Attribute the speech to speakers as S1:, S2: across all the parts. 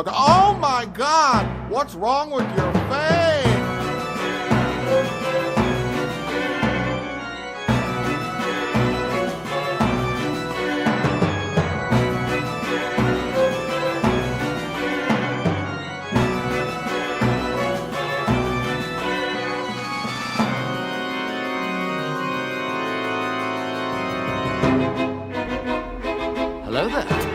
S1: Oh my God! What's wrong with your face?
S2: Hello there.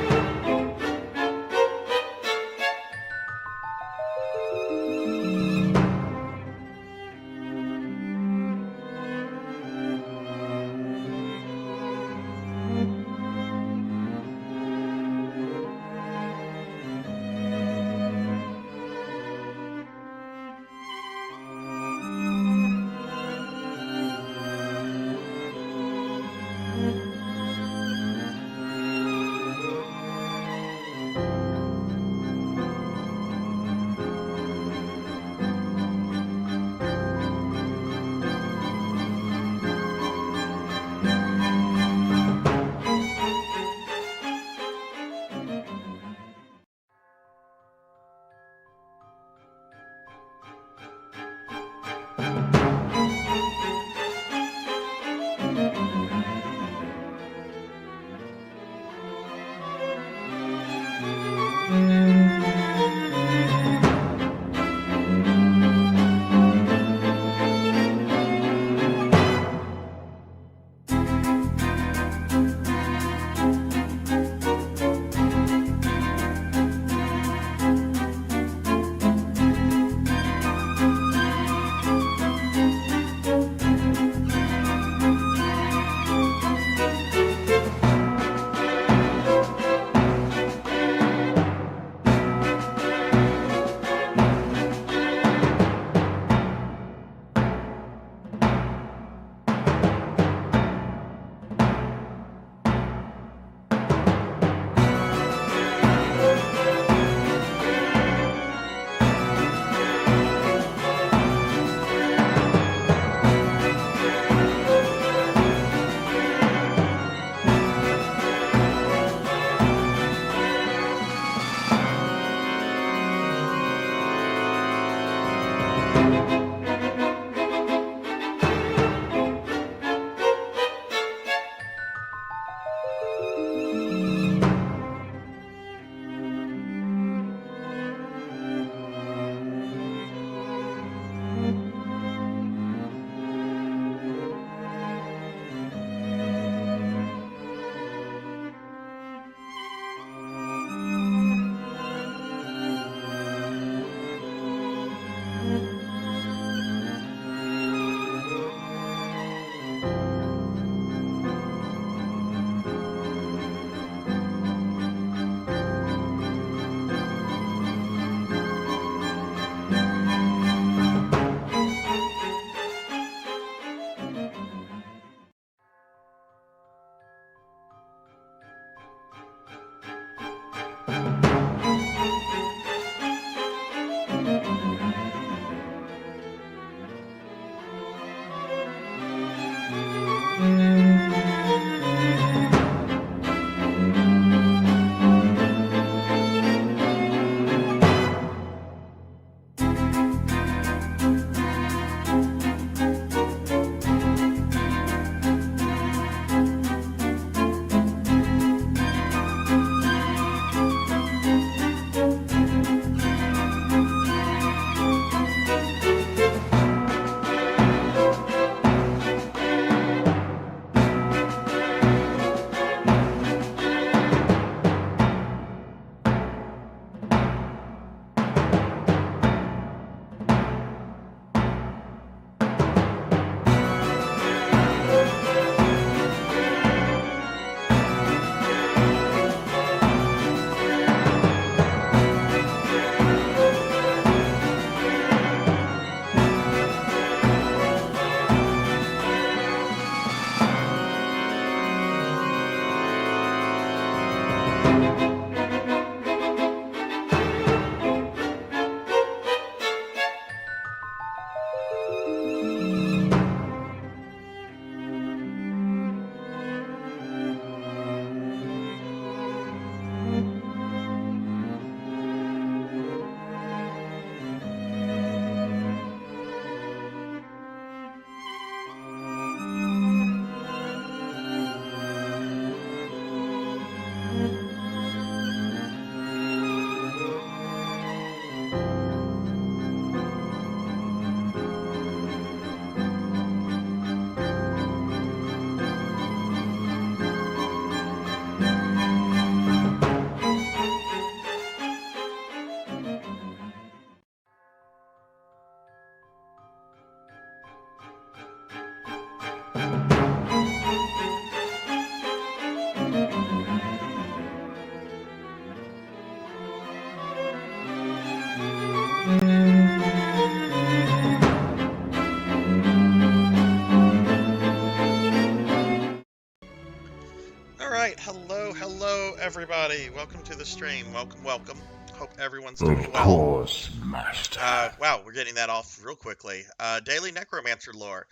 S3: Alright, hello everybody. Welcome to the stream. Welcome. Hope everyone's doing well. Of
S4: course, master.
S3: Wow, we're getting that off real quickly. Daily Necromancer lore.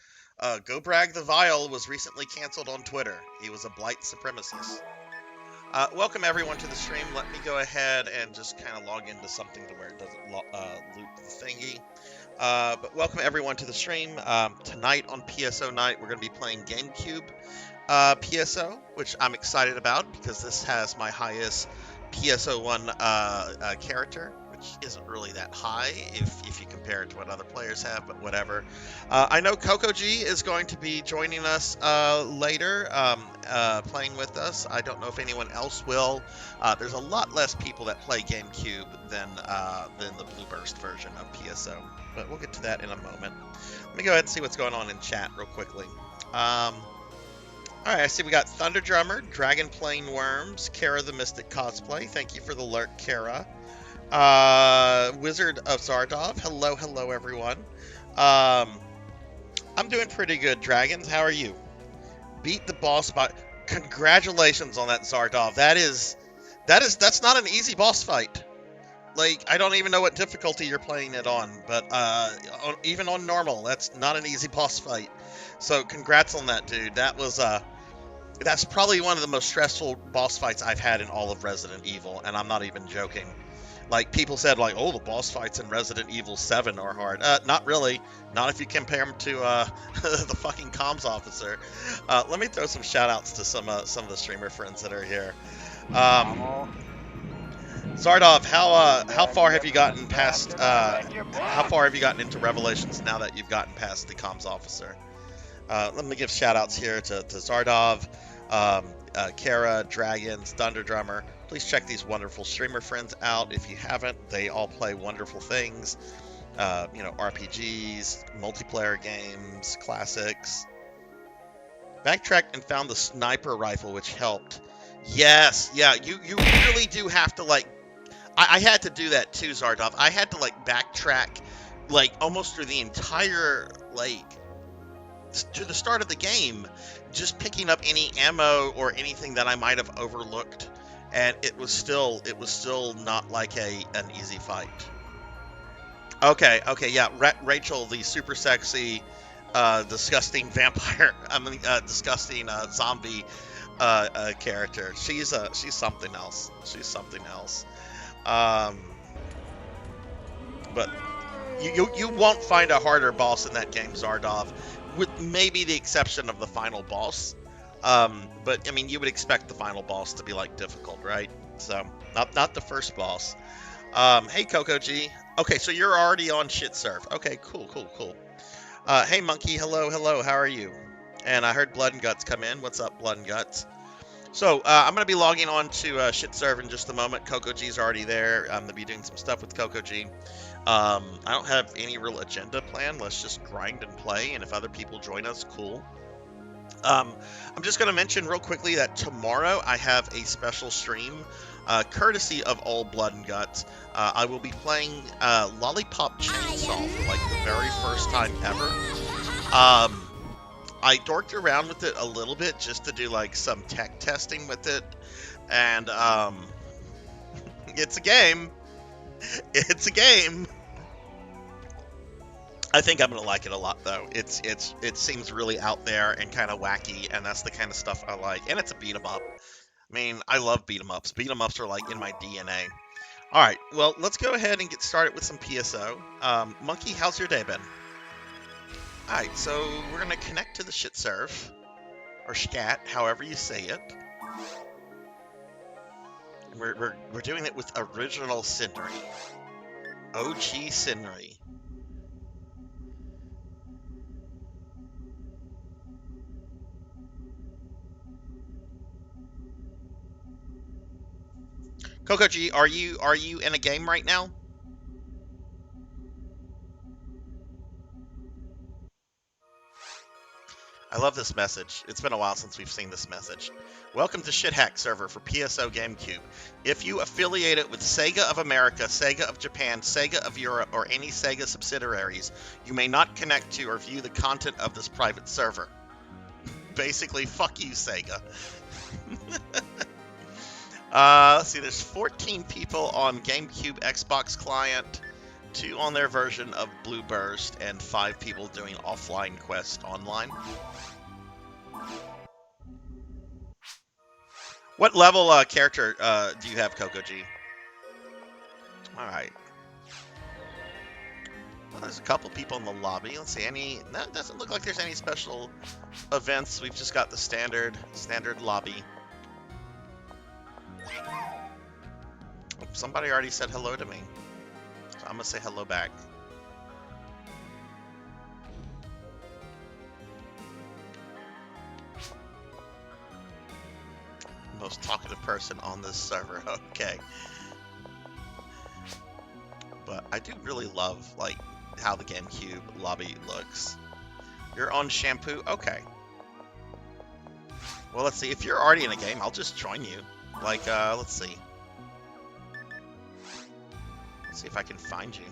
S3: Go Brag the Vile was recently canceled on Twitter. He was a blight supremacist. Welcome everyone to the stream. Let me go ahead and just kind of log into something to where it doesn't loop the thingy. But welcome everyone to the stream. Tonight on PSO night, we're going to be playing GameCube PSO, which I'm excited about because this has my highest PSO1 character, which isn't really that high if you compare it to what other players have, but whatever. I know Coco G is going to be joining us later, playing with us. I don't know if anyone else will. There's a lot less people that play GameCube than the Blue Burst version of PSO, but we'll get to that in a moment. Let me go ahead and see what's going on in chat real quickly. Alright, I see we got Thunder Drummer, Dragon Plane Worms, Kara the Mystic Cosplay. Thank you for the lurk, Kara. Wizard of Zardov. Hello everyone. I'm doing pretty good, Dragons. How are you? Beat the boss fight. Congratulations on that, Zardov. That's not an easy boss fight. Like, I don't even know what difficulty you're playing it on, but even on normal, that's not an easy boss fight. So congrats on that, dude. That's probably one of the most stressful boss fights I've had in all of Resident Evil, and I'm not even joking. Like, people said, like, oh, the boss fights in Resident Evil 7 are hard. Not really. Not if you compare them to the fucking comms officer. Let me throw some shout-outs to some of the streamer friends that are here. Zardov, how far have you gotten past? How far have you gotten into Revelations now that you've gotten past the comms officer? Let me give shout-outs here to Zardov, Kara, Dragons, Thunder Drummer. Please check these wonderful streamer friends out. If you haven't, they all play wonderful things. RPGs, multiplayer games, classics. Backtracked and found the sniper rifle, which helped. Yes, yeah, you really do have to, like... I had to do that too, Zardov. I had to, like, backtrack, like, almost through the entire, like... to the start of the game, just picking up any ammo or anything that I might have overlooked, and it was still not like an easy fight. Okay, yeah, Rachel, the super sexy, disgusting vampire, disgusting zombie character. She's something else. She's something else. But you won't find a harder boss in that game, Zardov, with maybe the exception of the final boss. But I mean, you would expect the final boss to be like difficult, right? So not the first boss. Hey Coco G. Okay, so you're already on Shit Surf. Okay, cool. Hey Monkey, hello. How are you? And I heard Blood and Guts come in. What's up, Blood and Guts? So I'm gonna be logging on to Shit Surf in just a moment. Coco G's already there. I'm gonna be doing some stuff with Coco G. I don't have any real agenda planned. Let's just grind and play, and if other people join us, cool. I'm just going to mention real quickly that tomorrow I have a special stream, courtesy of Old Blood and Guts. I will be playing Lollipop Chainsaw for like the very first time ever. I dorked around with it a little bit just to do like some tech testing with it, And it's a game. It's a game. I think I'm gonna like it a lot, though. It seems really out there and kind of wacky, and that's the kind of stuff I like. And it's a beat 'em up. I mean, I love beat 'em ups. Beat 'em ups are like in my DNA. All right, well, let's go ahead and get started with some PSO. Monkey, how's your day been? All right, so we're gonna connect to the shit serve, or scat, however you say it. We're doing it with original scenery, OG scenery. Coco G, are you in a game right now? I love this message. It's been a while since we've seen this message. Welcome to Shithack server for PSO GameCube. If you affiliate it with Sega of America, Sega of Japan, Sega of Europe, or any Sega subsidiaries, you may not connect to or view the content of this private server. Basically, fuck you, Sega. Let's see, there's 14 people on GameCube Xbox client, 2 on their version of Blue Burst, and 5 people doing offline quest online. What level character do you have, Coco G? Alright. Well, there's a couple people in the lobby. Let's see, that doesn't look like there's any special events. We've just got the standard lobby. Somebody already said hello to me, so I'm gonna say hello back. Most talkative person on this server. Okay. But I do really love like how the GameCube lobby looks. You're on shampoo? Okay. Well, let's see. If you're already in a game, I'll just join you. Like, let's see. Let's see if I can find you.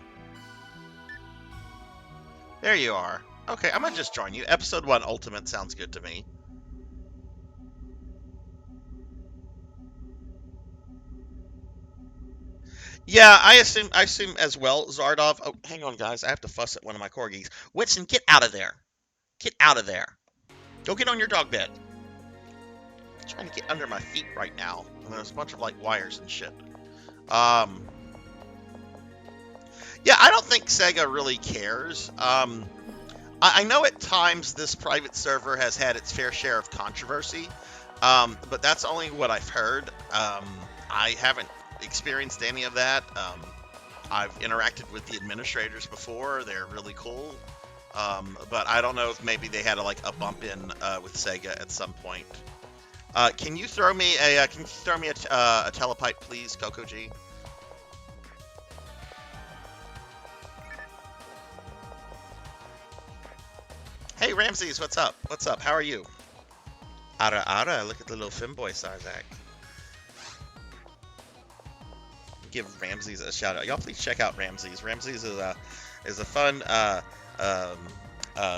S3: There you are. Okay, I'm gonna just join you. Episode 1 Ultimate sounds good to me. Yeah, I assume as well, Zardov. Oh, hang on, guys. I have to fuss at one of my corgis. Whitson, get out of there. Get out of there. Go get on your dog bed. I'm trying to get under my feet right now. And there's a bunch of, like, wires and shit. Yeah, I don't think Sega really cares. I know at times this private server has had its fair share of controversy, but that's only what I've heard. I haven't experienced any of that. I've interacted with the administrators before. They're really cool. But I don't know if maybe they had a bump in with Sega at some point. Can you throw me a telepipe, please, Coco G? Hey Ramses, what's up? What's up? How are you? Ara, look at the little femboy Sarzac. Give Ramses a shout out. Y'all please check out Ramses. Ramses is a fun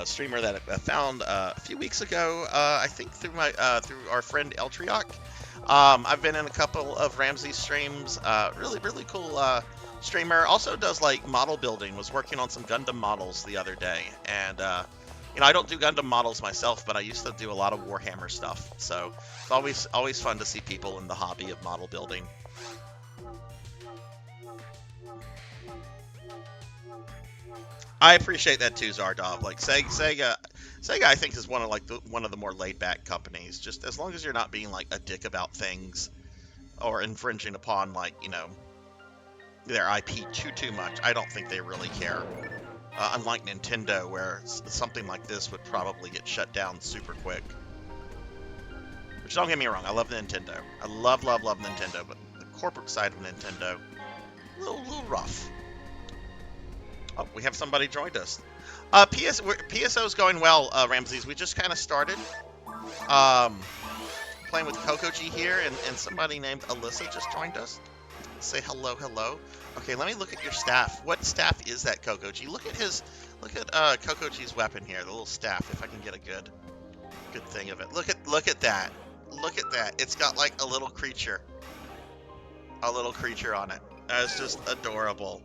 S3: streamer that I found a few weeks ago. I think through our friend Eltriok. I've been in a couple of Ramses streams. Really cool streamer. Also does like model building. Was working on some Gundam models the other day, and I don't do Gundam models myself, but I used to do a lot of Warhammer stuff. So it's always fun to see people in the hobby of model building. I appreciate that too, Zardov. Like Sega, I think is one of the more laid back companies. Just as long as you're not being like a dick about things or infringing upon their IP too much, I don't think they really care. Unlike Nintendo, where something like this would probably get shut down super quick. Which, don't get me wrong, I love Nintendo. I love Nintendo, but the corporate side of Nintendo, a little rough. Oh, we have somebody joined us. PSO's going well, Ramses. We just kind of started. Playing with Coco G here, and somebody named Alyssa just joined us. Say hello. Okay, let me look at your staff. What staff is that, Coco G? Look at Coco G's weapon here, the little staff. If I can get a good thing of it. Look at that. Look at that. It's got like a little creature. a little creature on it. That's just adorable.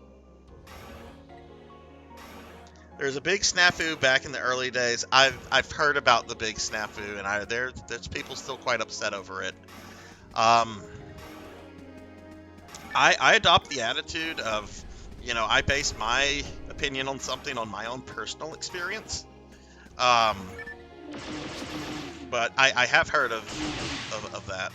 S3: There's a big snafu back in the early days. I've heard about the big snafu, and there's people still quite upset over it. I adopt the attitude of, I base my opinion on something on my own personal experience. But I have heard of that.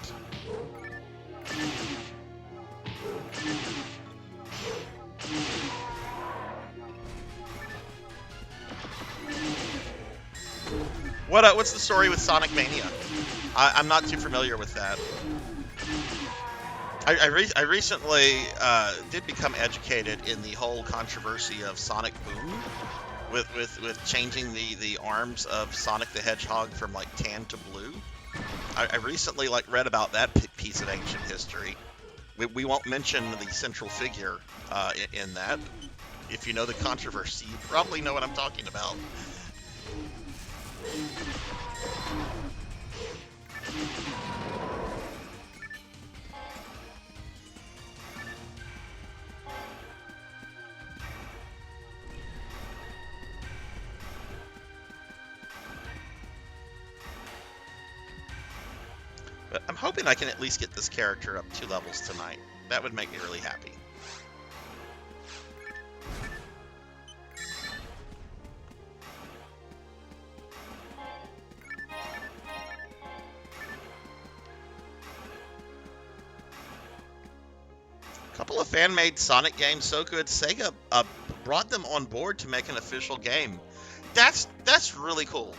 S3: What's the story with Sonic Mania? I'm not too familiar with that. I recently did become educated in the whole controversy of Sonic Boom, with changing the arms of Sonic the Hedgehog from like tan to blue. I recently read about that piece of ancient history. We won't mention the central figure in that. If you know the controversy, you probably know what I'm talking about. But I'm hoping I can at least get this character up 2 levels tonight. That would make me really happy. A couple of fan-made Sonic games so good, Sega brought them on board to make an official game. That's really cool.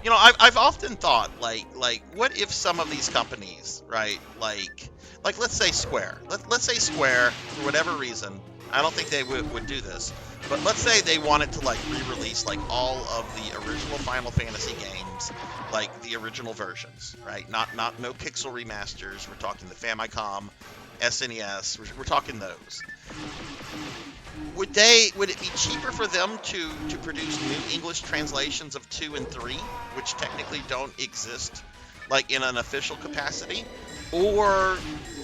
S3: I've often thought, like, what if some of these companies, right, like let's say Square. Let's say Square, for whatever reason, I don't think they would do this, but let's say they wanted to, re-release, all of the original Final Fantasy games, the original versions, right? No pixel remasters. We're talking the Famicom, SNES. We're talking those. Would it be cheaper for them to produce new English translations of 2 and 3, which technically don't exist in an official capacity? Or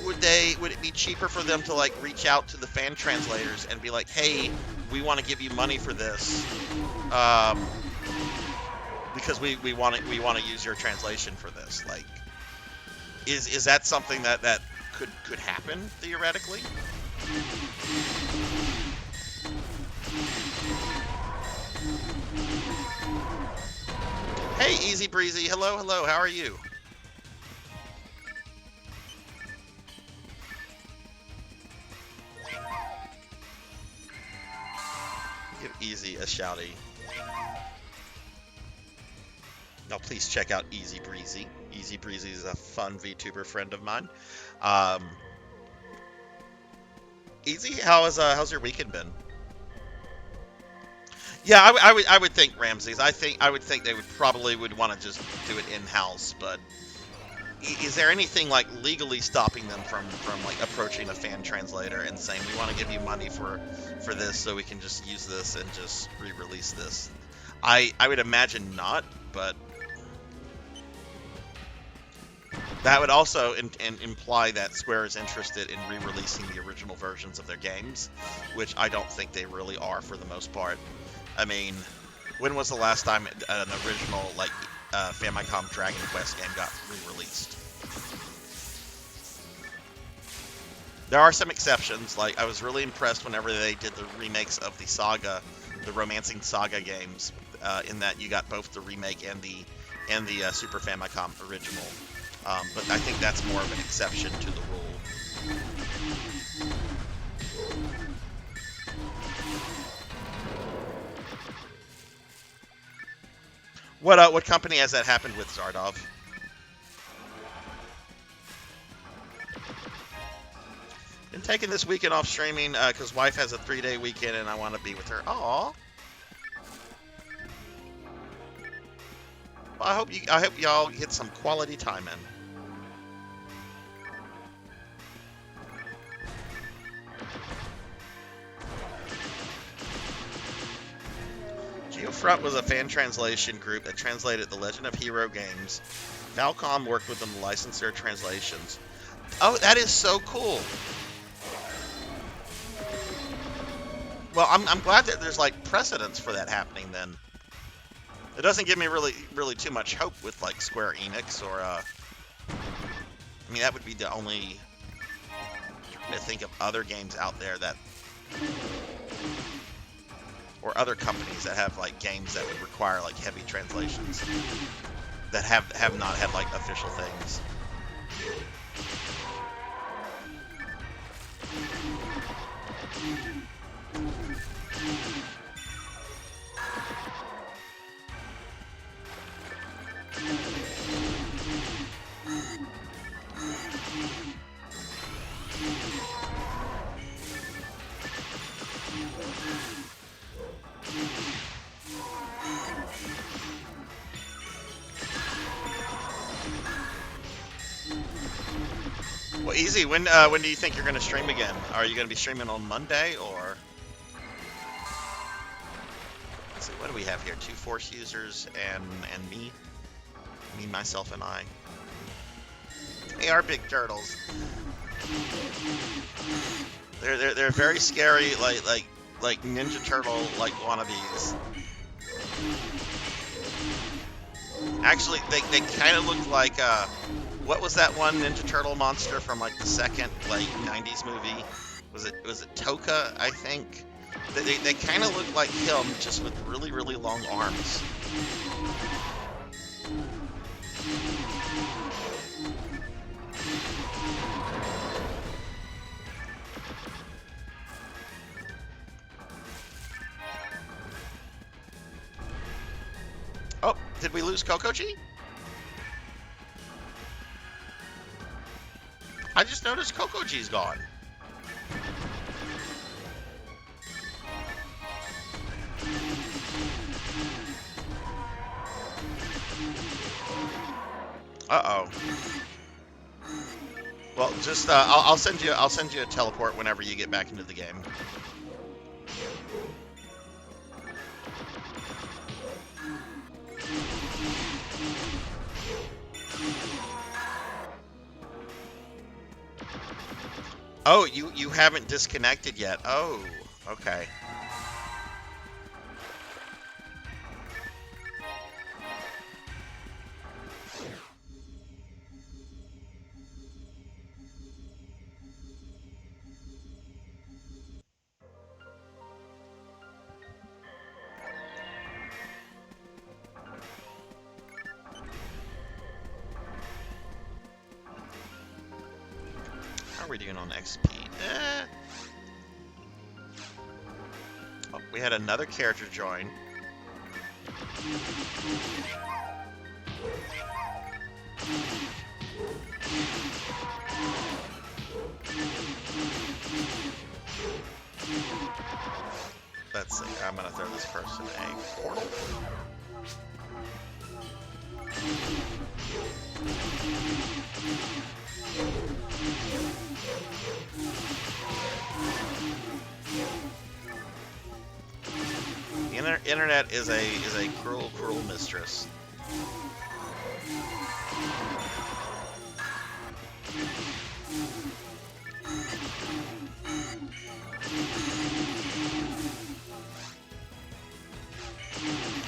S3: would it be cheaper for them to reach out to the fan translators and be like, hey, we want to give you money for this because we want to use your translation for this? Is that something that could happen theoretically? Hey, Easy Breezy. Hello. How are you? Give Easy a shouty. Now, please check out Easy Breezy. Easy Breezy is a fun VTuber friend of mine. Easy, how's your weekend been? Yeah, I would think Ramses. I would think they would probably want to just do it in-house, but is there anything legally stopping them from approaching a fan translator and saying, we want to give you money for this so we can just use this and just re-release this? I would imagine not, but that would also imply that Square is interested in re-releasing the original versions of their games, which I don't think they really are for the most part. I mean, when was the last time an original Famicom Dragon Quest game got re-released? There are some exceptions. I was really impressed whenever they did the remakes of the Saga, the Romancing Saga games, in that you got both the remake and the Super Famicom original. But I think that's more of an exception to the rule. What company has that happened with, Zardov? Been taking this weekend off streaming because wife has a 3-day weekend and I want to be with her. Aww. Well, I hope y'all get some quality time in. Geofront was a fan translation group that translated the Legend of Hero games. Falcom worked with them to license their translations. Oh, that is so cool. Well, I'm glad that there's like precedence for that happening then. It doesn't give me really too much hope with like Square Enix or I mean that would be the only I think of other games out there that or other companies that have like games that would require like heavy translations that have not had like official things. Well, easy. When do you think you're going to stream again? Are you going to be streaming on Monday or? Let's see, what do we have here? 2 Force users and me, myself, and I. They are big turtles. They're very scary, like Ninja Turtle like wannabes. Actually, they kind of look like what was that one Ninja Turtle monster from like the second like 90s movie? Was it Toka, I think? They kind of look like him, just with really long arms. Oh, did we lose Kokoji? I just noticed Kokoji's gone. Uh-oh. Well, just I'll send you a teleport whenever you get back into the game. Oh, you haven't disconnected yet. Oh, okay. How are we doing on XP? Oh, we had another character join. Let's see, I'm gonna throw this person a portal. The internet is a cruel mistress.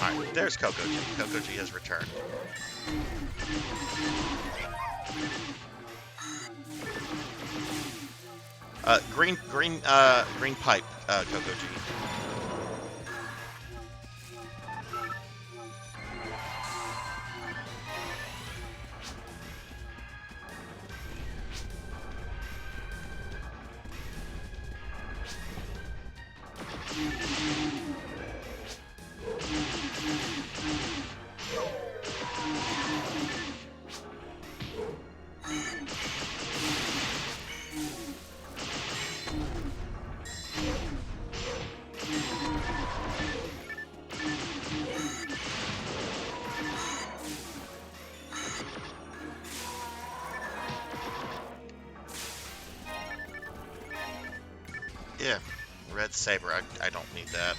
S3: Alright, there's Kokoji. Kokoji has returned. Green pipe, Kokoji. Yeah, red saber. I don't need that.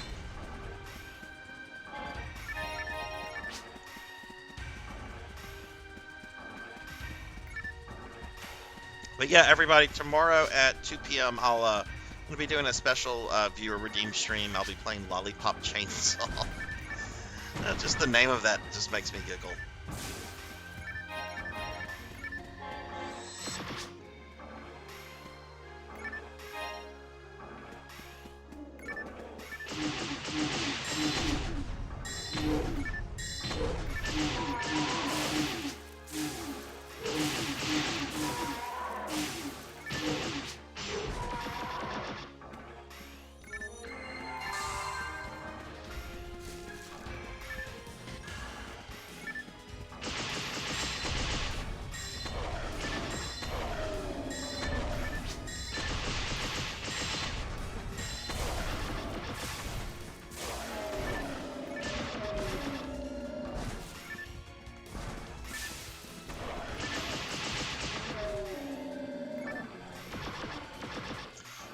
S3: But yeah, everybody, tomorrow at 2 p.m. I'm gonna be doing a special viewer redeem stream. I'll be playing Lollipop Chainsaw. Just the name of that just makes me giggle.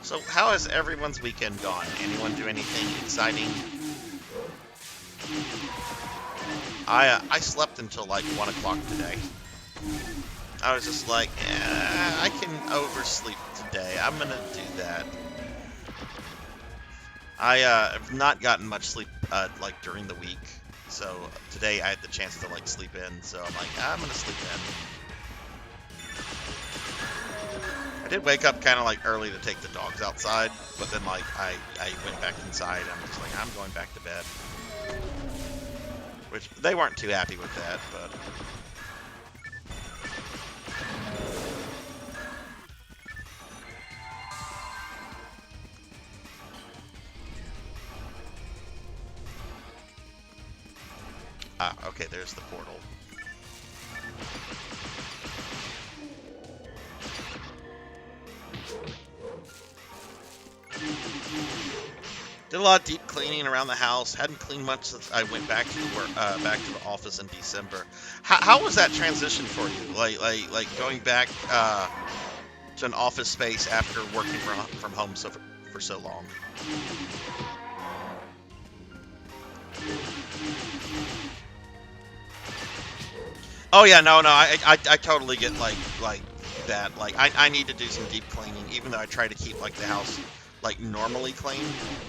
S3: So how has everyone's weekend gone? Anyone do anything exciting? I slept until like 1 o'clock today. I was just like, I can oversleep today. I'm gonna do that. I have not gotten much sleep like during the week, so today I had the chance to like sleep in. So I'm like, I'm gonna sleep in. I did wake up kind of like early to take the dogs outside, but then like I went back inside. I'm just like, I'm going back to bed, which they weren't too happy with that, but. Ah, okay, there's the portal. Did a lot of deep cleaning around the house. Hadn't cleaned much since I went back to the work, back to the office in December. How was that transition for you? Like going back to an office space after working from home for so long. Oh yeah, no, I totally get like that. Like I need to do some deep cleaning, even though I try to keep like the house like normally clean.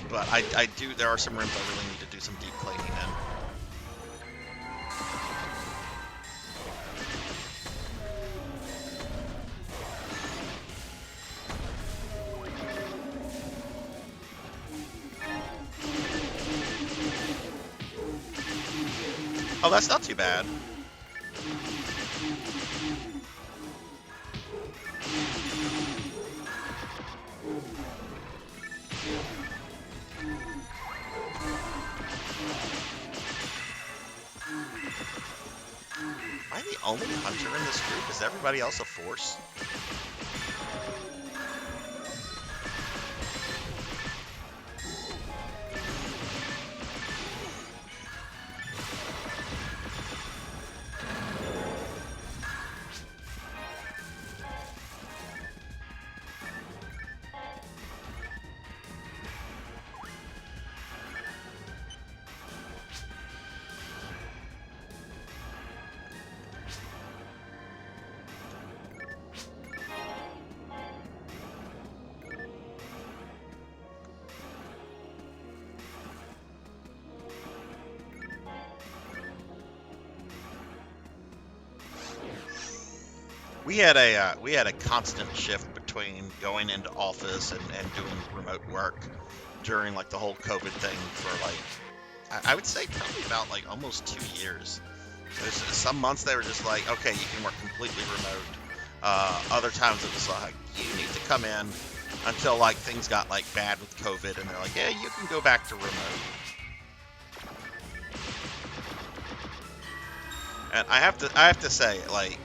S3: But I do. There are some rooms I really need to do some deep cleaning in. Oh, that's not too bad. Am I the only hunter in this group? Is everybody else a force? We had a constant shift between going into office and doing remote work during like the whole COVID thing for like I would say probably about like almost 2 years. There's some months they were just like, okay, you can work completely remote. Other times it was like you need to come in until like things got like bad with COVID, and they're like, yeah, you can go back to remote. And I have to say, like,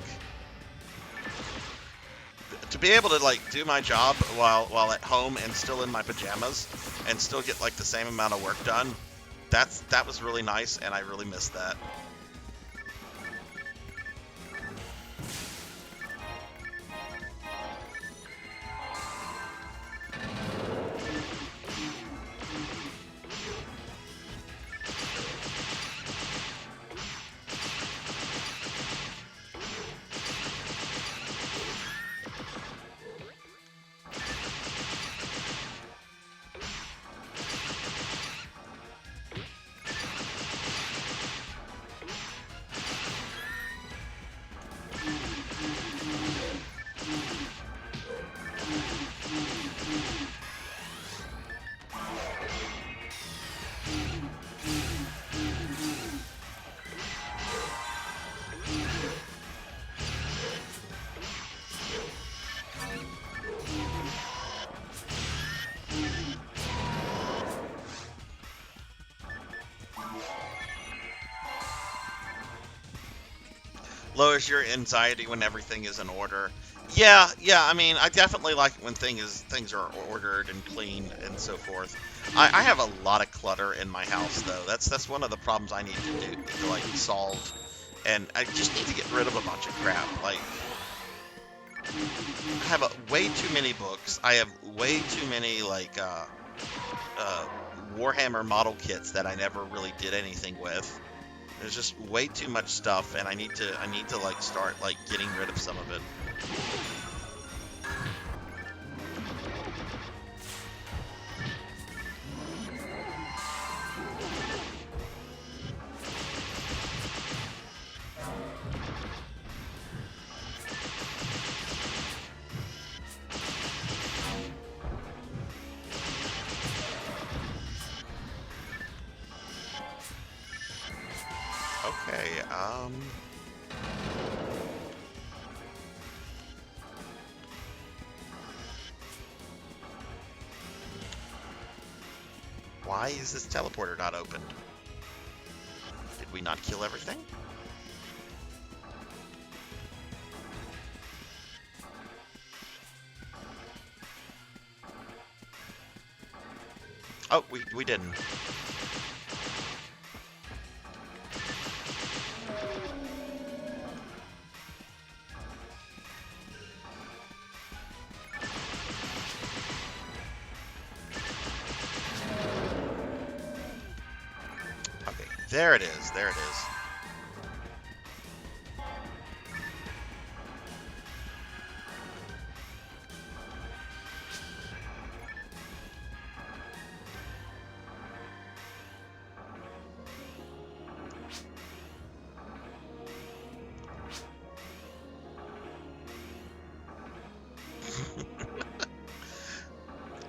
S3: to be able to like do my job while at home and still in my pajamas and still get like the same amount of work done, that was really nice, and I really missed that. lowers your anxiety when everything is in order. Yeah, yeah. I mean, I definitely like it when things are ordered and clean and so forth. I have a lot of clutter in my house, though. That's one of the problems I need to like solve, and I just need to get rid of a bunch of crap. Like, I have way too many books. I have way too many like Warhammer model kits that I never really did anything with. There's just way too much stuff, and I need to like start like getting rid of some of it. Okay, why is this teleporter not opened? Did we not kill everything? Oh, we didn't. Okay, there it is. There it is.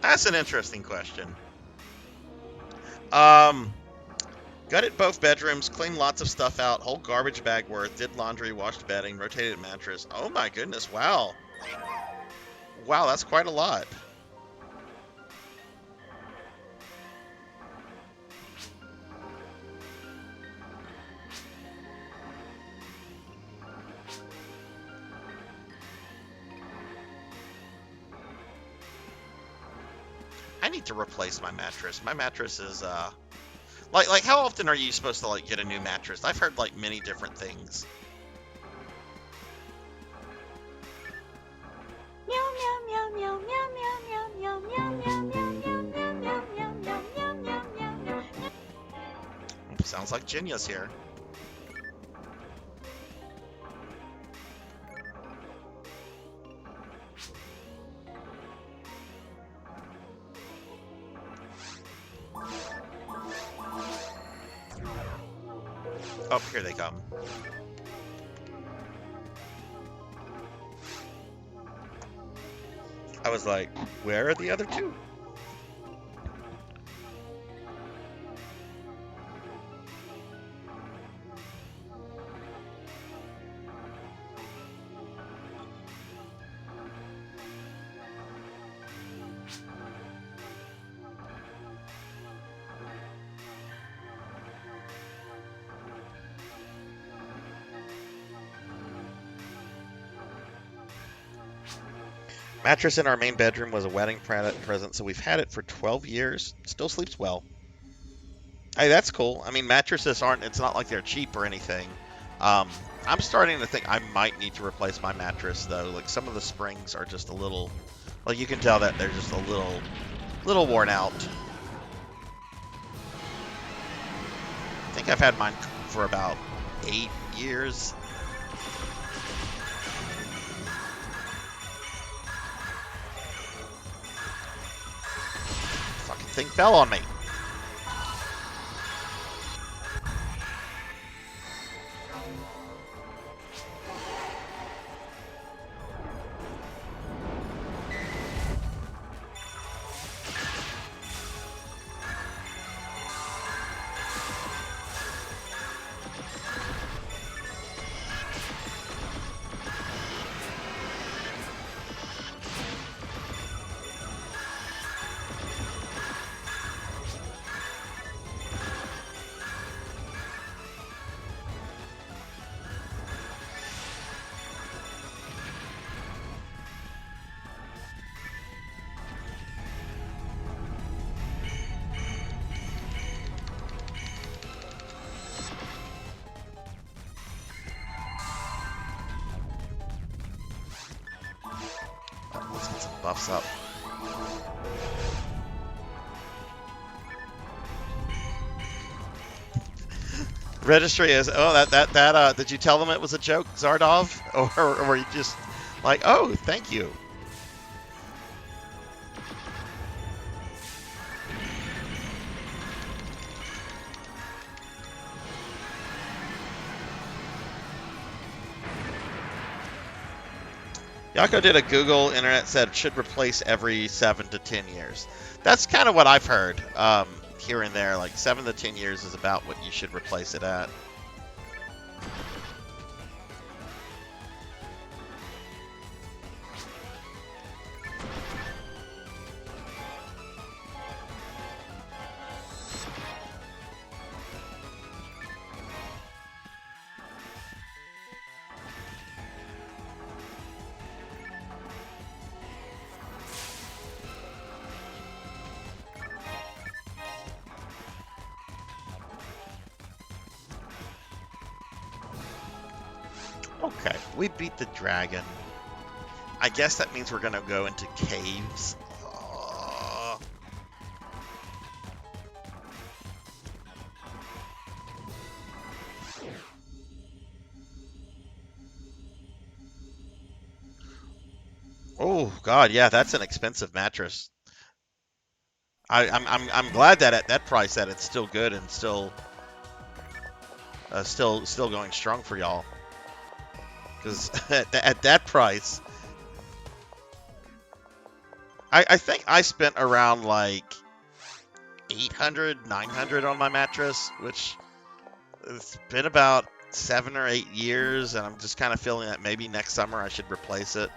S3: That's an interesting question. Gutted both bedrooms, cleaned lots of stuff out, whole garbage bag worth, did laundry, washed bedding, rotated mattress. Oh my goodness, wow. Wow, that's quite a lot. I need to replace my mattress. My mattress is like how often are you supposed to like get a new mattress? I've heard like many different things. Sounds like Jinya's here. Oh, here they come. I was like, where are the other two? Mattress in our main bedroom was a wedding present, so we've had it for 12 years. Still sleeps well. Hey, that's cool. I mean, mattresses aren't, it's not like they're cheap or anything. I'm starting to think I might need to replace my mattress, though. Like, some of the springs are just a little, like, you can tell that they're just a little worn out. I think I've had mine for about 8 years. Thing fell on me. get some buffs up. Registry is, oh, did you tell them it was a joke, Zardov? Or were you just like, oh, thank you? Yako did a Google internet said should replace every 7 to 10 years. That's kind of what I've heard here and there. Like 7 to 10 years is about what you should replace it at. Okay, we beat the dragon. I guess that means we're gonna go into caves. Oh God, yeah, that's an expensive mattress. I'm glad that at that price that it's still good and still going strong for y'all. Because at that price, I think I spent around like 800, 900 on my mattress, which it's been about 7 or 8 years, and I'm just kind of feeling that maybe next summer I should replace it.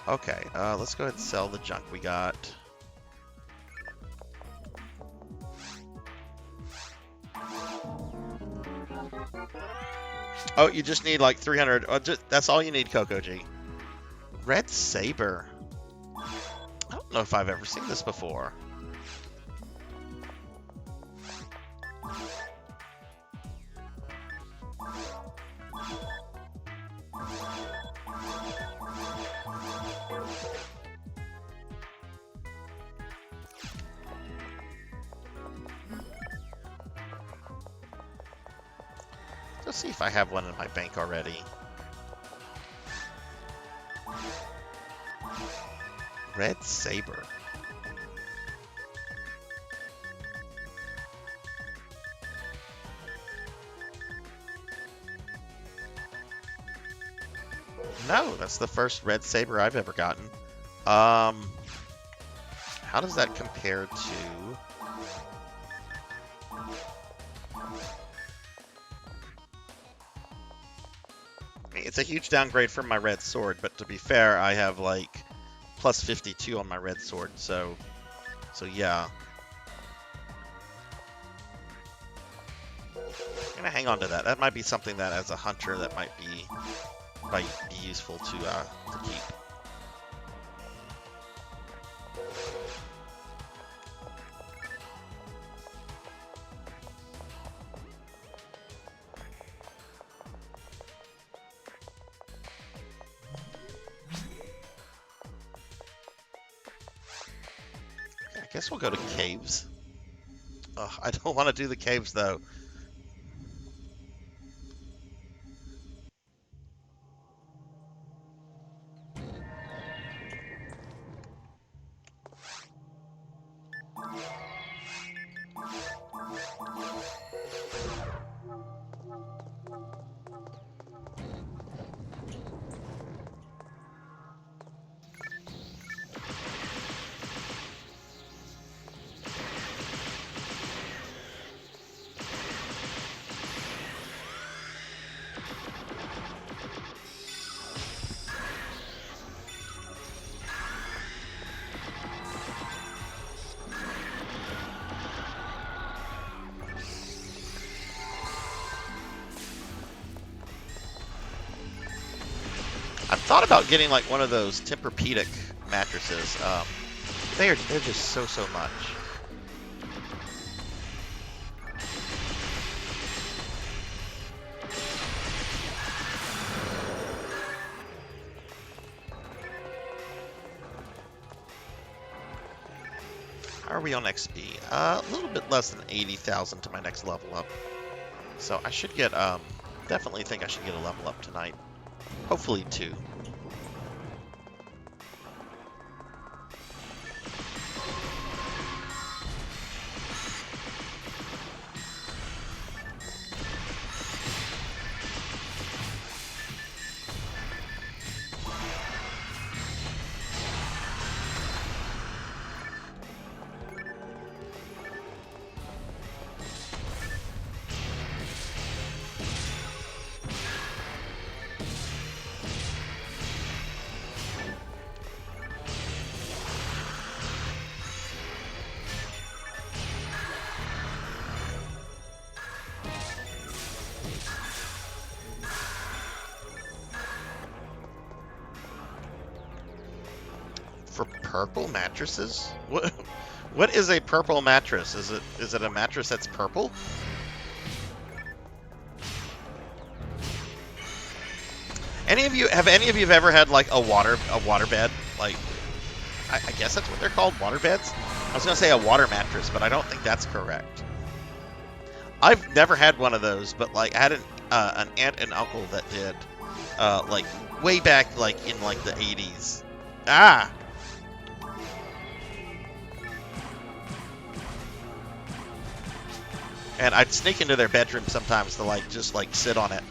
S3: Okay, let's go ahead and sell the junk we got. Oh, you just need like 300. Oh, that's all you need, Coco G. Red Saber. I don't know if I've ever seen this before. Let's see if I have one in my bank already. Red Saber. No, that's the first Red Saber I've ever gotten. How does that compare to... It's a huge downgrade from my red sword, but to be fair, I have like plus 52 on my red sword, so yeah. I'm gonna hang on to that. That might be something that, as a hunter, that might be useful to keep. I guess we'll go to caves. Ugh, I don't want to do the caves, though. I've thought about getting like one of those Tempur-Pedic mattresses. They're just so much. are we on XP? A little bit less than 80,000 to my next level up. So I should get, definitely think I should get a level up tonight. Hopefully 2. For purple mattresses? What is a purple mattress? Is it a mattress that's purple? Any of you ever had like a water bed? Like I guess that's what they're called, water beds? I was gonna say a water mattress, but I don't think that's correct. I've never had one of those, but like I had an aunt and uncle that did, like way back like in like the 80s. Ah! And I'd sneak into their bedroom sometimes to like just like sit on it.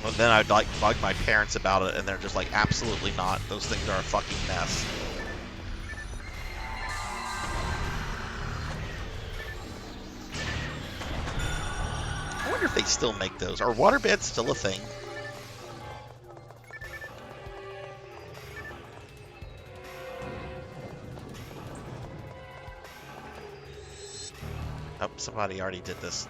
S3: Well, then I'd like bug my parents about it, and they're just like, absolutely not. Those things are a fucking mess. I wonder if they still make those. Are waterbeds still a thing? Oh, somebody already did this.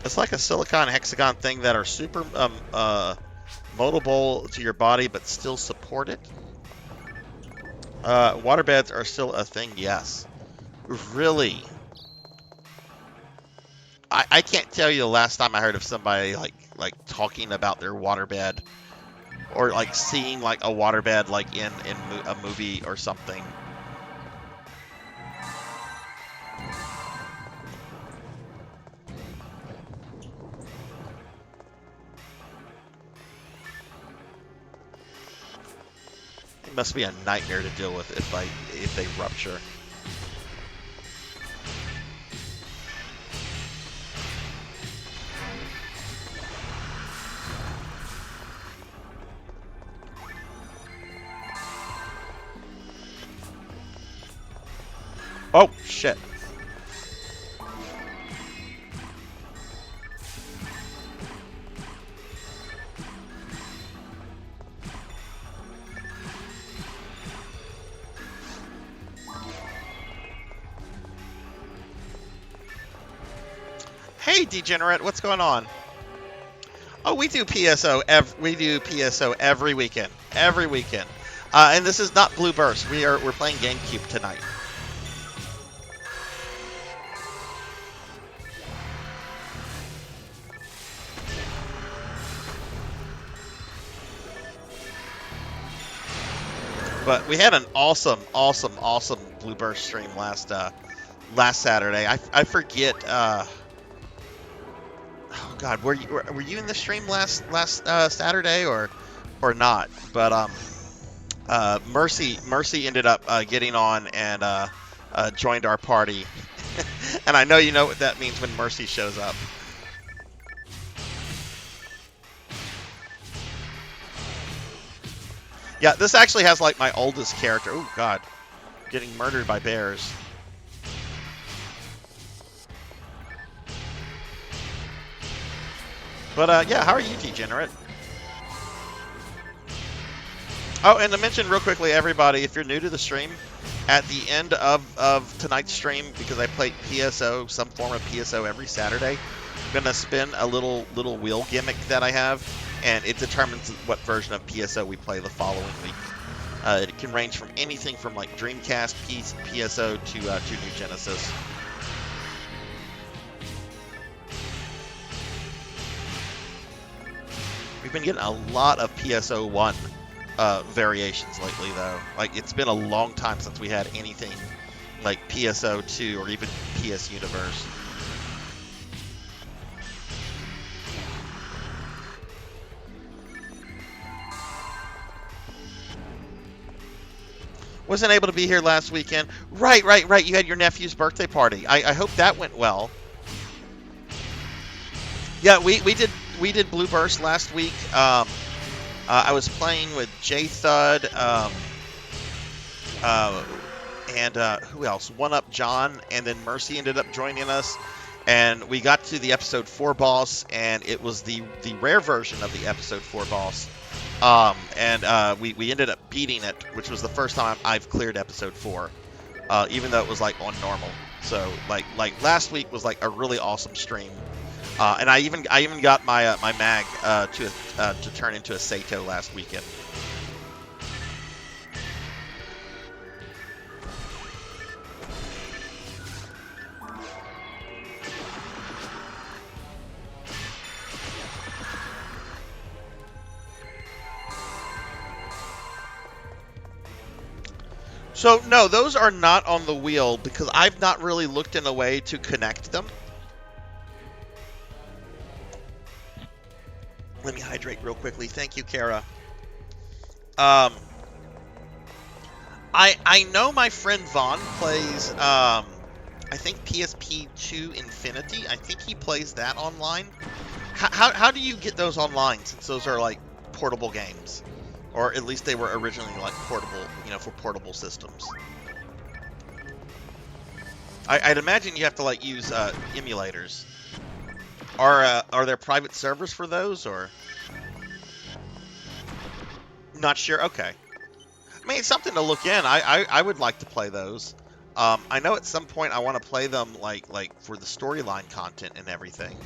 S3: It's like a silicon hexagon thing that are super moldable to your body, but still support it. Waterbeds are still a thing, yes. Really? I can't tell you the last time I heard of somebody like talking about their waterbed, or like seeing like a waterbed like in a movie or something. It must be a nightmare to deal with if they rupture. Oh shit. Hey, Degenerate, what's going on? Oh, we do PSO. We do PSO every weekend. Every weekend. And this is not Blue Burst. We're playing GameCube tonight. But we had an awesome Blue Burst stream last Saturday. I forget. Oh God, were you in the stream last Saturday or not? But Mercy ended up getting on and joined our party, and I know you know what that means when Mercy shows up. Yeah, this actually has like my oldest character. Oh God, getting murdered by bears. But yeah, how are you, Degenerate? Oh, and to mention real quickly, everybody, if you're new to the stream, at the end of tonight's stream, because I play PSO, some form of PSO every Saturday, I'm gonna spin a little wheel gimmick that I have, and it determines what version of PSO we play the following week. It can range from anything from like Dreamcast, PSO to New Genesis. We've been getting a lot of PSO1 variations lately, though. Like, it's been a long time since we had anything like PSO2 or even PS Universe. Wasn't able to be here last weekend. Right. You had your nephew's birthday party. I hope that went well. Yeah, we did Blue Burst last week. I was playing with J Thud, and who else? One Up John, and then Mercy ended up joining us. And we got to the episode 4 boss, and it was the rare version of the episode 4 boss. We ended up beating it, which was the first time I've cleared episode 4, even though it was like on normal. So like last week was like a really awesome stream. And I even got my my mag to turn into a Sato last weekend. So no, those are not on the wheel because I've not really looked in a way to connect them. Let me hydrate real quickly. Thank you, Kara. I know my friend Vaughn plays I think PSP2 Infinity. I think he plays that online. How do you get those online, since those are like portable games? Or at least they were originally like portable, for portable systems. I'd imagine you have to like use emulators. Are there private servers for those, or? Not sure. Okay. I mean, it's something to look in. I would like to play those. I know at some point I want to play them like for the storyline content and everything.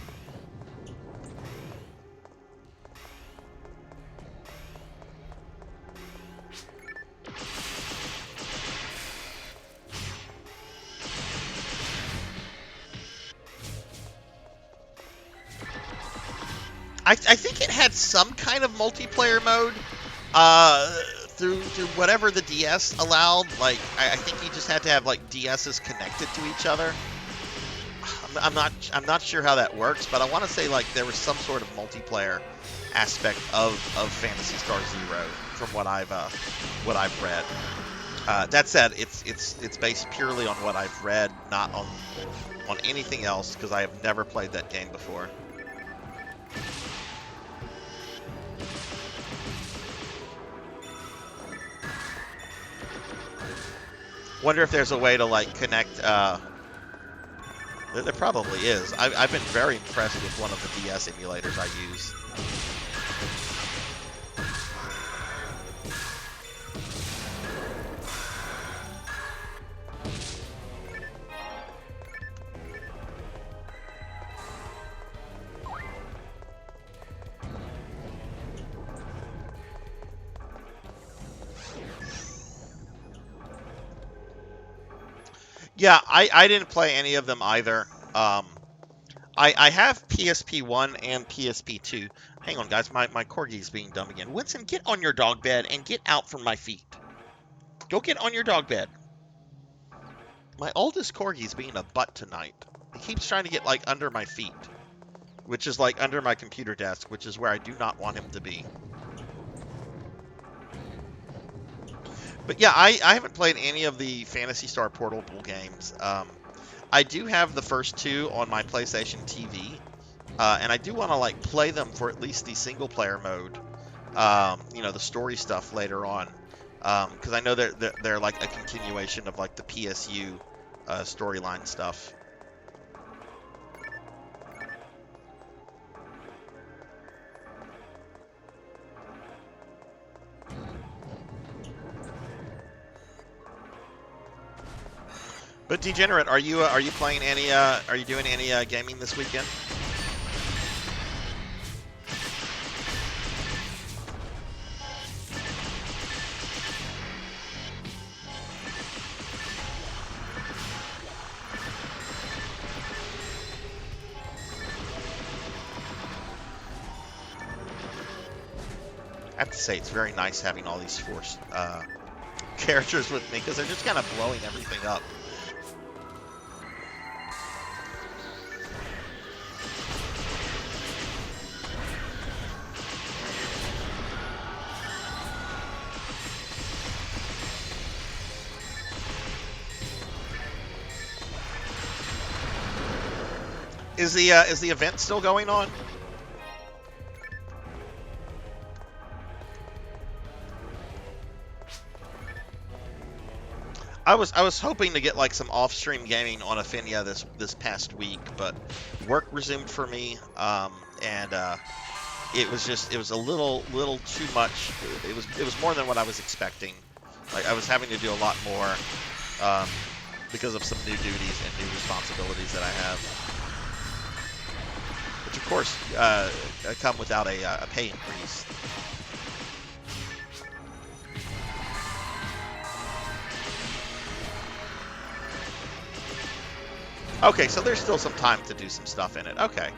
S3: I think it had some kind of multiplayer mode through whatever the DS allowed. Like, I think you just had to have like DSs connected to each other. I'm not sure how that works, but I want to say like there was some sort of multiplayer aspect of Phantasy Star Zero from what I've read. That said, it's based purely on what I've read, not on anything else, because I have never played that game before. Wonder if there's a way to like connect. There probably is. I've been very impressed with one of the DS emulators I use. Yeah, I didn't play any of them either. I have PSP1 and PSP2. Hang on, guys. My corgi's being dumb again. Winston, get on your dog bed and get out from my feet. Go get on your dog bed. My oldest corgi's being a butt tonight. He keeps trying to get, like, under my feet. Which is, like, under my computer desk, which is where I do not want him to be. But yeah, I haven't played any of the Phantasy Star portable games. I do have the first two on my PlayStation TV, and I do want to like play them for at least the single player mode, you know, the story stuff later on, because I know they're like a continuation of like the PSU storyline stuff. But Degenerate, are you playing any? Are you doing any gaming this weekend? I have to say, it's very nice having all these forced characters with me because they're just kind of blowing everything up. Is the event still going on? I was hoping to get like some off-stream gaming on Affinia this past week, but work resumed for me, and it was a little too much. It was more than what I was expecting. Like I was having to do a lot more because of some new duties and new responsibilities that I have, which of course come without a pay increase. Okay, so there's still some time to do some stuff in it. Okay.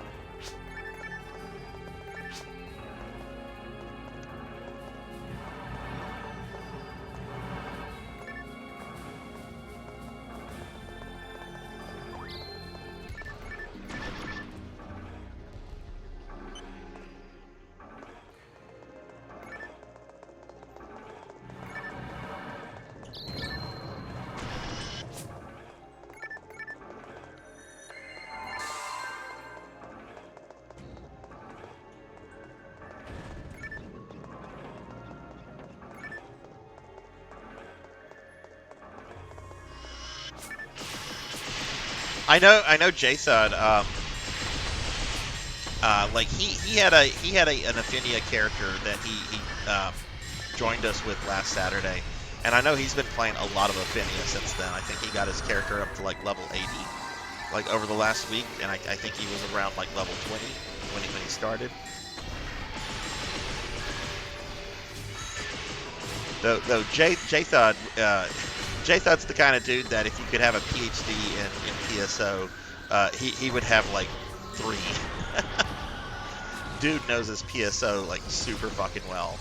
S3: I know Jason, like he had an Affinia character that he joined us with last Saturday, and I know he's been playing a lot of Affinia since then. I think he got his character up to like level 80, like over the last week, and I think he was around like level 20 when he started. Though J-Thud's the kind of dude that if you could have a PhD in PSO, he would have like 3. Dude knows his PSO like super fucking well.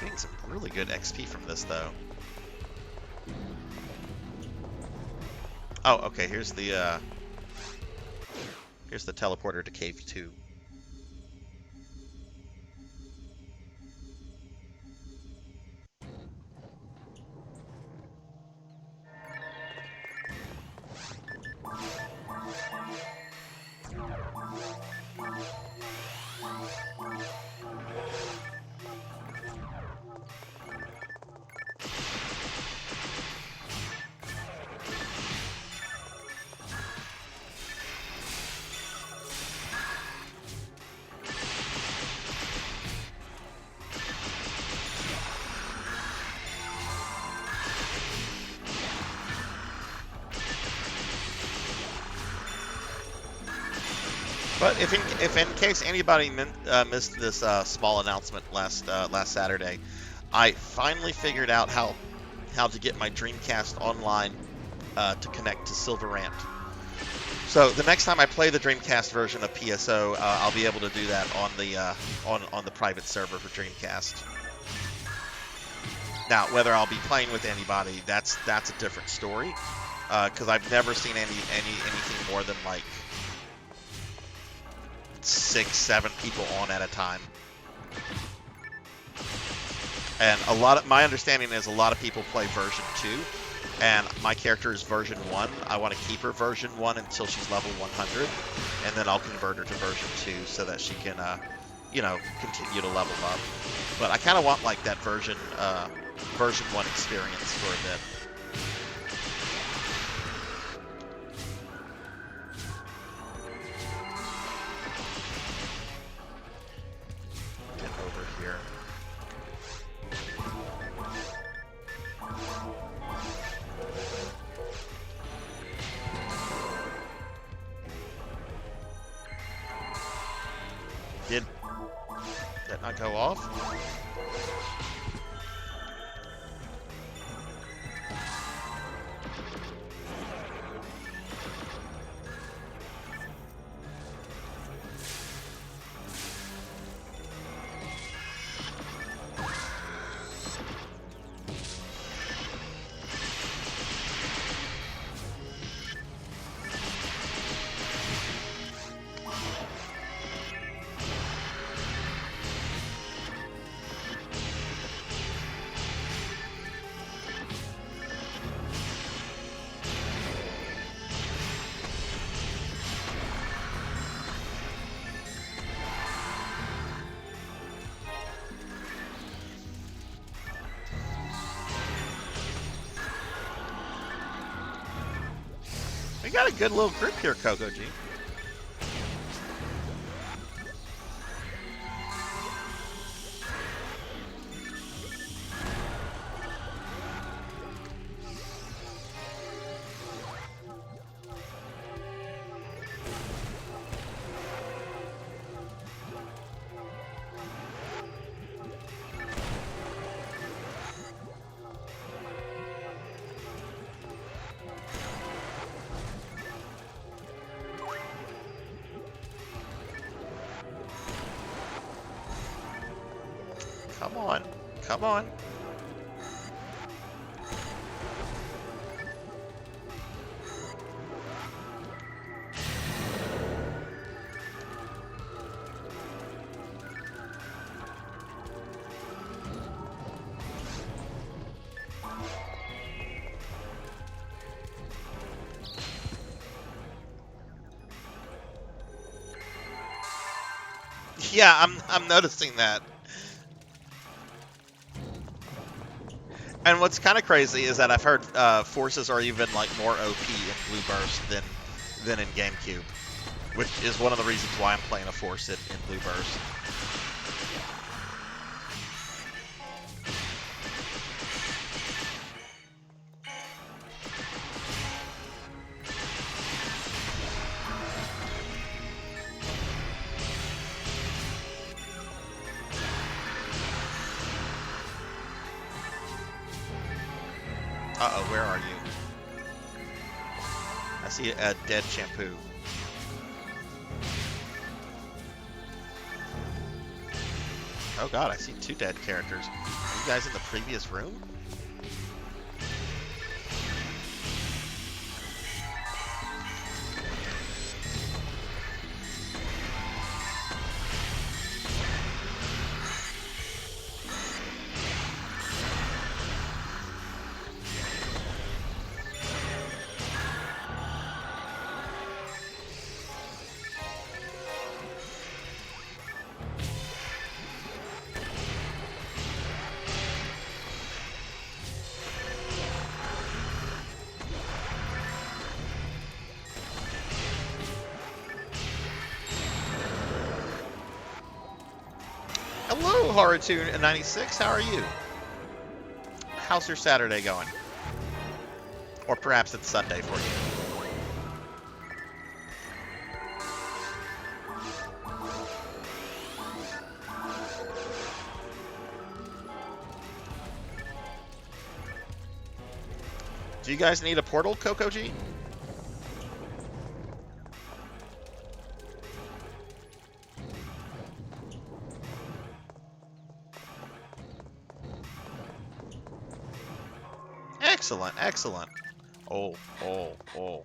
S3: Getting some really good XP from this, though. Oh, okay. Here's the teleporter to Cave 2. But if in case anybody missed this small announcement last Saturday, I finally figured out how to get my Dreamcast online to connect to Silverant. So the next time I play the Dreamcast version of PSO, I'll be able to do that on the on the private server for Dreamcast. Now, whether I'll be playing with anybody, that's a different story, because I've never seen anything more than like 6, 7 people on at a time. And my understanding is a lot of people play version 2, and my character is version 1. I want to keep her version 1 until she's level 100, and then I'll convert her to version 2 so that she can, continue to level up. But I kind of want like that version 1 experience for a bit. Get over here. Did that not go off? We got a good little group here, Coco G. Come on. Come on. Yeah, I'm noticing that. And what's kind of crazy is that I've heard forces are even like more OP in Blue Burst than in GameCube, which is one of the reasons why I'm playing a force in Blue Burst. Uh-oh, where are you? I see a dead shampoo. Oh god, I see 2 dead characters. Are you guys in the previous room? Hello, Horror296. How are you? How's your Saturday going? Or perhaps it's Sunday for you. Do you guys need a portal, Coco G? Excellent, excellent. Oh, no,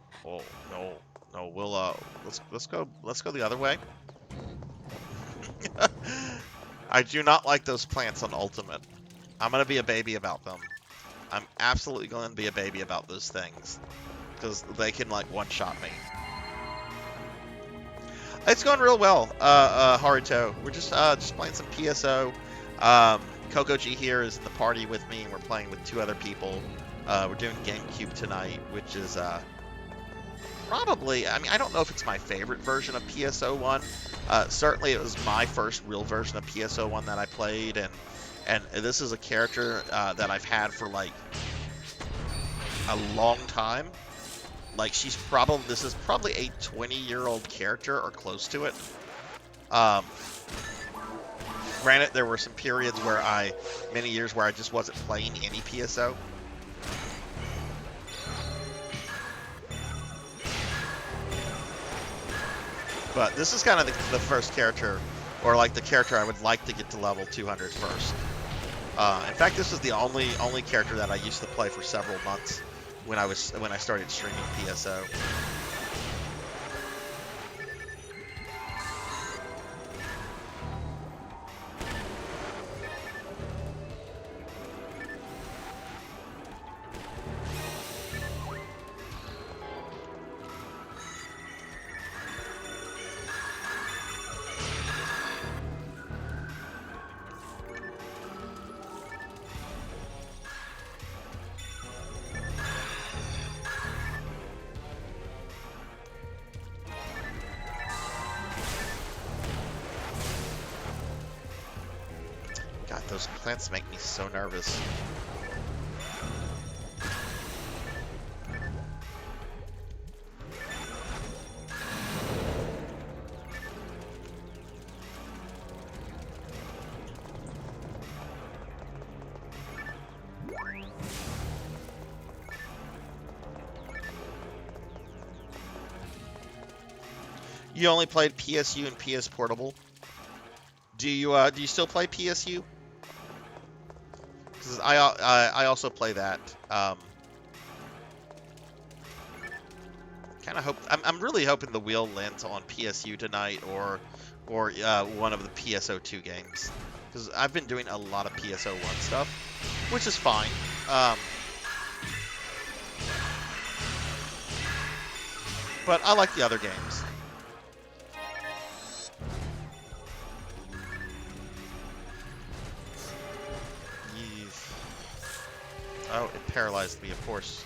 S3: no. We'll let's go the other way. I do not like those plants on Ultimate. I'm gonna be a baby about them. I'm absolutely going to be a baby about those things because they can like one-shot me. It's going real well, Haruto. We're just playing some PSO. Coco G here is in the party with me, and we're playing with 2 other people. We're doing GameCube tonight, which is probably, I mean, I don't know if it's my favorite version of PSO1. Certainly it was my first real version of PSO1 that I played, and this is a character that I've had for like a long time. Like this is probably a 20-year-old character or close to it. Granted, there were some periods where many years where I just wasn't playing any PSO. But this is kind of the first character, or like the character I would like to get to level 200 first. In fact, this is the only character that I used to play for several months when I started streaming PSO. God, those plants make me so nervous. You only played PSU and PS Portable. Do you still play PSU? Because I also play that. Kind of hope I'm really hoping the wheel lands on PSU tonight or one of the PSO2 games, because I've been doing a lot of PSO1 stuff, which is fine. But I like the other games. Oh, it paralyzed me, of course.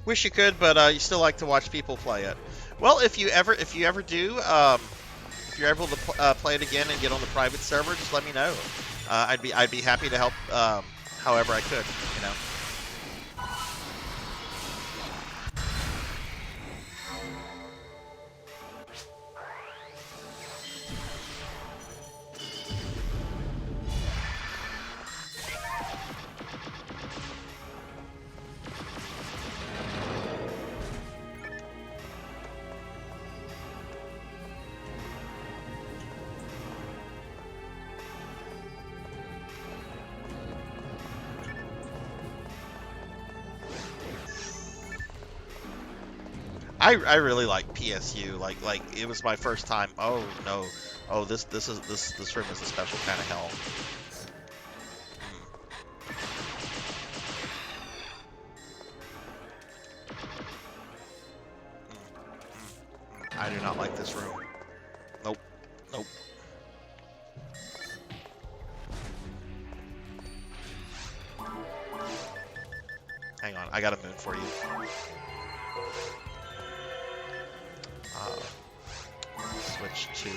S3: Wish you could, but you still like to watch people play it. Well, if you ever do, if you're able to play it again and get on the private server, just let me know. I'd be happy to help however I could. You know. I really like PSU. Like it was my first time. Oh no. Oh, this room is a special kind of hell. I do not like this room. Nope. Nope. I got a moon for you. Switch to...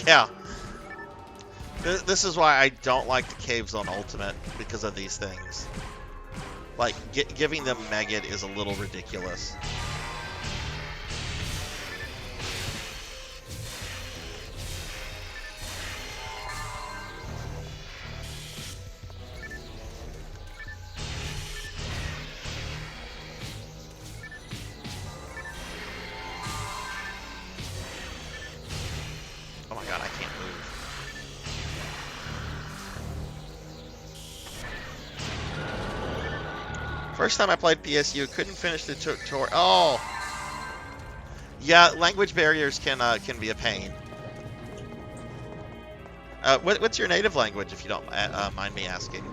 S3: Yeah. This is why I don't like the caves on Ultimate, because of these things. Like, giving them Megget is a little ridiculous. Oh my god, I can't move. First time I played PSU, couldn't finish the tutorial. Oh! Yeah, language barriers can be a pain. What's your native language, if you don't mind me asking?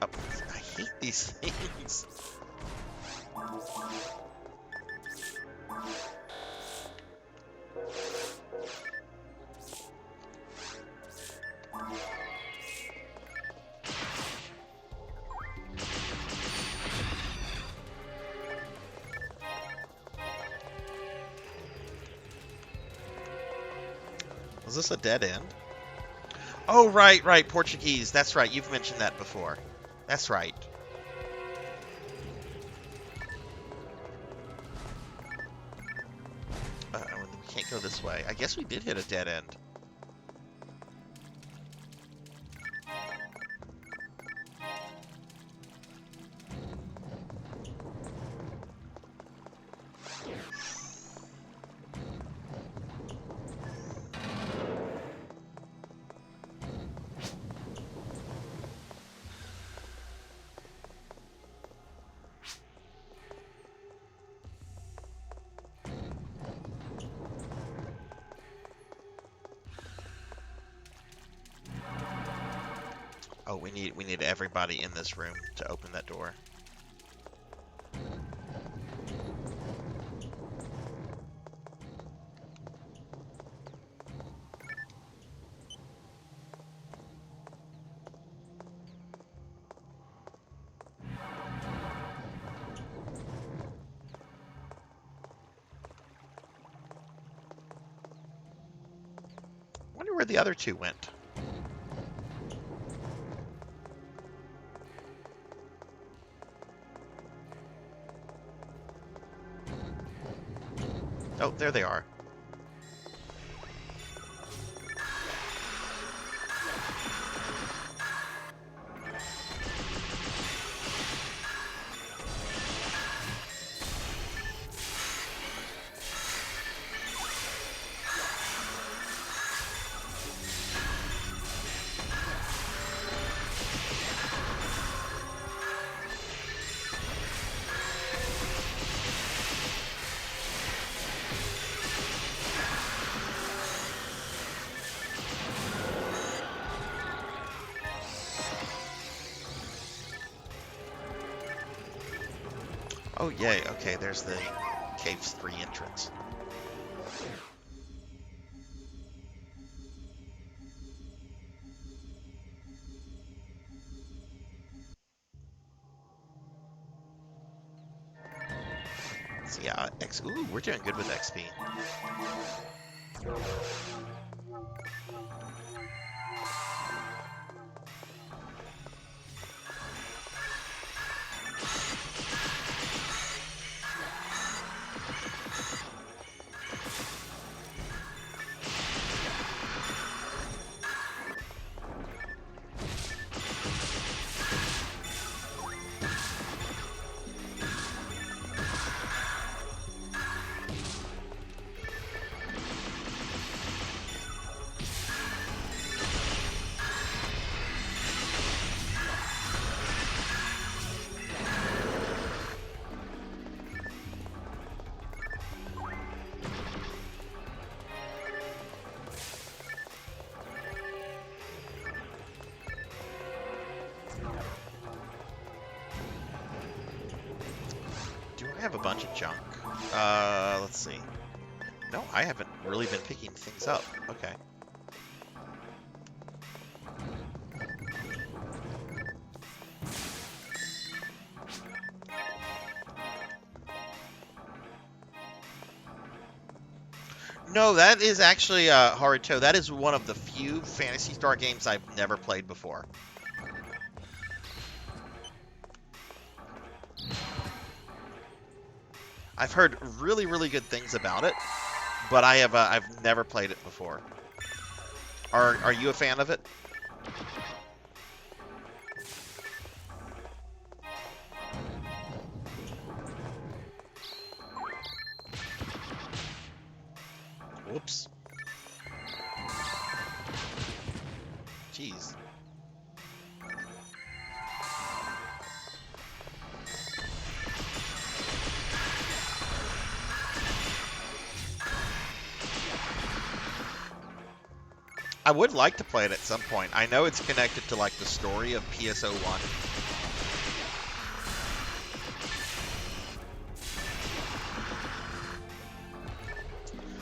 S3: Oh, I hate these things. Was this a dead end? Oh, right, Portuguese. That's right. You've mentioned that before. That's right. We can't go this way. I guess we did hit a dead end. Oh, we need everybody in this room to open that door. Wonder where the other two went. Oh, there they are. Oh, yay. Okay, there's the Caves 3 entrance. So yeah, ooh, we're doing good with XP. up a bunch of junk. Let's see. No, I haven't really been picking things up. Okay. No, that is actually Haruto. That is one of the few Phantasy Star games I've never played before. I've heard really, really good things about it, but I've never played it before. Are you a fan of it? Whoops. Jeez. I would like to play it at some point. I know it's connected to like the story of PSO1.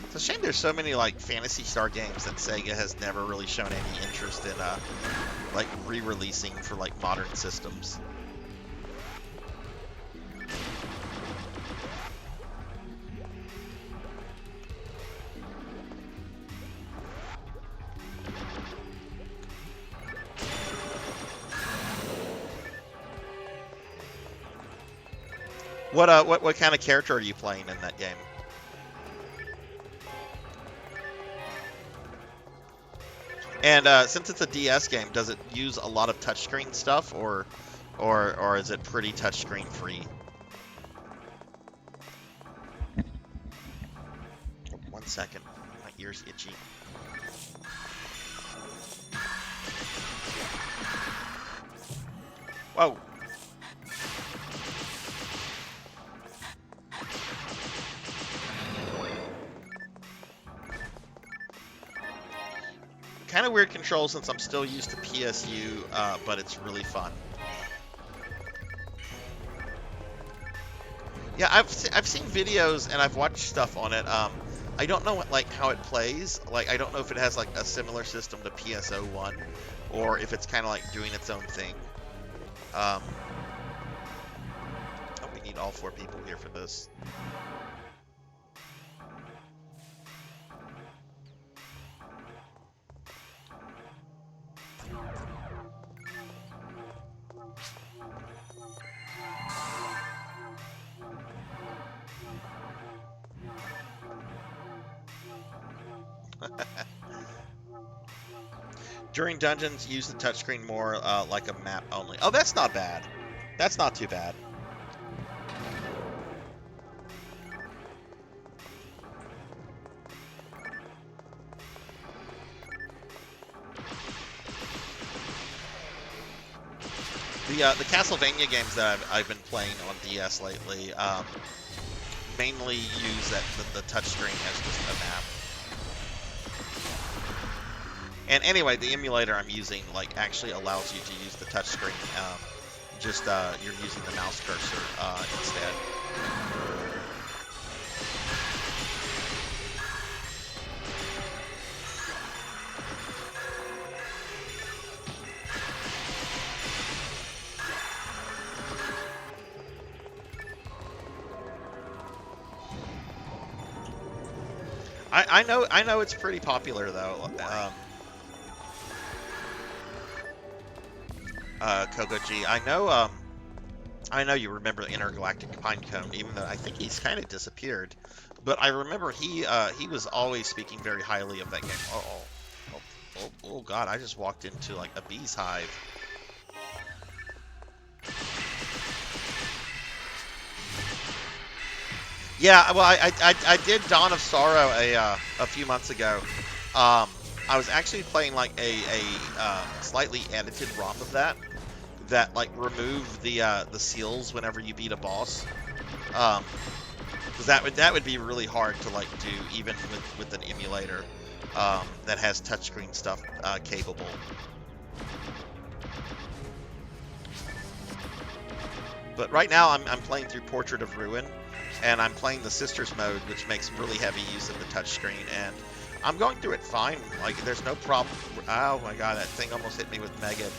S3: It's a shame there's so many like Phantasy Star games that Sega has never really shown any interest in like re-releasing for like modern systems. What kind of character are you playing in that game? And since it's a DS game, does it use a lot of touchscreen stuff, or is it pretty touchscreen free? One second, my ear's itchy. Whoa. Kind of weird control since I'm still used to PSU, but it's really fun. Yeah, I've seen videos and I've watched stuff on it. I don't know how it plays. Like, I don't know if it has like a similar system to PSO1, or if it's kind of like doing its own thing. Oh, we need all 4 people here for this. During dungeons, use the touchscreen more like a map only. Oh, that's not bad. That's not too bad. The Castlevania games that I've been playing on DS lately mainly use the touchscreen as just a map. And anyway, the emulator I'm using like actually allows you to use the touchscreen. You're using the mouse cursor instead. I know it's pretty popular though. Kogoji, I know you remember Intergalactic Pinecone, even though I think he's kind of disappeared. But I remember he was always speaking very highly of that game. Oh God! I just walked into like a bee's hive. Yeah, well, I did Dawn of Sorrow a few months ago. I was actually playing like a slightly edited ROM of that like removed the seals whenever you beat a boss. Because that would be really hard to like do even with an emulator that has touchscreen stuff capable. But right now I'm playing through Portrait of Ruin. and I'm playing the Sisters mode, which makes really heavy use of the touchscreen, and I'm going through it fine. Like, there's no problem. Oh my god, that thing almost hit me with Megan.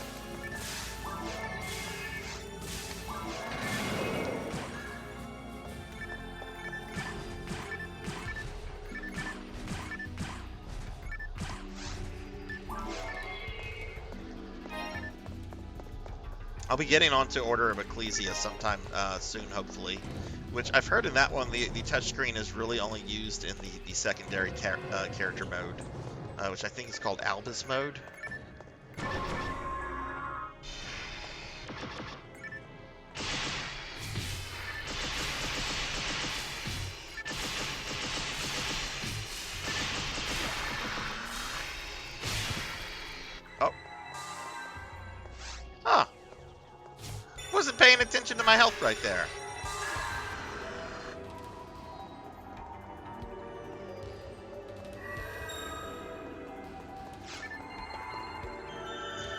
S3: I'll be getting onto Order of Ecclesia sometime soon, hopefully. Which I've heard in that one, the touchscreen is really only used in the secondary character mode, which I think is called Albus mode. Oh. Huh. Wasn't paying attention to my health right there.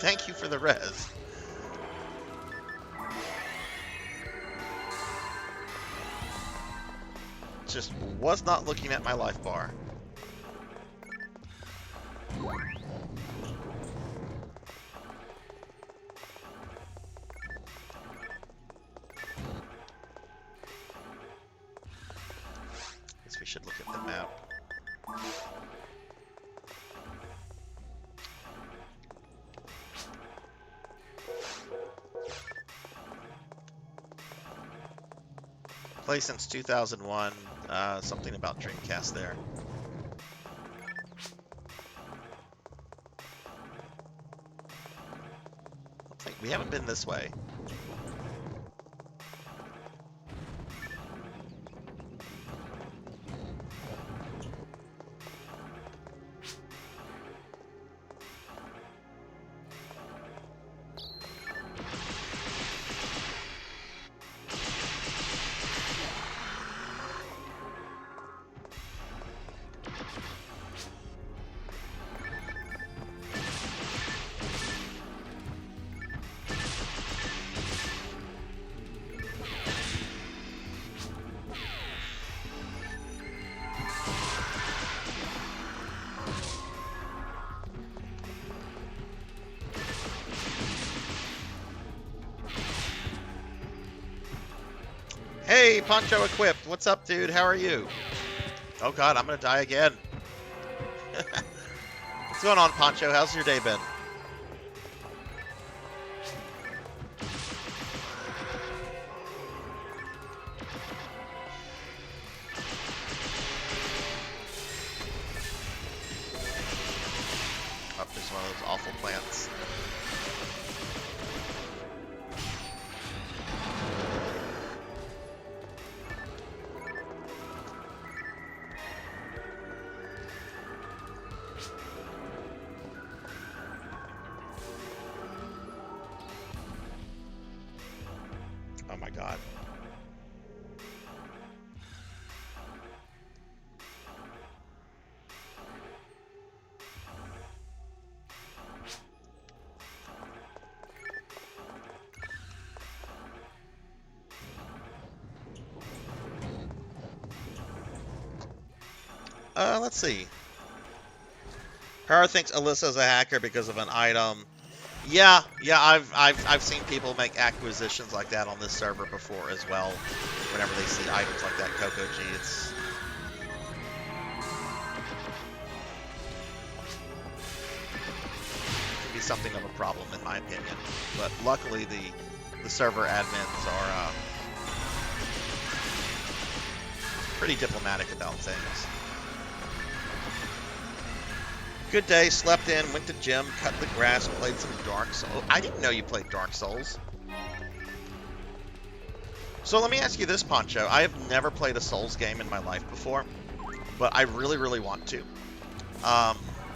S3: Thank you for the res. Just was not looking at my life bar. Guess we should look at the map. Play since 2001, something about Dreamcast there. I think we haven't been this way. Hey, Poncho Equipped. What's up, dude? How are you? Oh, God, I'm going to die again. What's going on, Poncho? How's your day been? Oh, there's one of those awful plants. Oh my God. Let's see. Hara thinks Alyssa's a hacker because of an item. Yeah, I've seen people make acquisitions like that on this server before as well. Whenever they see items like that, Coco G, it could be something of a problem in my opinion. But luckily the server admins are pretty diplomatic about things. Good day, slept in, went to gym, cut the grass, played some Dark Souls. I didn't know you played Dark Souls. So let me ask you this, Poncho. I have never played a Souls game in my life before, but I really, really want to.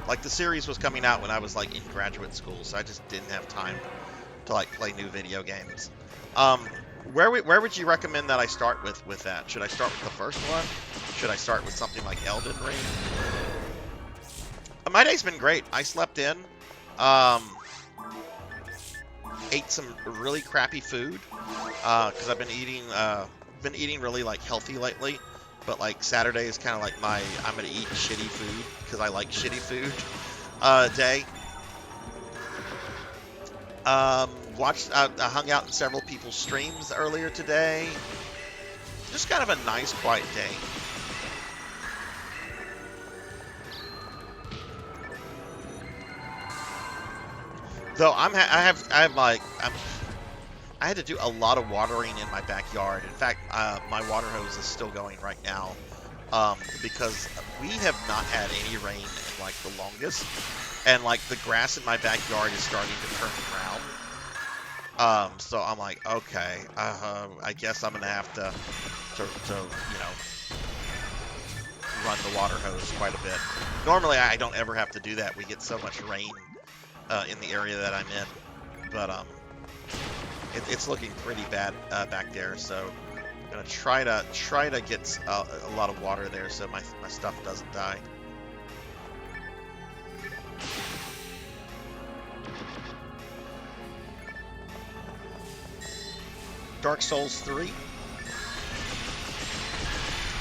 S3: Like, the series was coming out when I was, like, in graduate school, so I just didn't have time to, like, play new video games. Where would you recommend that I start with that? Should I start with the first one? Should I start with something like Elden Ring? My day's been great. I slept in, ate some really crappy food, because I've been eating been eating really like healthy lately, but like Saturday is kind of like my I'm gonna eat shitty food because I like shitty food day. Watched, I hung out in several people's streams earlier today. Just kind of a nice, quiet day. Though I had to do a lot of watering in my backyard. In fact, my water hose is still going right now because we have not had any rain in like the longest, and like the grass in my backyard is starting to turn brown. So I'm like, okay, I guess I'm gonna have to you know, run the water hose quite a bit. Normally, I don't ever have to do that. We get so much rain in the area that I'm in, but it's looking pretty bad back there. So I'm gonna try to get a lot of water there so my stuff doesn't die. Dark Souls 3.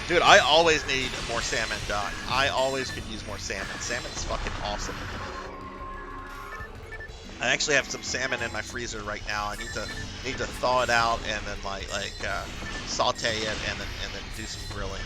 S3: Dude, I always need more salmon, Doc. I always could use more salmon. Salmon is fucking awesome. I actually have some salmon in my freezer right now. I need to thaw it out and then like saute it and then do some grilling.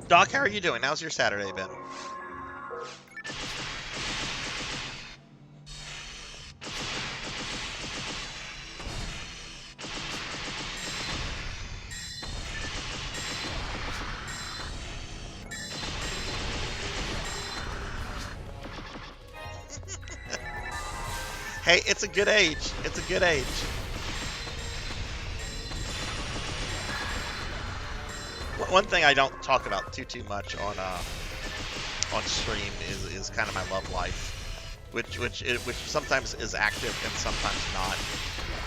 S3: Doc, how are you doing? How's your Saturday been? Hey, it's a good age. It's a good age. One thing I don't talk about too much on stream is kind of my love life, which sometimes is active and sometimes not.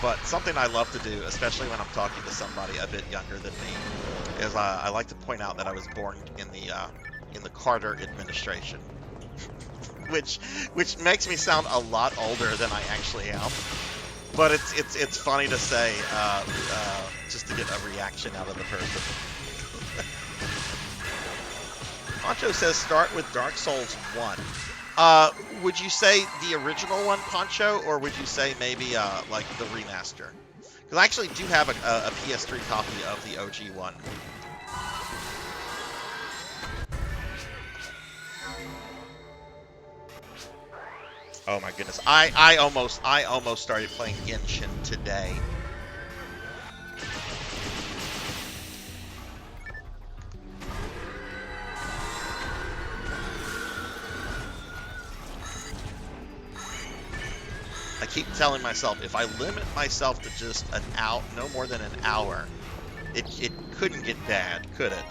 S3: But something I love to do, especially when I'm talking to somebody a bit younger than me, is I like to point out that I was born in the Carter administration, which makes me sound a lot older than I actually am. But it's funny to say just to get a reaction out of the person. Poncho says start with Dark Souls 1. Would you say the original one, Poncho, or would you say maybe like the remaster? Because I actually do have a PS3 copy of the OG one. Oh my goodness, I almost started playing Genshin today. I keep telling myself, if I limit myself to just an hour, no more than an hour, it couldn't get bad, could it?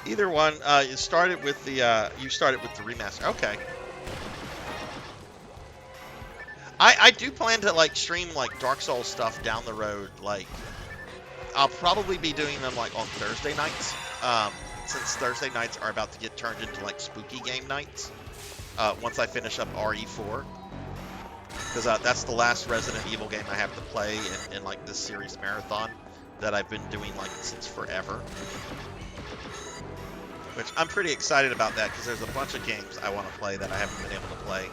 S3: Either one. You started with the remaster. Okay. I do plan to like stream like Dark Souls stuff down the road. Like, I'll probably be doing them like on Thursday nights. Since Thursday nights are about to get turned into like spooky game nights, once I finish up RE4, because that's the last Resident Evil game I have to play in like this series marathon that I've been doing like since forever. Which I'm pretty excited about that because there's a bunch of games I want to play that I haven't been able to play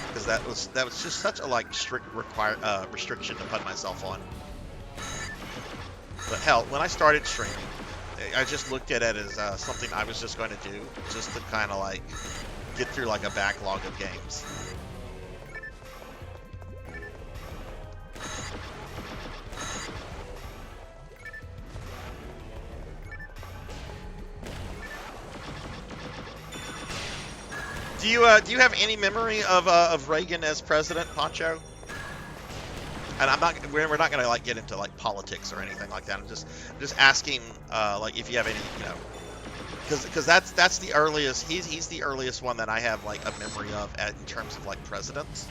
S3: because that was just such a like strict restriction to put myself on. But hell, when I started streaming, I just looked at it as something I was just going to do, just to kind of like get through like a backlog of games. Do you have any memory of Reagan as president, Poncho? And we're not gonna like get into like politics or anything like that. I'm just asking like if you have any, you know, because that's the earliest. He's the earliest one that I have like a memory of in terms of like presidents.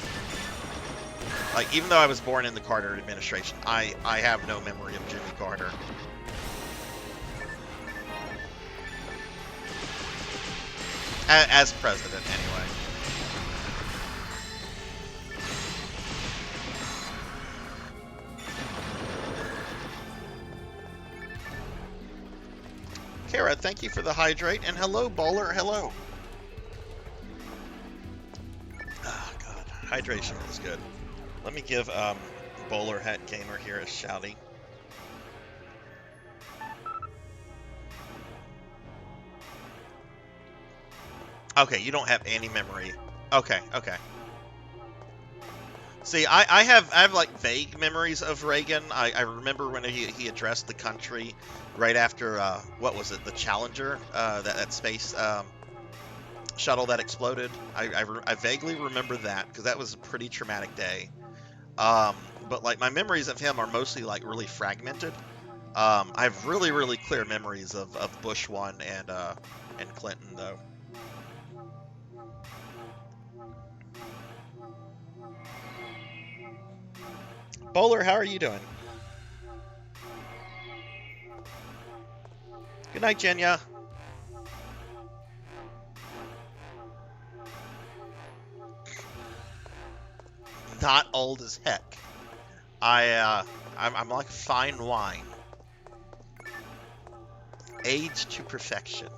S3: Like even though I was born in the Carter administration, I have no memory of Jimmy Carter. As president, anyway. Kara, thank you for the hydrate, and hello, Bowler, hello. Oh, God, hydration is good. Let me give Bowler Hat Gamer here a shouty. Okay, you don't have any memory. Okay, okay. See, I have like vague memories of Reagan. I remember when he addressed the country right after what was it, the Challenger, that space shuttle that exploded. I vaguely remember that because that was a pretty traumatic day. But like my memories of him are mostly like really fragmented. I have really clear memories of Bush 1 and Clinton though. Bowler, how are you doing? Good night, Jenya. Not old as heck. I'm like fine wine. Aged to perfection.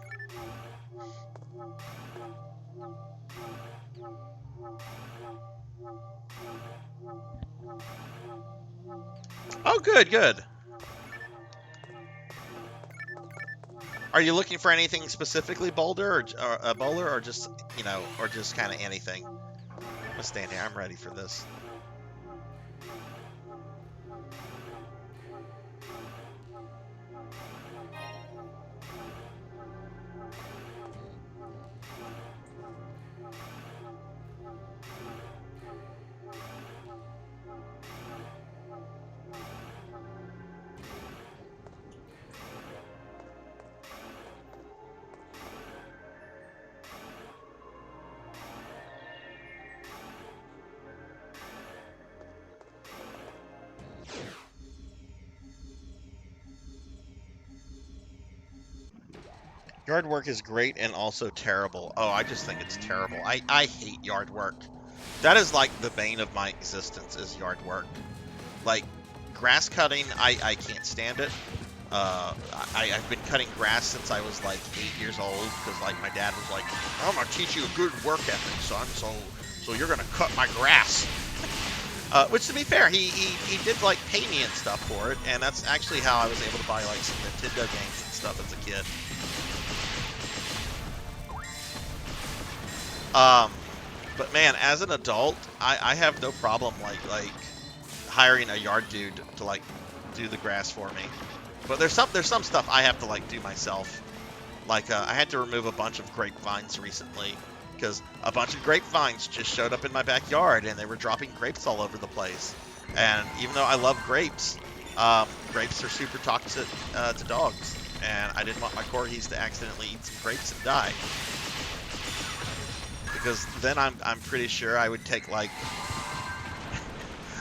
S3: Oh, good. Are you looking for anything specifically, Bowler, or just, you know, or just kind of anything? I'm gonna stand here. I'm ready for this. Yard work is great and also terrible. Oh, I just think it's terrible. I hate yard work. That is like the bane of my existence is yard work. Like, grass cutting, I can't stand it. I've been cutting grass since I was like 8 years old because like my dad was like, I'm gonna teach you a good work ethic, son. So you're gonna cut my grass. Which, to be fair, he did like pay me and stuff for it, and that's actually how I was able to buy like some Nintendo games and stuff as a kid. But man, as an adult, I have no problem like hiring a yard dude to like do the grass for me. But there's some stuff I have to like do myself. Like I had to remove a bunch of grapevines recently because a bunch of grapevines just showed up in my backyard and they were dropping grapes all over the place. And even though I love grapes, grapes are super toxic to dogs, and I didn't want my corgis to accidentally eat some grapes and die. Because then I'm pretty sure I would take like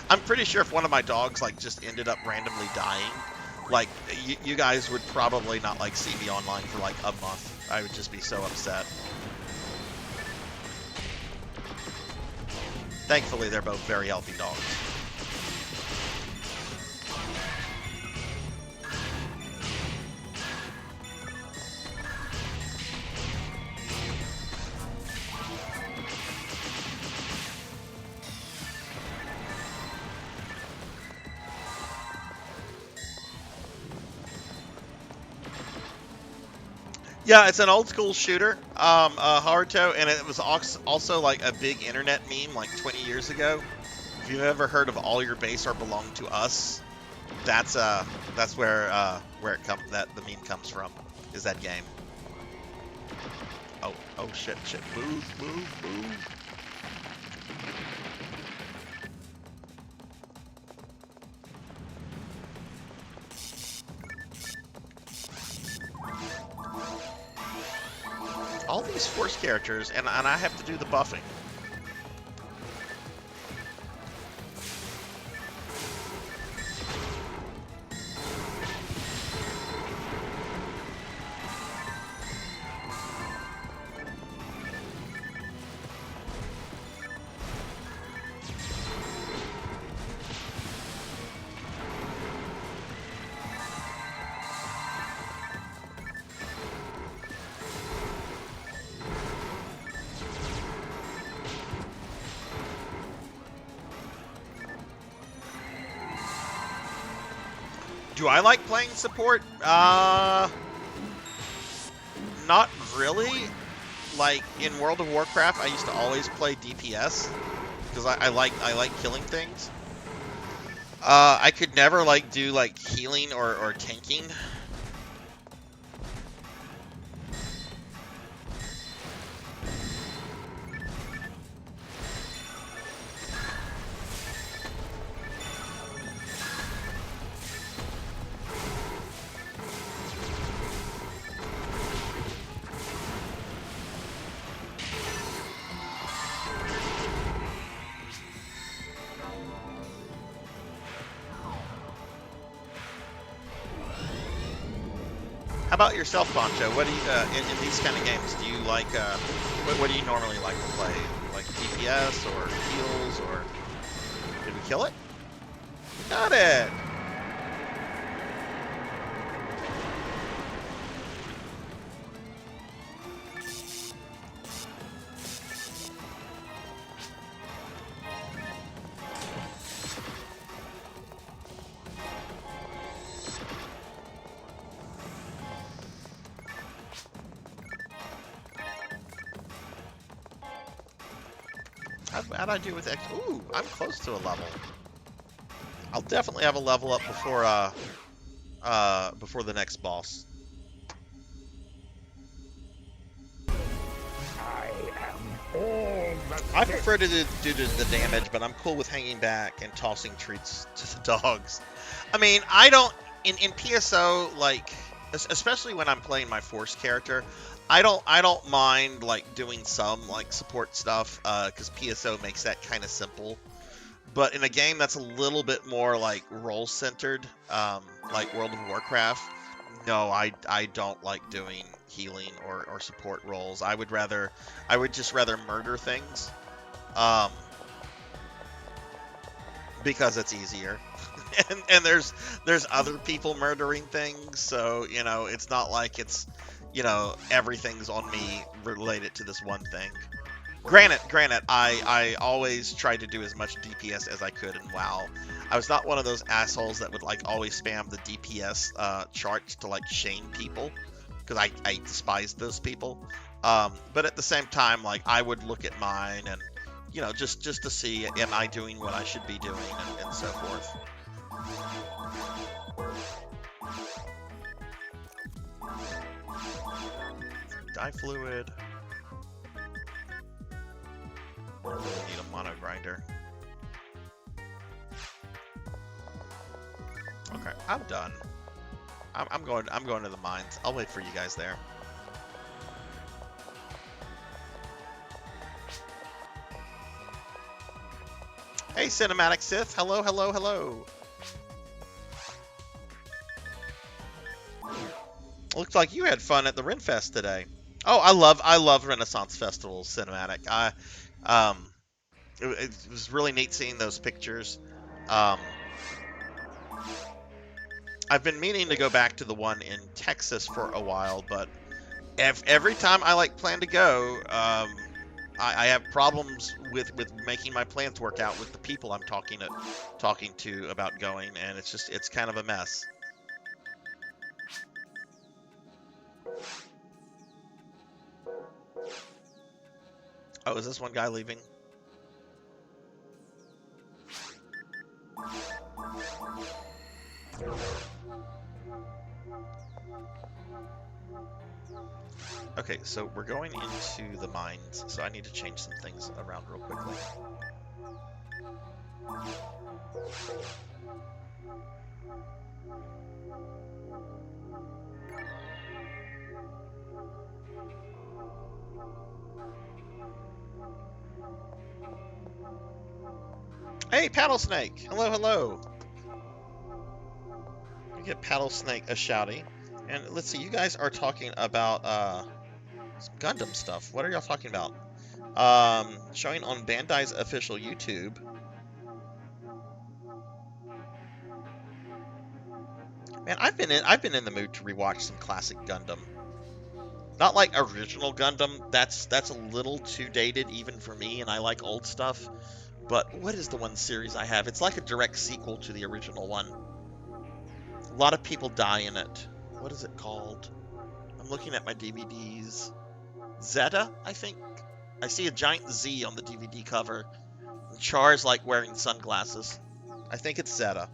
S3: I'm pretty sure if one of my dogs like just ended up randomly dying, like you guys would probably not like see me online for like a month. I would just be so upset. Thankfully, they're both very healthy dogs. Yeah, it's an old school shooter, Haruto, and it was also like a big internet meme like 20 years ago. If you've ever heard of "All Your Base Are Belong to Us," that's where the meme comes from. Is that game? Oh shit, move. these force characters, and I have to do the buffing. Do I like playing support? Not really. Like in World of Warcraft, I used to always play DPS because I like killing things. I could never like do like healing or tanking. How about yourself, Poncho? What do you in these kind of games? Do you like what do you normally like to play? Like DPS or heals or did we kill it? Got it. How'd I do with X? Ooh, I'm close to a level. I'll definitely have a level up before the next boss. I prefer to do the damage, but I'm cool with hanging back and tossing treats to the dogs. I mean, I don't in PSO, like especially when I'm playing my force character, I don't mind like doing some like support stuff because PSO makes that kind of simple. But in a game that's a little bit more like role centered, like World of Warcraft, no, I don't like doing healing or support roles. I would just rather murder things, because it's easier. and there's other people murdering things, so you know it's not like it's everything's on me related to this one thing. Granted, I always tried to do as much DPS as I could in WoW. I was not one of those assholes that would like always spam the DPS charts to like shame people, because I despised those people. But at the same time, like I would look at mine and just to see, am I doing what I should be doing, and so forth. Dye fluid. Need a mono grinder. Okay, I'm done. I'm going to the mines. I'll wait for you guys there. Hey, Cinematic Sith. Hello, hello, hello. Looks like you had fun at the Renfest today. Oh, I love Renaissance festivals, Cinematic. It was really neat seeing those pictures. I've been meaning to go back to the one in Texas for a while, but every time I like plan to go, I have problems with making my plans work out with the people I'm talking to about going, and it's kind of a mess. Oh, is this one guy leaving? Okay, so we're going into the mines, so I need to change some things around real quickly. Hey, Paddle Snake. Hello, hello. We get Paddle Snake a shouty. And let's see, you guys are talking about some Gundam stuff. What are y'all talking about? Showing on Bandai's official YouTube. Man, I've been in the mood to rewatch some classic Gundam. Not like original Gundam. That's a little too dated even for me, and I like old stuff. But what is the one series I have? It's like a direct sequel to the original one. A lot of people die in it. What is it called? I'm looking at my DVDs. Zeta, I think. I see a giant Z on the DVD cover. And Char's like wearing sunglasses. I think it's Zeta.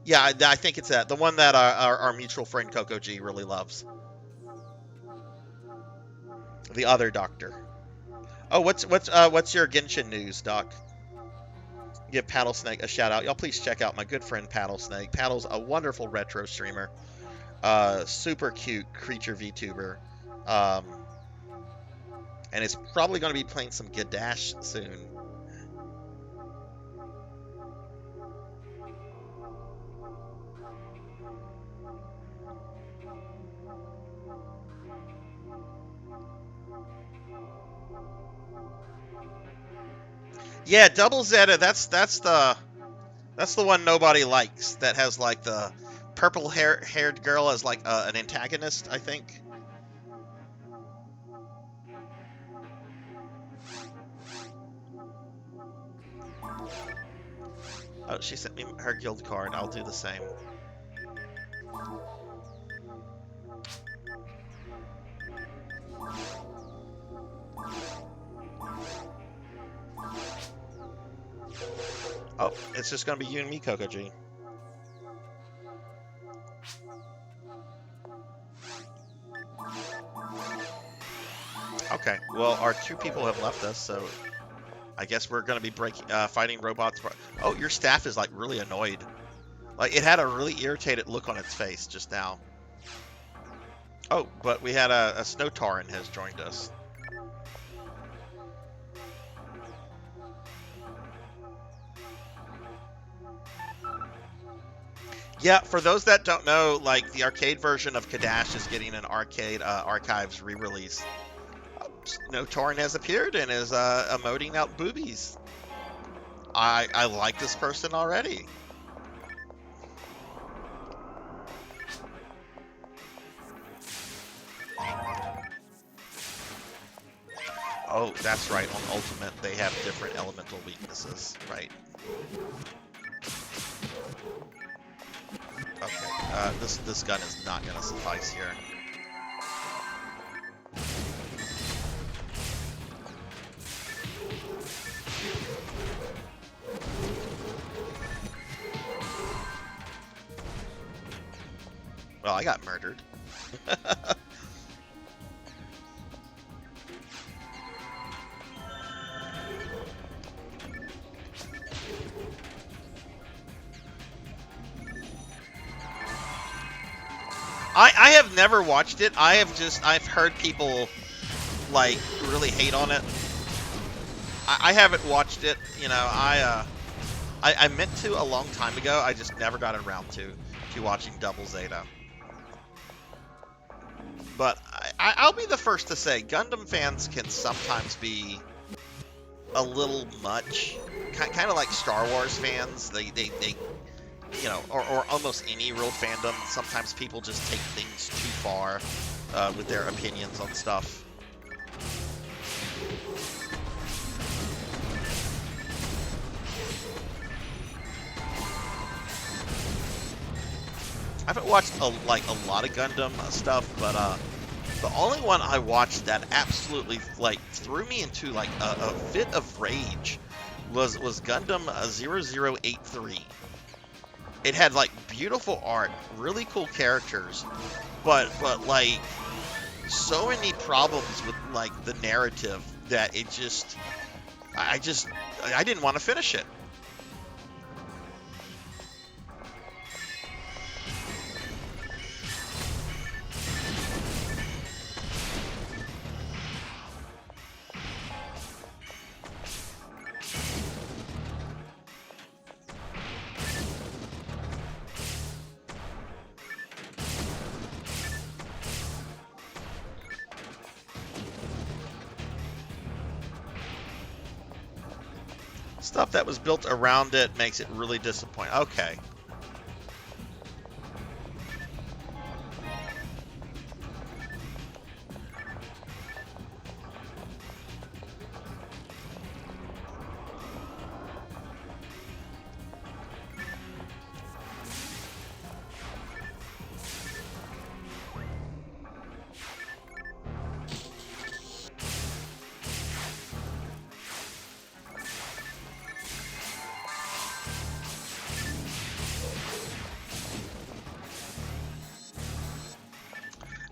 S3: Yeah, I think it's that. The one that our mutual friend Coco G really loves. The other doctor. Oh, what's your Genshin news, Doc? Give Paddle Snake a shout out. Y'all please check out my good friend Paddle Snake. Paddle's a wonderful retro streamer. Super cute creature VTuber. And is probably going to be playing some Gadash soon. Yeah, Double Zeta. That's the one nobody likes. That has like the purple haired girl as like an antagonist, I think. Oh, she sent me her guild card. I'll do the same. Oh, it's just gonna be you and me, Coco G. Okay, well, our two people have left us, so I guess we're gonna be fighting robots. Oh, your staff is like really annoyed. Like it had a really irritated look on its face just now. Oh, but we had a Snow Tauren has joined us. Yeah, for those that don't know, like the arcade version of Kadash is getting an arcade archives re-release. Snow Tauren has appeared and is emoting out boobies. I like this person already. Oh, that's right. On Ultimate, they have different elemental weaknesses, right? Okay, this gun is not gonna suffice here. Well, I got murdered. I have never watched it. I've heard people like really hate on it. I haven't watched it. You know, I meant to a long time ago. I just never got around to watching Double Zeta. But I'll be the first to say Gundam fans can sometimes be a little much, kind of like Star Wars fans. They you know, or almost any real fandom. Sometimes people just take things too far with their opinions on stuff. I haven't watched a lot of Gundam stuff, but the only one I watched that absolutely like threw me into like a fit of rage was Gundam 0083. It had like beautiful art, really cool characters, but like so many problems with like the narrative that it just I didn't want to finish it. Stuff that was built around it makes it really disappointing. Okay.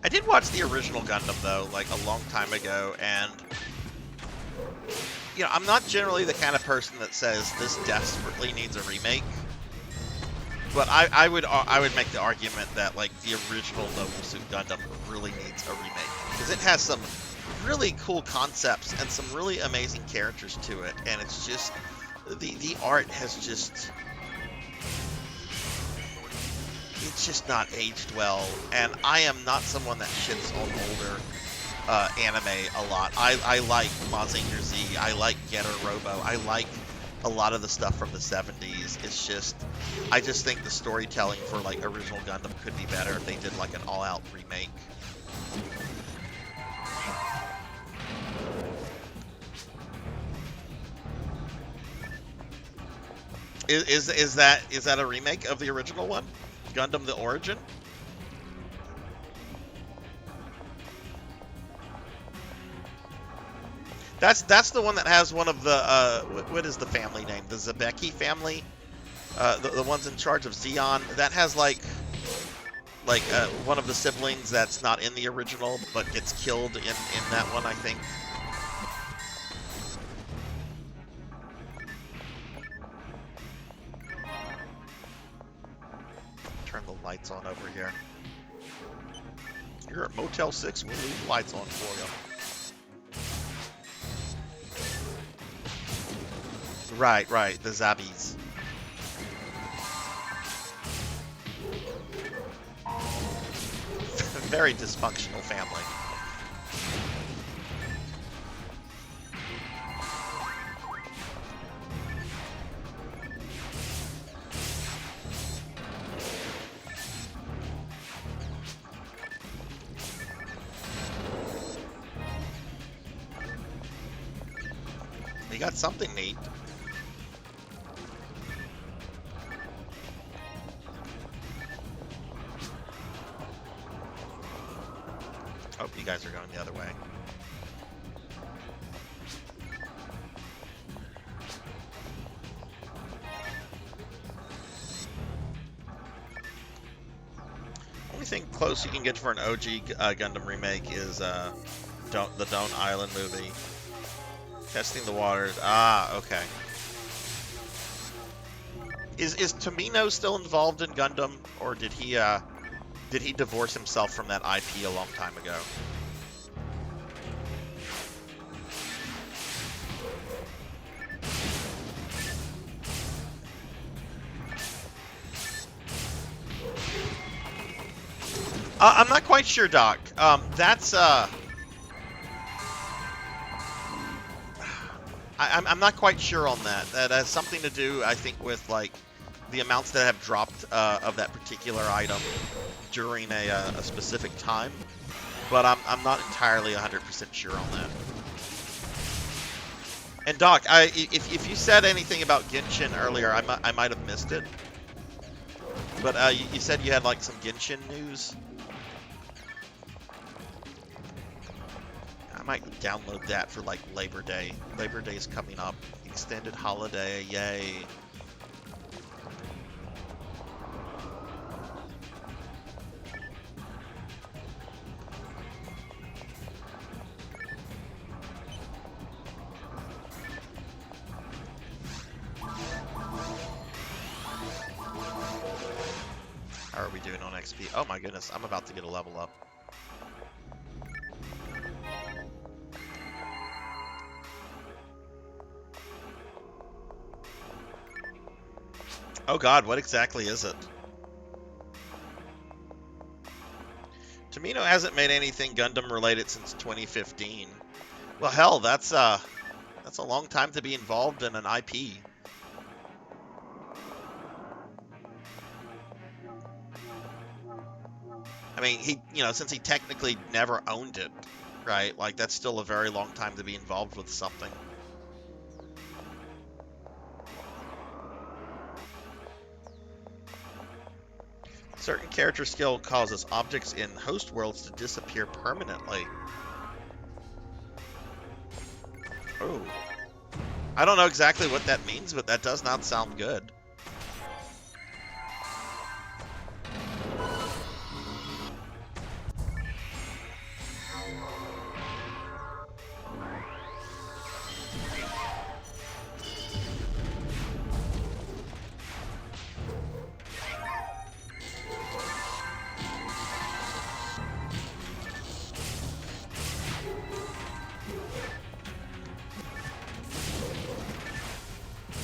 S3: I did watch the original Gundam, though, like a long time ago, and, you know, I'm not generally the kind of person that says this desperately needs a remake, but I would make the argument that, like, the original Mobile Suit Gundam really needs a remake, because it has some really cool concepts and some really amazing characters to it, and it's just, the art has just... It's just not aged well, and I am not someone that shits on older anime a lot. I like Mazinger Z, I like Getter Robo, I like a lot of the stuff from the 70s. It's just, I just think the storytelling for like original Gundam could be better if they did like an all-out remake. Is that a remake of the original one? Gundam the Origin? That's the one that has one of the what is the family name? The Zabeki family, the ones in charge of Zeon. That has like one of the siblings that's not in the original but gets killed in that one, I think. Turn the lights on over here. You're at Motel 6, we'll leave the lights on for you. Right, the Zabis. Very dysfunctional family. You got something neat. Oh, you guys are going the other way. Only thing close you can get for an OG Gundam remake is the Don't Island movie. Testing the waters. Ah, okay. Is Tomino still involved in Gundam, or did he divorce himself from that IP a long time ago? I'm not quite sure, Doc. That's I'm not quite sure on that. That has something to do, I think, with like the amounts that have dropped of that particular item during a specific time. But I'm not entirely 100% sure on that. And Doc, if you said anything about Genshin earlier, I might have missed it. But you said you had like some Genshin news. I might download that for like Labor Day. Labor Day is coming up. Extended holiday, yay. How are we doing on XP? Oh my goodness, I'm about to get a level up. Oh god, what exactly is it? Tomino hasn't made anything Gundam related since 2015. Well, hell, that's That's a long time to be involved in an IP. I mean, since he technically never owned it, right? Like, that's still a very long time to be involved with something. Certain character skill causes objects in host worlds to disappear permanently. Oh. I don't know exactly what that means, but that does not sound good.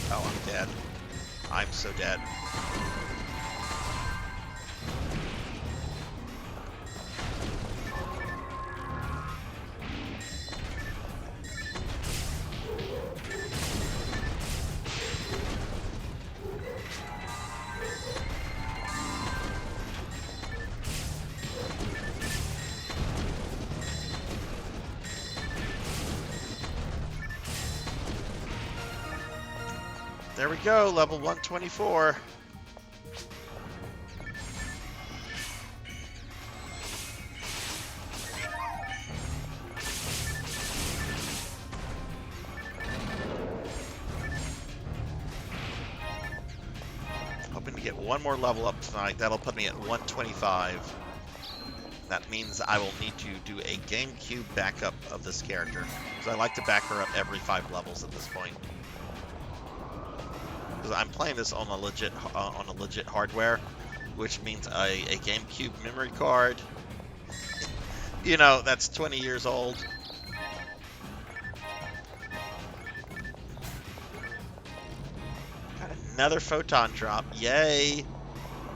S3: Oh, I'm dead. I'm so dead. There we go, level 124. Hoping to get one more level up tonight. That'll put me at 125. That means I will need to do a GameCube backup of this character, because I like to back her up every 5 levels at this point. Because I'm playing this on a legit hardware, which means a GameCube memory card. You know, that's 20 years old. Got another photon drop. Yay!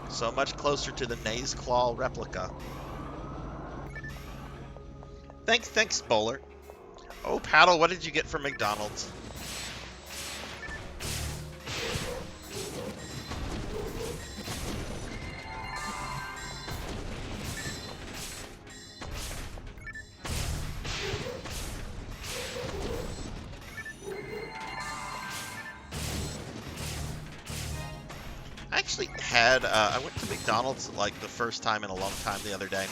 S3: So much closer to the Naze Claw replica. Thanks, Bowler. Oh, Paddle, what did you get from McDonald's? I went to McDonald's like the first time in a long time the other day,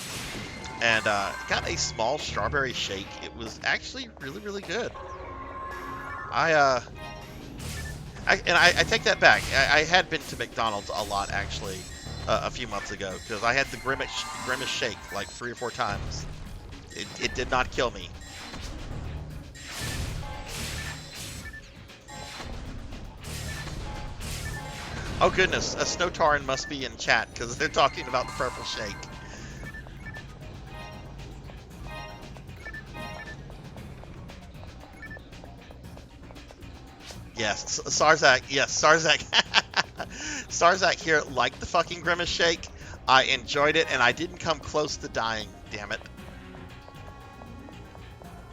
S3: and got a small strawberry shake. It was actually really, really good. I take that back. I had been to McDonald's a lot actually a few months ago, because I had the Grimace shake like 3 or 4 times. It did not kill me. Oh goodness, a Snowtaran must be in chat because they're talking about the purple shake. Yes, Sarzac. Yes, Sarzac. Sarzac here liked the fucking Grimace shake. I enjoyed it, and I didn't come close to dying. Damn it.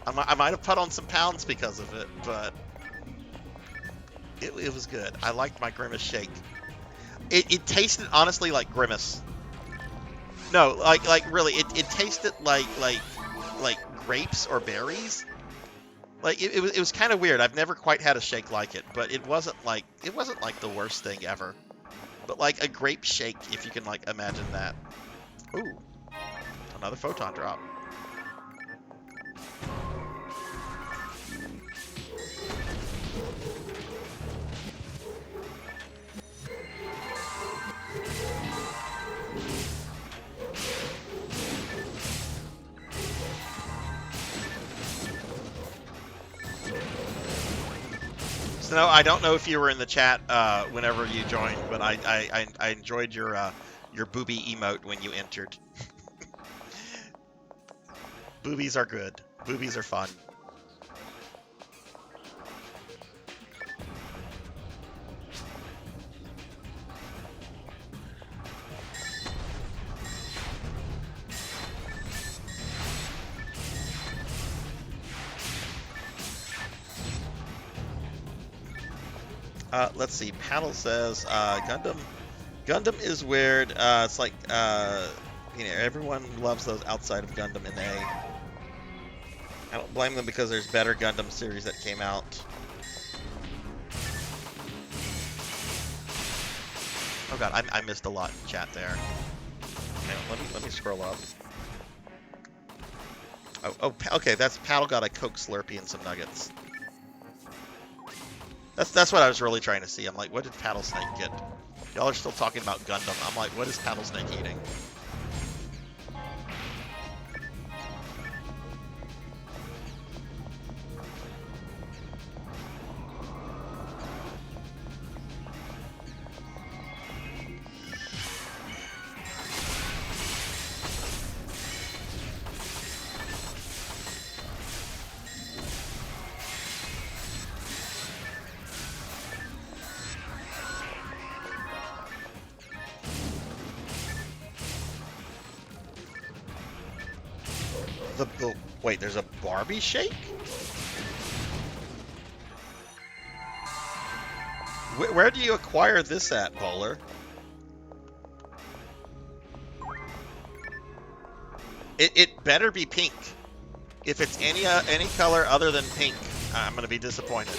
S3: I might have put on some pounds because of it, but it was good. I liked my Grimace shake. It tasted honestly like Grimace. No, like really, it tasted like grapes or berries. Like it was kind of weird. I've never quite had a shake like it, but it wasn't like the worst thing ever. But like a grape shake, if you can like imagine that. Ooh, another photon drop. So no, I don't know if you were in the chat whenever you joined, but I enjoyed your booby emote when you entered. Boobies are good. Boobies are fun. Let's see. Paddle says Gundam is weird. It's like everyone loves those outside of Gundam in A. I don't blame them because there's better Gundam series that came out. Oh god, I missed a lot in chat there. Hang on, let me scroll up. Oh, okay, that's Paddle got a Coke Slurpee and some nuggets. That's what I was really trying to see. I'm like, what did Paddle Snake get? Y'all are still talking about Gundam. I'm like, what is Paddle Snake eating? Wait, there's a Barbie shake? Where do you acquire this at, Bowler? It better be pink. If it's any color other than pink, I'm gonna be disappointed.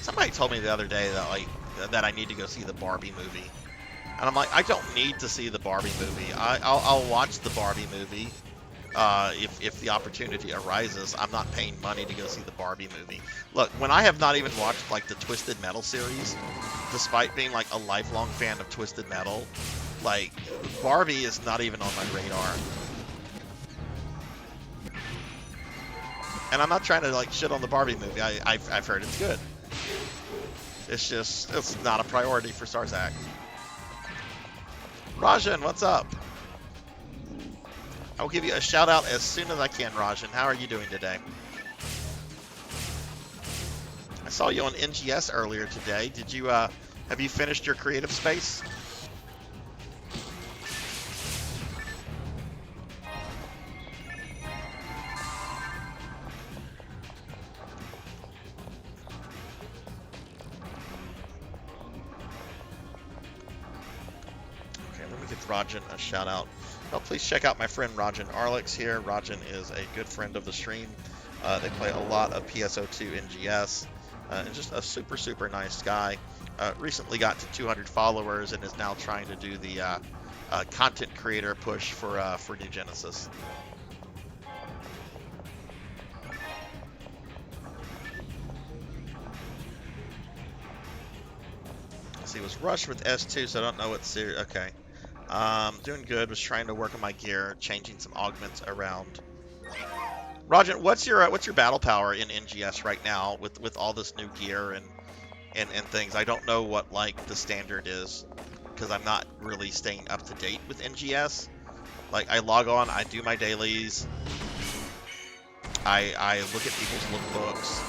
S3: Somebody told me the other day that that I need to go see the Barbie movie, and I'm like, I don't need to see the Barbie movie. I'll watch the Barbie movie if the opportunity arises. I'm not paying money to go see the Barbie movie. Look, when I have not even watched like the Twisted Metal series, despite being like a lifelong fan of Twisted Metal, like Barbie is not even on my radar. And I'm not trying to like shit on the Barbie movie. I've heard it's good. It's not a priority for Sarzac. Rajan, what's up? I'll give you a shout out as soon as I can, Rajan. How are you doing today? I saw you on NGS earlier today. Did you have you finished your creative space? Rajan a shout out. Oh, please check out my friend Rajan Arlix here. Rajan is a good friend of the stream. They play a lot of PSO2 NGS, and just a super nice guy. Recently got to 200 followers and is now trying to do the content creator push for New Genesis. Let's see, it was rushed with S2, so I don't know what series. Okay. Doing good. Was trying to work on my gear, changing some augments around. Rajan, what's your battle power in NGS right now with all this new gear and things? I don't know what like the standard is because I'm not really staying up to date with NGS. Like I log on, I do my dailies, I look at people's lookbooks.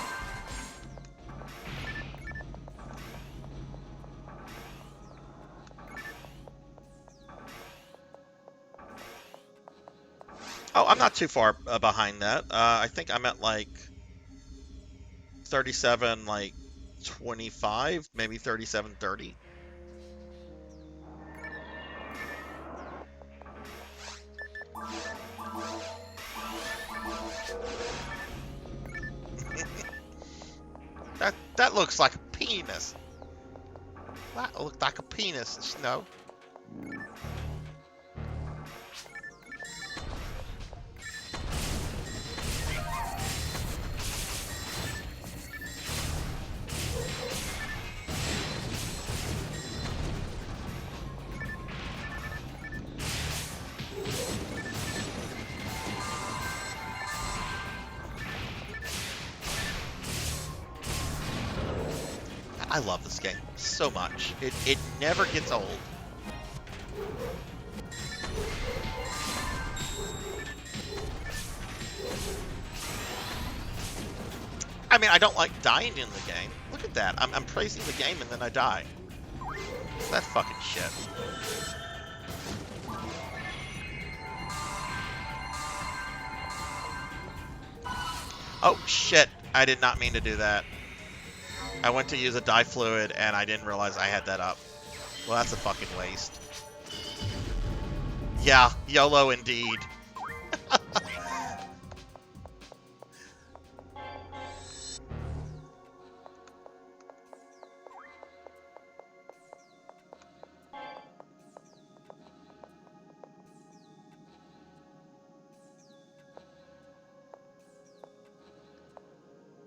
S3: Oh, I'm not too far behind that. I think I'm at like 37, like 25, maybe 37:30. That looks like a penis. That looked like a penis, Snow. I love this game so much. It never gets old. I mean, I don't like dying in the game. Look at that. I'm praising the game and then I die. That fucking shit. Oh shit, I did not mean to do that. I went to use a dye fluid and I didn't realize I had that up. Well, that's a fucking waste. Yeah, YOLO indeed.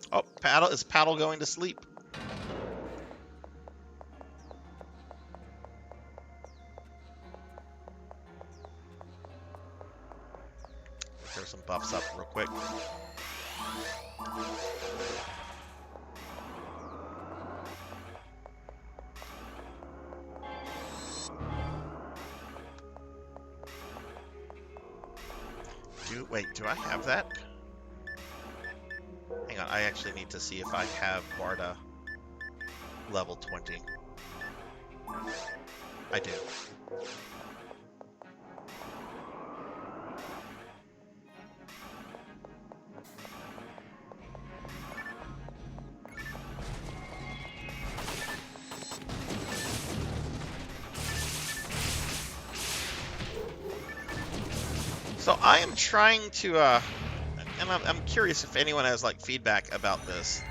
S3: Oh, is Paddle going to sleep? Throw some buffs up real quick. Wait, do I have that? Hang on, I actually need to see if I have Barda level 20. I do. So I am trying to, and I'm curious if anyone has like feedback about this.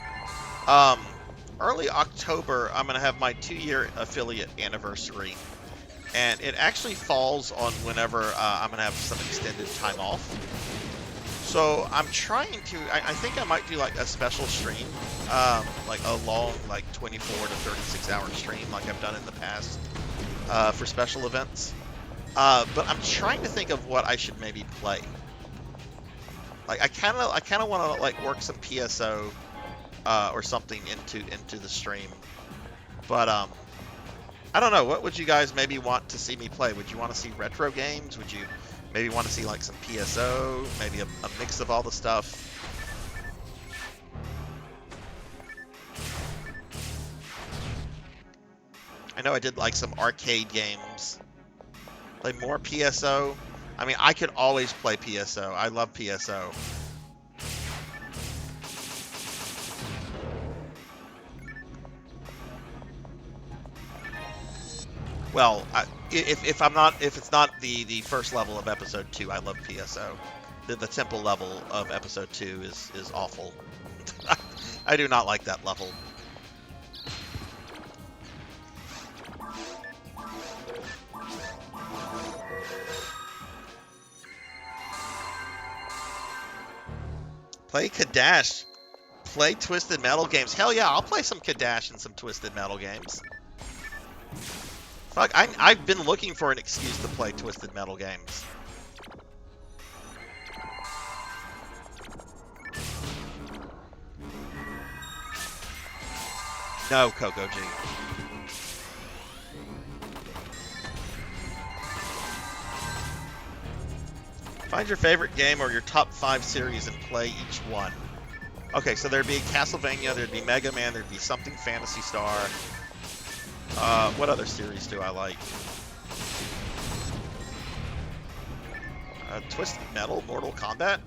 S3: Early October, I'm gonna have my 2-year affiliate anniversary, and it actually falls on whenever I'm gonna have some extended time off. So I'm trying to, I think I might do like a special stream, like a long, like 24 to 36 hour stream, like I've done in the past, for special events. But I'm trying to think of what I should maybe play. Like I kind of want to like work some PSO or something into the stream. But I don't know. What would you guys maybe want to see me play? Would you want to see retro games? Would you maybe want to see like some PSO? Maybe a mix of all the stuff? I know I did like some arcade games. Play more PSO. I mean, I could always play PSO. I love PSO. Well, if it's not the first level of episode 2, I love PSO. The temple level of episode 2 is awful. I do not like that level. Play Kadash. Play Twisted Metal games. Hell yeah, I'll play some Kadash and some Twisted Metal games. Fuck, I've been looking for an excuse to play Twisted Metal games. No, Coco G. Find your favorite game or your top 5 series and play each one. Okay, so there'd be Castlevania, there'd be Mega Man, there'd be something Phantasy Star. What other series do I like? Twisted Metal, Mortal Kombat?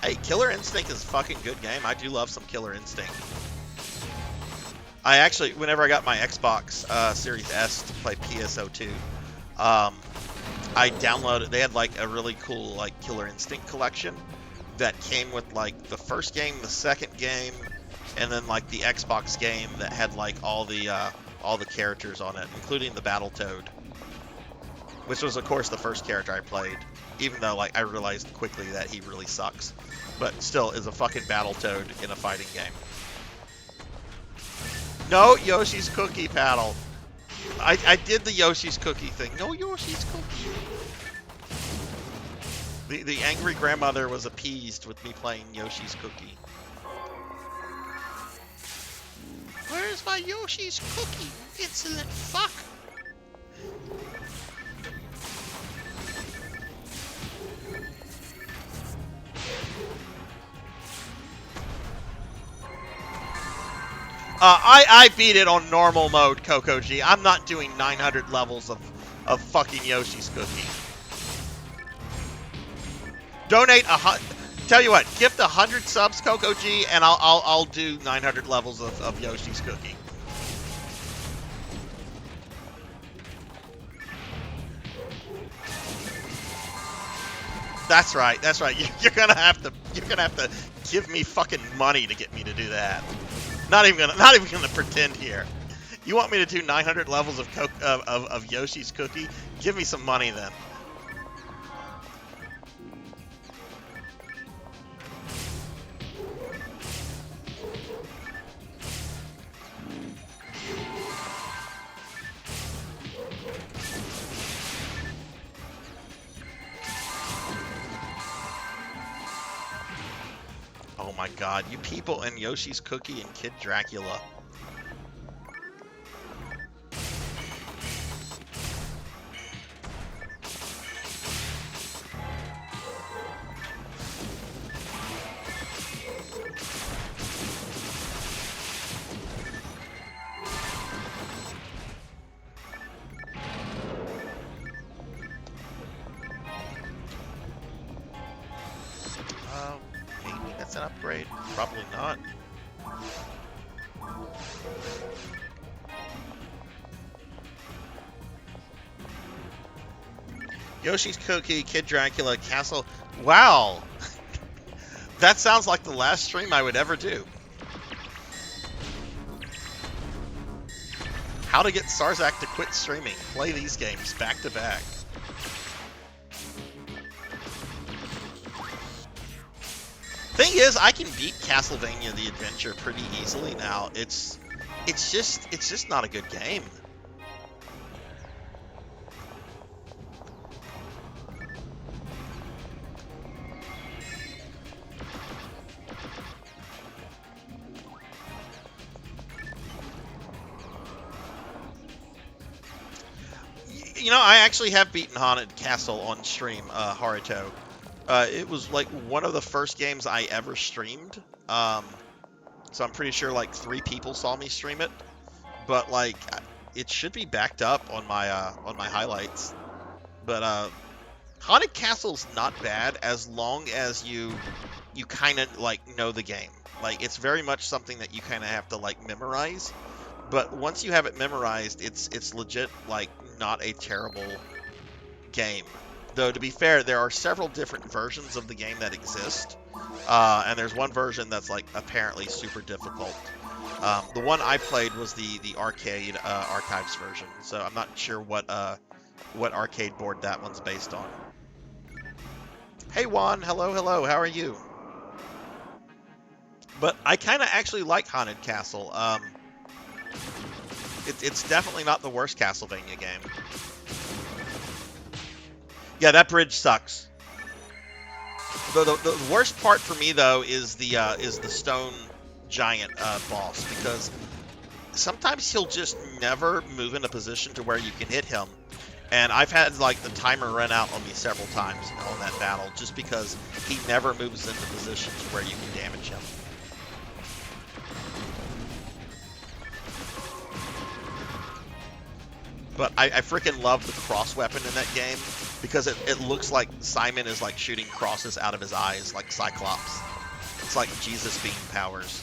S3: Hey, Killer Instinct is a fucking good game. I do love some Killer Instinct. I actually, whenever I got my Xbox Series S to play PSO2, I downloaded, they had like a really cool like Killer Instinct collection that came with like the first game, the second game, and then like the Xbox game that had like all the characters on it, including the Battletoad, which was of course the first character I played, even though like I realized quickly that he really sucks, but still is a fucking Battletoad in a fighting game. No Yoshi's Cookie, Paddle. I did the Yoshi's Cookie thing. No Yoshi's Cookie. The angry grandmother was appeased with me playing Yoshi's Cookie. Where's my Yoshi's Cookie, insolent fuck? I beat it on normal mode, Coco G. I'm not doing 900 levels of fucking Yoshi's Cookie. Donate tell you what, gift 100 subs, Coco G, and I'll do 900 levels of Yoshi's Cookie. That's right. That's right. You're gonna have to give me fucking money to get me to do that. Not even gonna pretend here. You want me to do 900 levels of Yoshi's Cookie? Give me some money then. Oh my god, you people in Yoshi's Cookie and Kid Dracula. Maybe that's an upgrade. Probably not. Yoshi's Cookie, Kid Dracula, Castle. Wow! That sounds like the last stream I would ever do. How to get Sarzac to quit streaming. Play these games back to back. Thing is, I can beat Castlevania the Adventure pretty easily now. It's just not a good game. You know, I actually have beaten Haunted Castle on stream, Haruto. It was like one of the first games I ever streamed. So I'm pretty sure like 3 people saw me stream it. But like, it should be backed up on my highlights. But Haunted Castle's not bad as long as you kind of like know the game. Like, it's very much something that you kind of have to like memorize. But once you have it memorized, it's legit like not a terrible game. Though, to be fair, there are several different versions of the game that exist. And there's one version that's, like, apparently super difficult. The one I played was the arcade archives version. So I'm not sure what arcade board that one's based on. Hey, Juan. Hello, hello. How are you? But I kind of actually like Haunted Castle. It's definitely not the worst Castlevania game. Yeah, that bridge sucks. The worst part for me though is the stone giant boss, because sometimes he'll just never move in a position to where you can hit him, and I've had like the timer run out on me several times on that battle just because he never moves into position to where you can damage him. But I freaking love the cross weapon in that game, because it looks like Simon is like shooting crosses out of his eyes like Cyclops. It's like Jesus beam powers.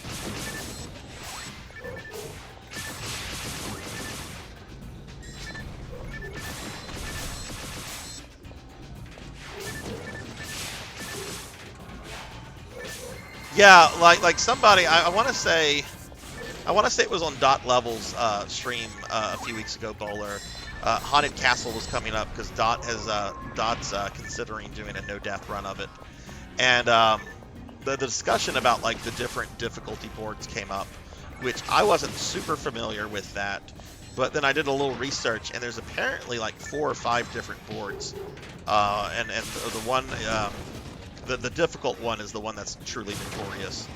S3: Yeah, like somebody, I want to say it was on Dot Level's stream a few weeks ago, Bowler. Haunted Castle was coming up because Dot's considering doing a no-death run of it. And the discussion about like the different difficulty boards came up, which I wasn't super familiar with that. But then I did a little research, and there's apparently like 4 or 5 different boards. And the one, the difficult one is the one that's truly notorious.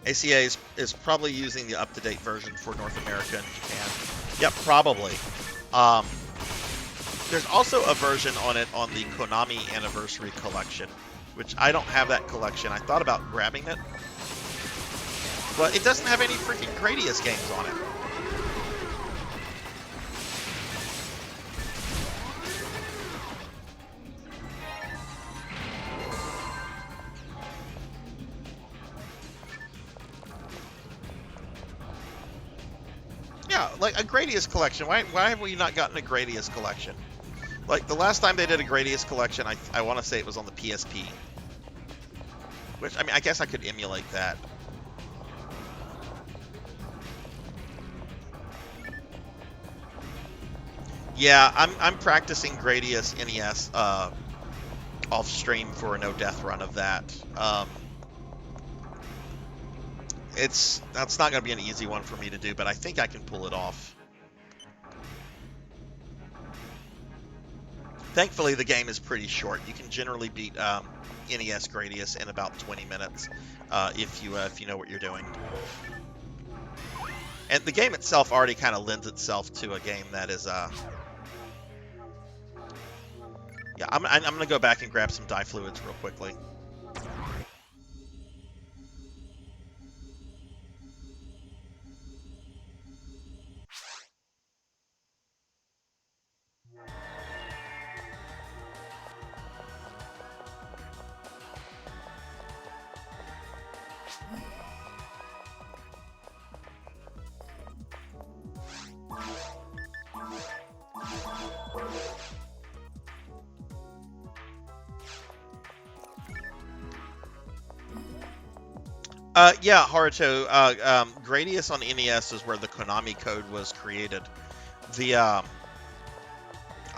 S3: ACA is probably using the up-to-date version for North America and Japan. Yep, probably. There's also a version on it on the Konami Anniversary Collection, which I don't have that collection. I thought about grabbing it, but it doesn't have any freaking Gradius games on it. Yeah, like a Gradius collection. Why have we not gotten a Gradius collection? Like the last time they did a Gradius collection, I want to say it was on the PSP. Which, I mean, I guess I could emulate that. Yeah, I'm practicing Gradius NES off stream for a no death run of that. That's not going to be an easy one for me to do, but I think I can pull it off. Thankfully, the game is pretty short. You can generally beat NES Gradius in about 20 minutes if you know what you're doing. And the game itself already kind of lends itself to a game that is yeah, I'm going to go back and grab some dye fluids real quickly. Yeah, Haruto, Gradius on NES is where the Konami code was created. The, oh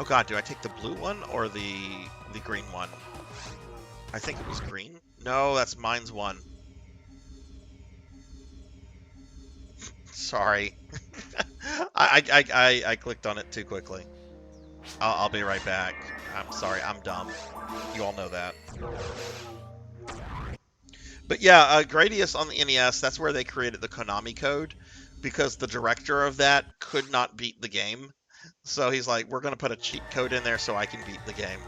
S3: god, do I take the blue one or the green one? I think it was green. No, that's mine's one. Sorry. I clicked on it too quickly. I'll be right back. I'm sorry, I'm dumb. You all know that. But yeah, Gradius on the NES, that's where they created the Konami code, because the director of that could not beat the game. So he's like, we're going to put a cheat code in there so I can beat the game.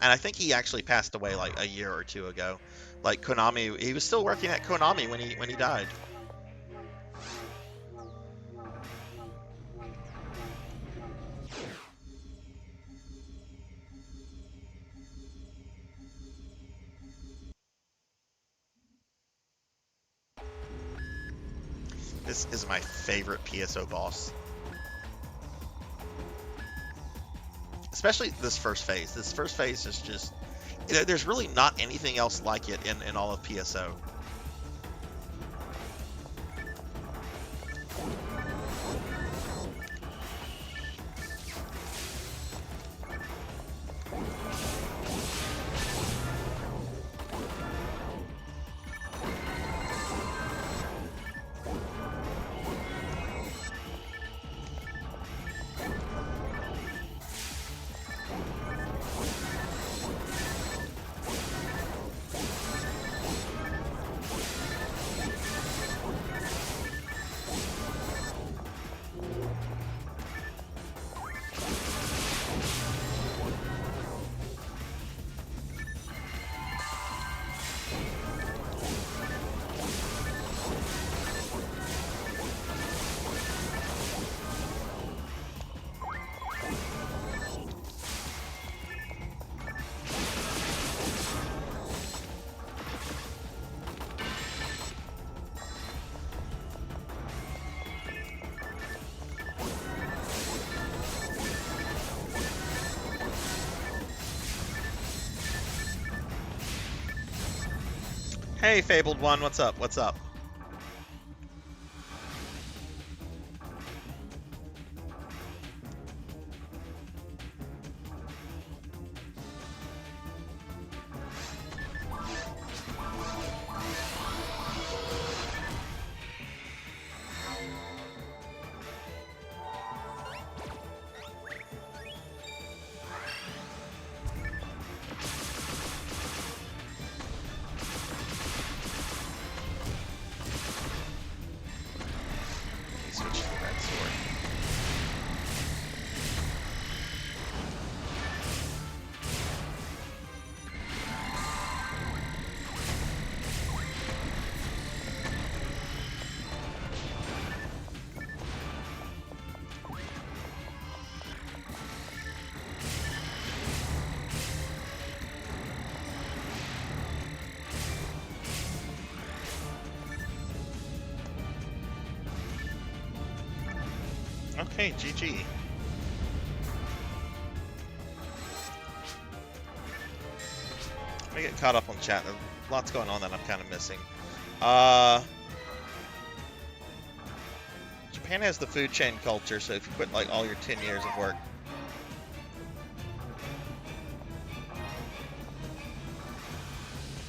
S3: And I think he actually passed away like a year or two ago. Like Konami, he was still working at Konami when he died. This is my favorite PSO boss. Especially this first phase. This first phase is just, you know, there's really not anything else like it in all of PSO. Hey, Fabled One, what's up? What's up? Okay, GG. Let me get caught up on chat. There's lots going on that I'm kind of missing. Japan has the food chain culture, so if you quit like all your 10 years of work.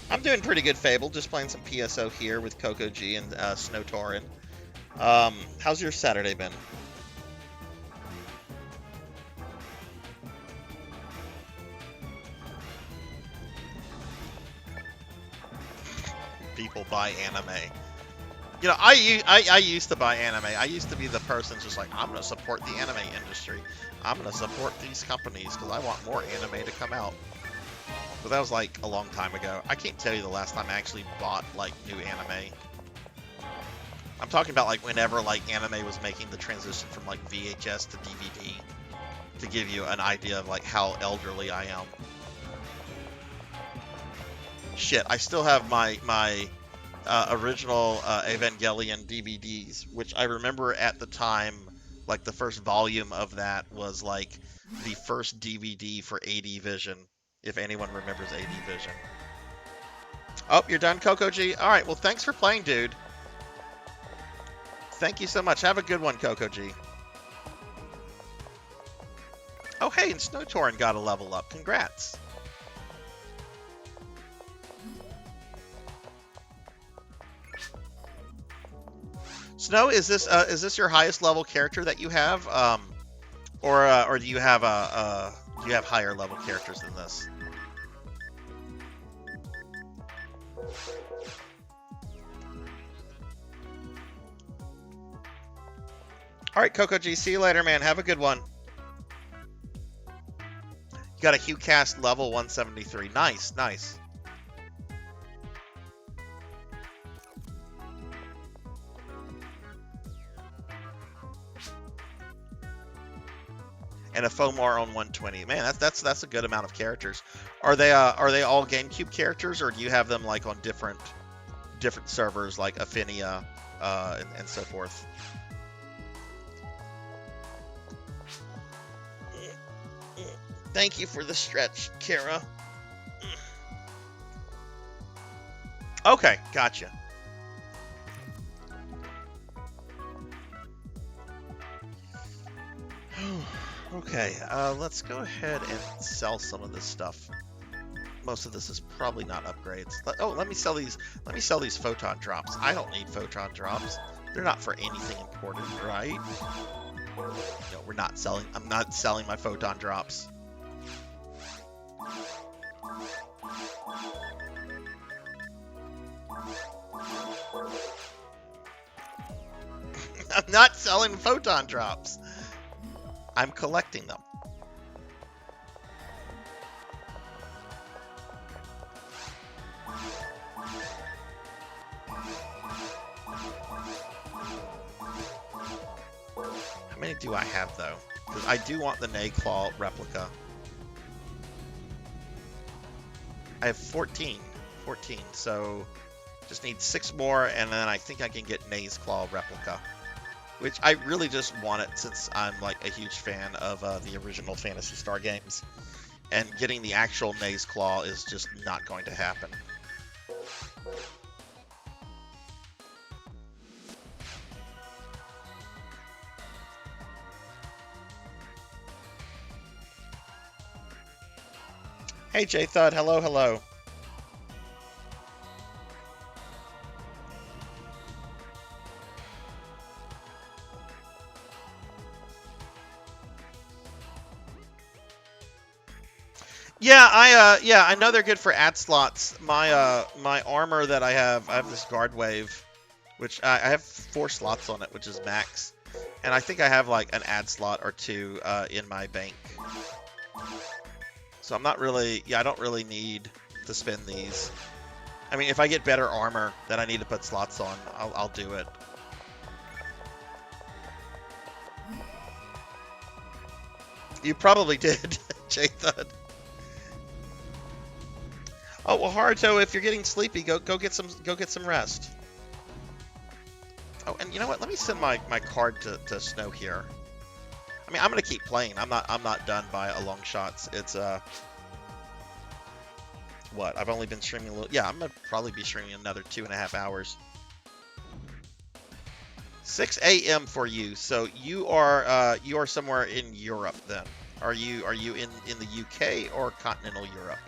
S3: I'm doing pretty good, Fable. Just playing some PSO here with Coco G and Snow Torin. How's your Saturday been? People buy anime. You know, I used to buy anime. I used to be the person just like, I'm going to support the anime industry. I'm going to support these companies because I want more anime to come out. But that was like a long time ago. I can't tell you the last time I actually bought like new anime. I'm talking about like whenever like anime was making the transition from like VHS to DVD, to give you an idea of like how elderly I am. Shit, I still have my original Evangelion DVDs, which I remember at the time, like the first volume of that was like the first DVD for AD Vision, if anyone remembers AD Vision. Oh, you're done, Coco G? Alright, well thanks for playing, dude. Thank you so much. Have a good one, Coco G. Oh, hey, and Snow Torin got a level up. Congrats. Snow, is this your highest level character that you have, or do you have higher level characters than this? All right, Coco G, see you later, man. Have a good one. You got a Hugh Cast level 173. Nice, nice. And a Fomar on 120. Man, that's a good amount of characters. Are they all GameCube characters, or do you have them like on different servers like Affinia and so forth? Thank you for the stretch, Kara. Okay, gotcha. Okay, let's go ahead and sell some of this stuff. Most of this is probably not upgrades. Let me sell these. Let me sell these photon drops. I don't need photon drops. They're not for anything important, right? No, we're not selling. I'm not selling my photon drops. I'm not selling photon drops. I'm collecting them. How many do I have, though? Because I do want the Nayclaw replica. I have 14. 14, so just need 6 more, and then I think I can get Nay's Claw replica. Which I really just want it since I'm like a huge fan of the original Phantasy Star games. And getting the actual Nay's Claw is just not going to happen. Hey J-Thud, hello, hello. Yeah, I know they're good for ad slots. My armor that I have this guard wave, which I have 4 slots on it, which is max, and I think I have like an ad slot or 2 in my bank. So I'm not really, I don't really need to spend these. I mean, if I get better armor that I need to put slots on, I'll do it. You probably did, J-Thud. Oh well, Haruto, if you're getting sleepy, go get some rest. Oh, and you know what? Let me send my card to Snow here. I mean, I'm gonna keep playing. I'm not done by a long shots. It's what? I've only been streaming a little. Yeah, I'm gonna probably be streaming another 2.5 hours. 6 a.m. for you. So you are somewhere in Europe then. Are you in the UK or continental Europe?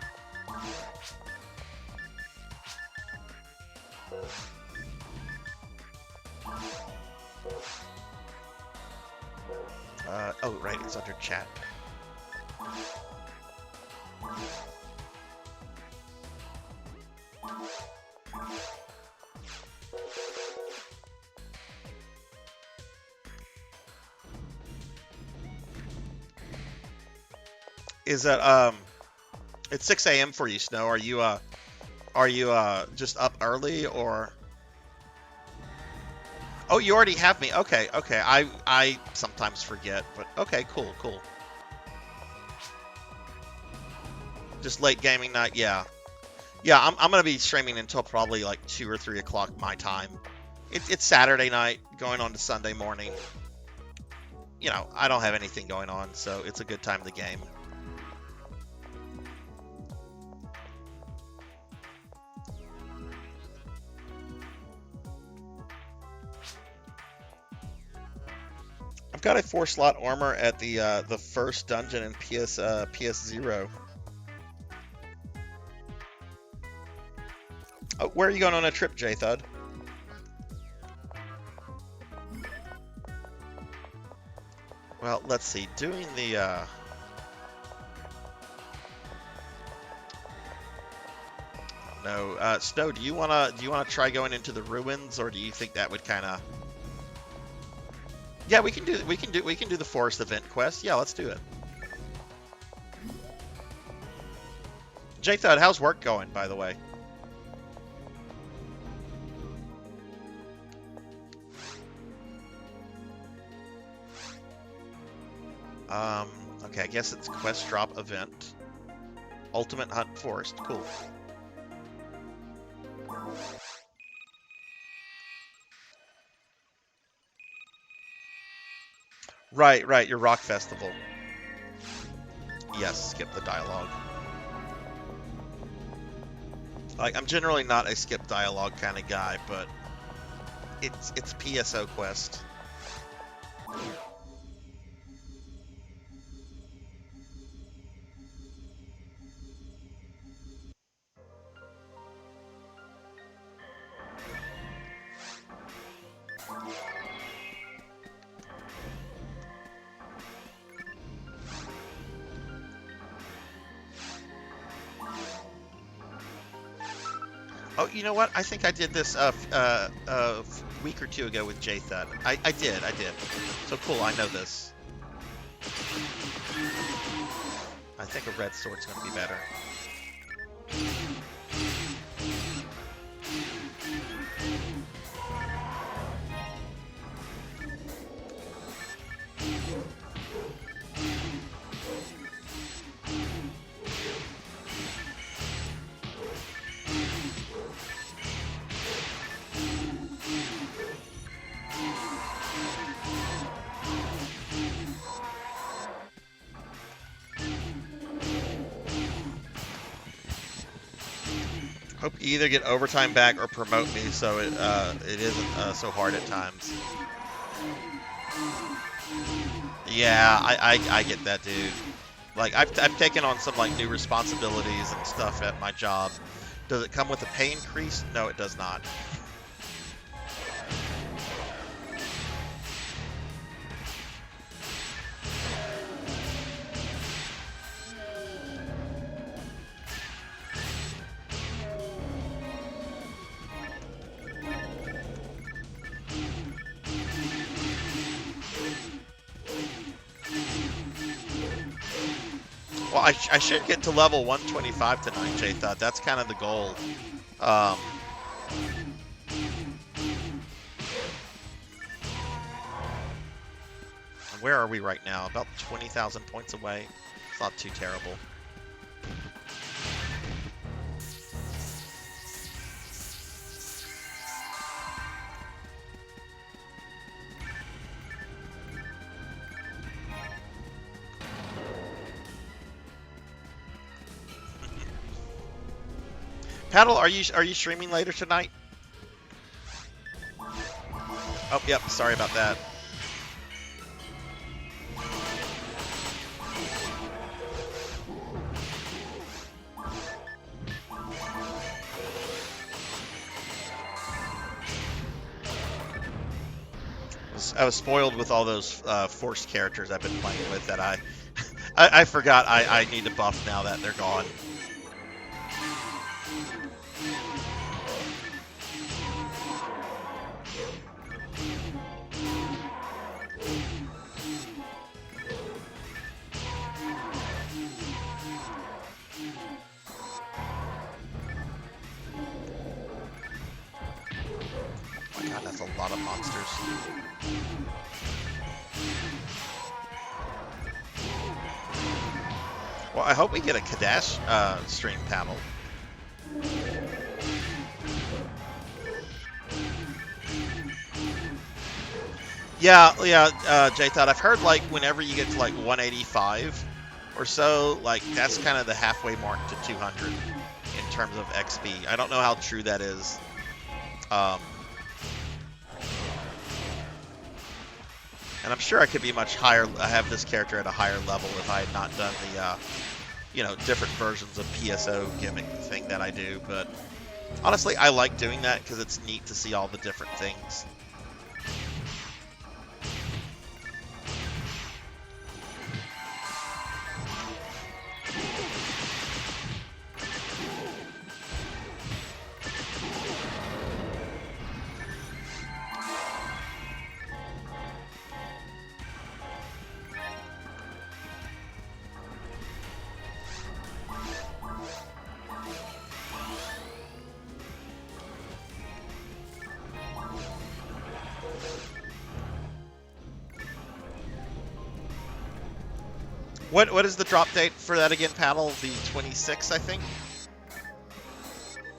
S3: Oh, right, it's under chat. Is that it's 6 a.m. for you, Snow. Are you just up early or? Oh, you already have me. Okay, okay. I sometimes forget, but okay, cool, cool. Just late gaming night, yeah. Yeah, I'm gonna be streaming until probably like 2 or 3 o'clock my time. It's Saturday night, going on to Sunday morning. You know, I don't have anything going on, so it's a good time to game. I've got a 4-slot armor at the first dungeon in PS0. Oh, where are you going on a trip, J-Thud? Well, let's see. Doing the no, Snow. Do you wanna try going into the ruins, or do you think that would kind of? Yeah, we can do the forest event quest. Yeah, let's do it. J-Thud, how's work going, by the way? Okay, I guess it's quest drop event. Ultimate Hunt Forest. Cool. Right, right, your rock festival. Yes, skip the dialogue. Like, I'm generally not a skip dialogue kind of guy, but it's PSO quest. Oh, you know what? I think I did this a week or two ago with J-Thud. I did. So cool, I know this. I think a red sword's going to be better. Hope you either get overtime back or promote me so it isn't so hard at times. Yeah, I get that, dude. Like, I've taken on some, like, new responsibilities and stuff at my job. Does it come with a pay increase? No, it does not. Well, I should get to level 125 tonight, J-Thud. That's kind of the goal. Where are we right now? About 20,000 points away. It's not too terrible. Paddle, are you streaming later tonight? Oh, yep. Sorry about that. I was spoiled with all those forced characters I've been playing with that I forgot I need to buff now that they're gone. Oh my god, that's a lot of monsters. Well, I hope we get a Kadash stream panel. Yeah, J-Thought, I've heard, like, whenever you get to, like, 185 or so, like, that's kind of the halfway mark to 200 in terms of XP. I don't know how true that is. And I'm sure I could be much higher. I have this character at a higher level if I had not done the, you know, different versions of PSO gimmick thing that I do. But honestly, I like doing that because it's neat to see all the different things. What is the drop date for that again, Paddle? The 26th, I think?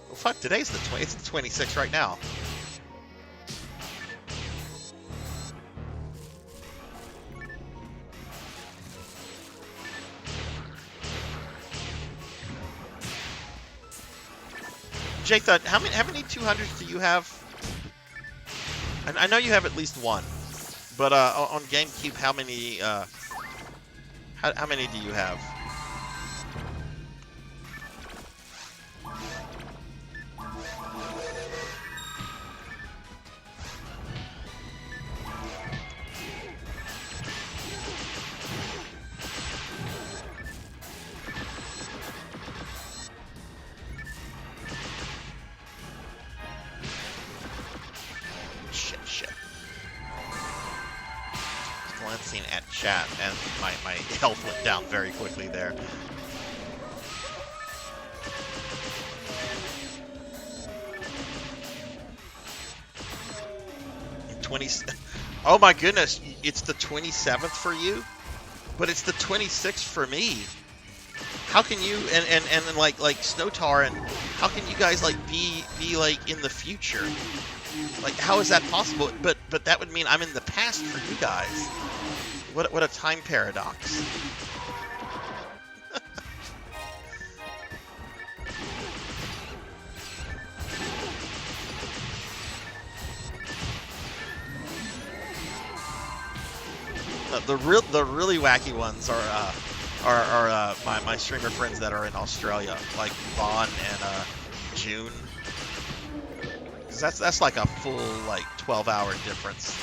S3: Well, fuck, today's the 20th. It's the 26th right now. Jake, how many 200s do you have? And I know you have at least one, but on GameCube, how many? How many do you have? Shit. Glancing at chat, and my health went down very quickly there. Oh my goodness, it's the 27th for you, but it's the 26th for me. How can you and like Snowtar, and how can you guys like be like in the future? Like, how is that possible? But that would mean I'm in the past for you guys. What a time paradox. The really wacky ones are my streamer friends that are in Australia, like Vaughn and June. That's like a full like 12-hour difference.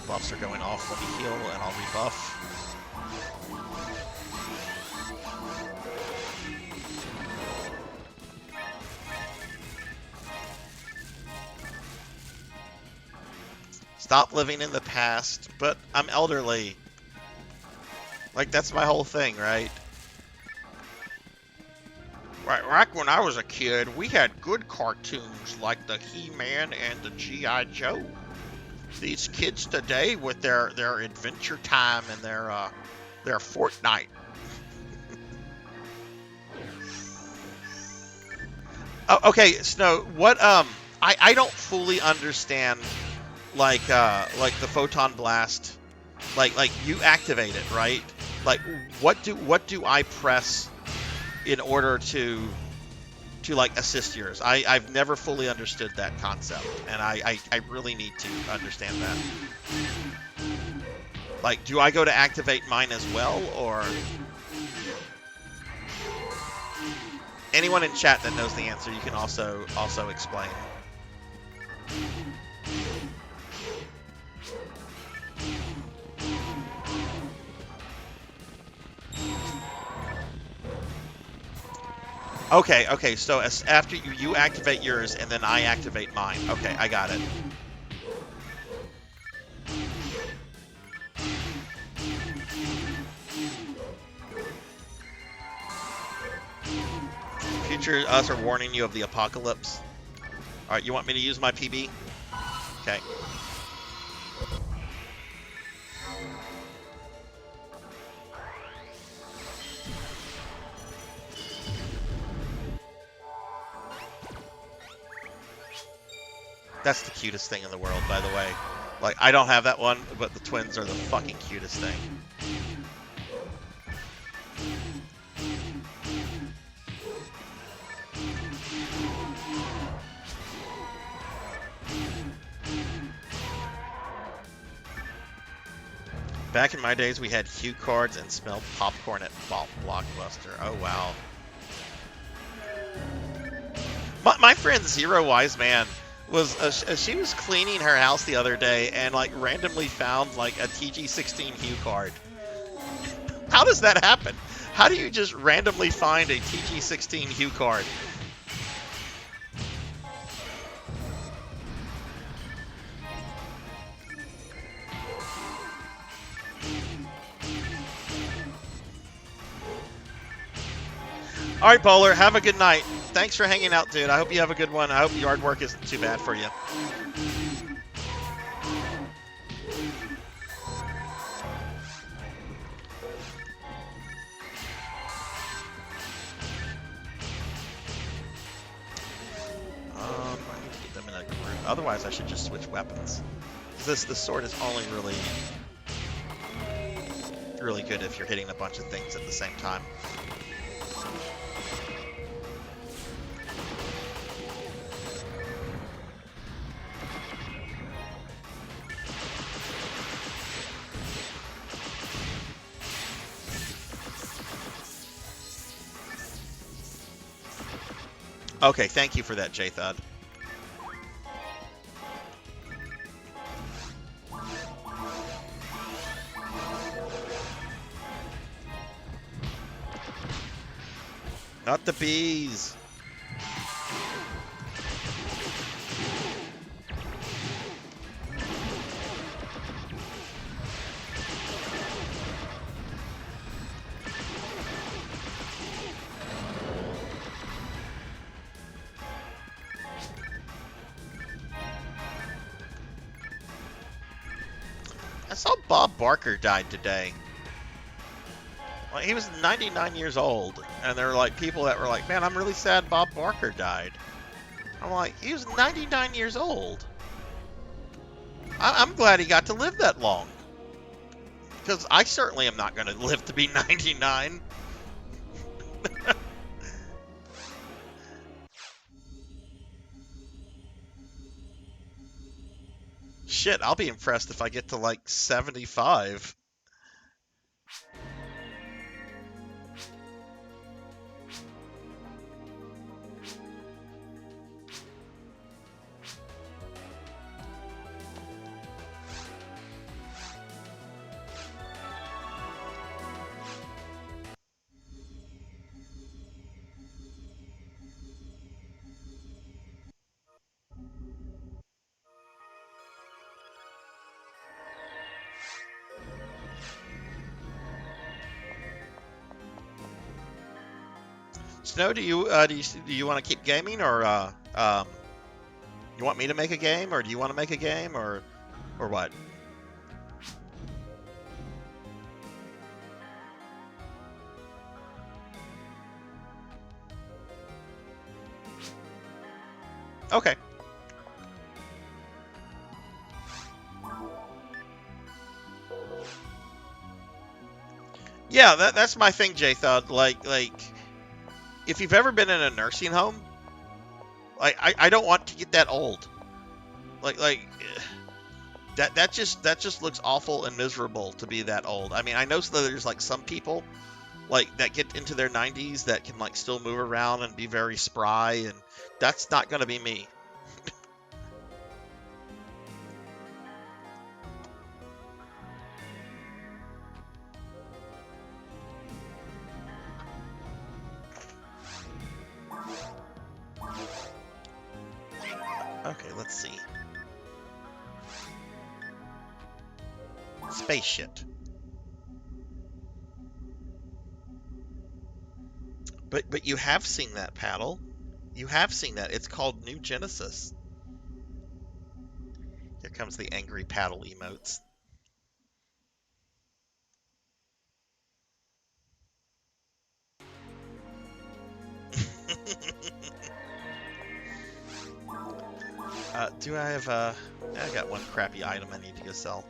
S3: Buffs are going off. Let me heal and I'll rebuff. Stop living in the past, but I'm elderly. Like, that's my whole thing, right? Right, back when I was a kid, we had good cartoons like the He-Man and the G.I. Joe. These kids today with their Adventure Time and their Fortnite. Oh, okay, Snow, what I don't fully understand like the photon blast. Like you activate it, right? Like what do I press in order to like assist yours? I've never fully understood that concept, and I really need to understand that. Like, do I go to activate mine as well, or anyone in chat that knows the answer, you can also explain. Okay, so after you activate yours, and then I activate mine. Okay, I got it. Future us are warning you of the apocalypse. Alright, you want me to use my PB? Okay. That's the cutest thing in the world, by the way. Like, I don't have that one, but the twins are the fucking cutest thing. Back in my days, we had cue cards and smelled popcorn at Blockbuster. Oh, wow. My friend Zero Wise Man was she was cleaning her house the other day and like randomly found like a TG16 Hue card. How does that happen? How do you just randomly find a TG16 Hue card? All right, Bowler, have a good night. Thanks for hanging out, dude. I hope you have a good one. I hope yard work isn't too bad for you. I need to get them in a group. Otherwise, I should just switch weapons. This sword is only really good if you're hitting a bunch of things at the same time. Okay, thank you for that, J-Thud. Not the bees. I saw Bob Barker died today. Well, he was 99 years old, and there were like people that were like, "Man, I'm really sad Bob Barker died." I'm like, he was 99 years old. I'm glad he got to live that long, because I certainly am not going to live to be 99. Shit, I'll be impressed if I get to like 75. Snow, do you want to keep gaming, or you want me to make a game, or do you want to make a game, or what? Okay. Yeah, that's my thing, J-Thud. Like, if you've ever been in a nursing home, I don't want to get that old. That just looks awful and miserable to be that old. I mean, I know that there's like some people like that get into their 90s that can like still move around and be very spry, and that's not going to be me. Okay, let's see. Space shit. But you have seen that, Paddle. You have seen that. It's called New Genesis. Here comes the angry Paddle emotes. Do I have I got one crappy item I need to go sell.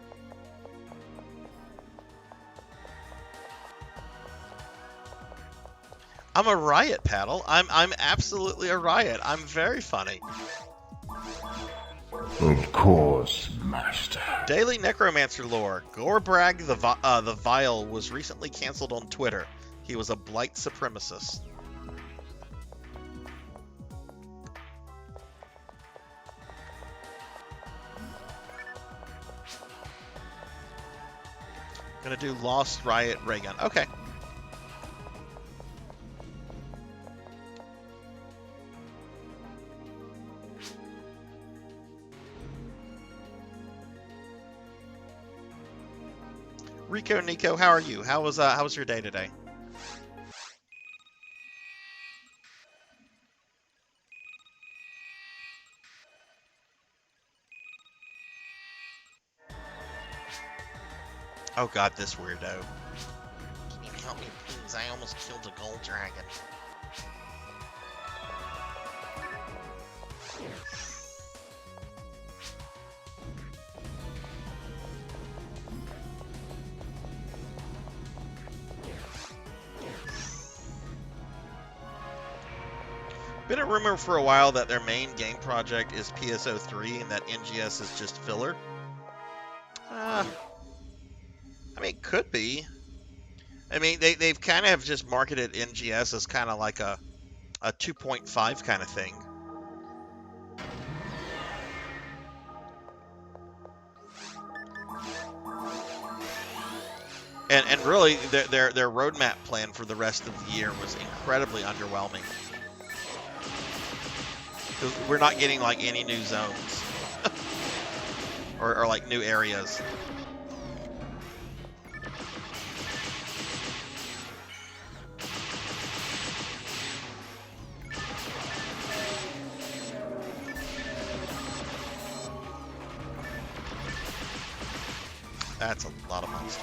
S3: I'm a riot, Paddle. I'm absolutely a riot. I'm very funny.
S4: Of course, Master.
S3: Daily Necromancer lore. Gorebrag the Vile was recently cancelled on Twitter. He was a blight supremacist. Gonna do Lost Riot Raygun. Okay. Rico Nico, how are you? How was your day today? Oh god, this weirdo. Can you help me, please? I almost killed a gold dragon. Been a rumor for a while that their main game project is PSO3 and that NGS is just filler. I mean, it could be. I mean, they've kind of just marketed NGS as kind of like a 2.5 kind of thing. And really, their roadmap plan for the rest of the year was incredibly underwhelming. We're not getting like any new zones or like new areas. That's a lot of monsters.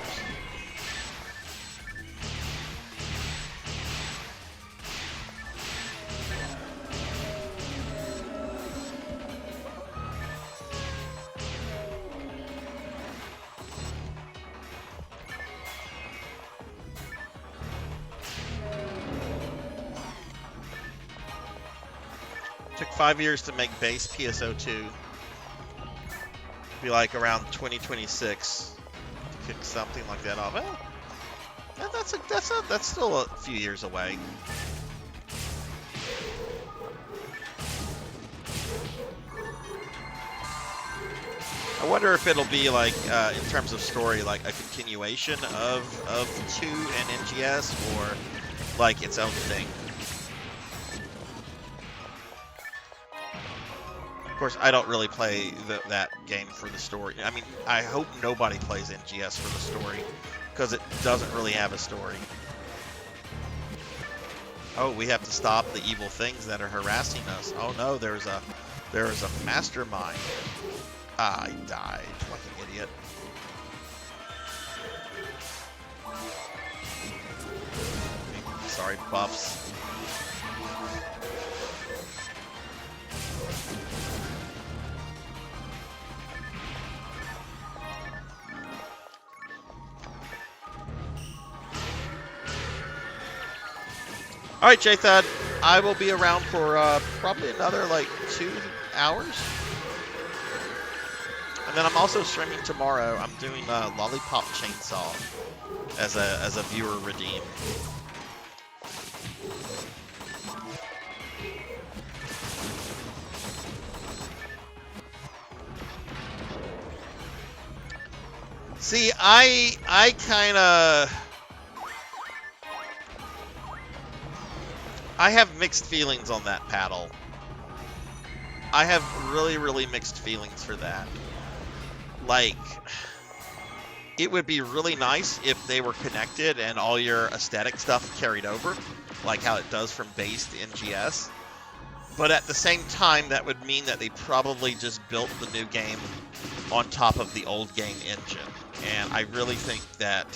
S3: Took 5 years to make base PSO2. Be like around 2026 to kick something like that off. Well, that's still a few years away. I wonder if it'll be like in terms of story, like a continuation of 2 and NGS, or like its own thing. Of course, I don't really play that game for the story. I mean, I hope nobody plays NGS for the story, because it doesn't really have a story. Oh, we have to stop the evil things that are harassing us. Oh no, there's a mastermind. I died like an idiot. Sorry, buffs. All right, J-Thad, I will be around for probably another like 2 hours. And then I'm also streaming tomorrow. I'm doing Lollipop Chainsaw as a viewer redeem. See, I kind of... I have mixed feelings on that paddle. I have really, really mixed feelings for that. Like, it would be really nice if they were connected and all your aesthetic stuff carried over, like how it does from base to NGS. But at the same time, that would mean that they probably just built the new game on top of the old game engine. And I really think that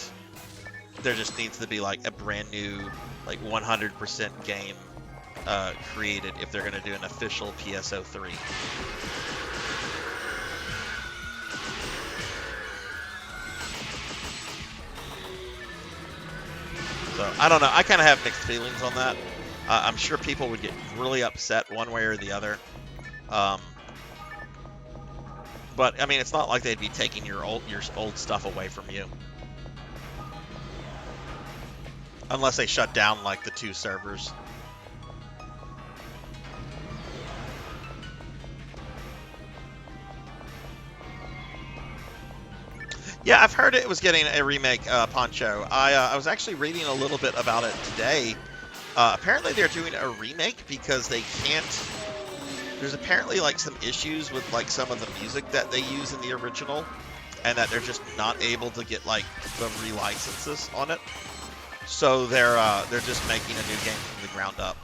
S3: there just needs to be like a brand new, like 100% game created if they're going to do an official PSO3. So I don't know. I kind of have mixed feelings on that. I'm sure people would get really upset one way or the other. But I mean, it's not like they'd be taking your old stuff away from you, unless they shut down like the 2 servers. Yeah, I've heard it was getting a remake, Poncho. I was actually reading a little bit about it today. Apparently they're doing a remake because they can't... There's apparently like some issues with like some of the music that they use in the original, and that they're just not able to get like the relicenses on it. So they're just making a new game from the ground up.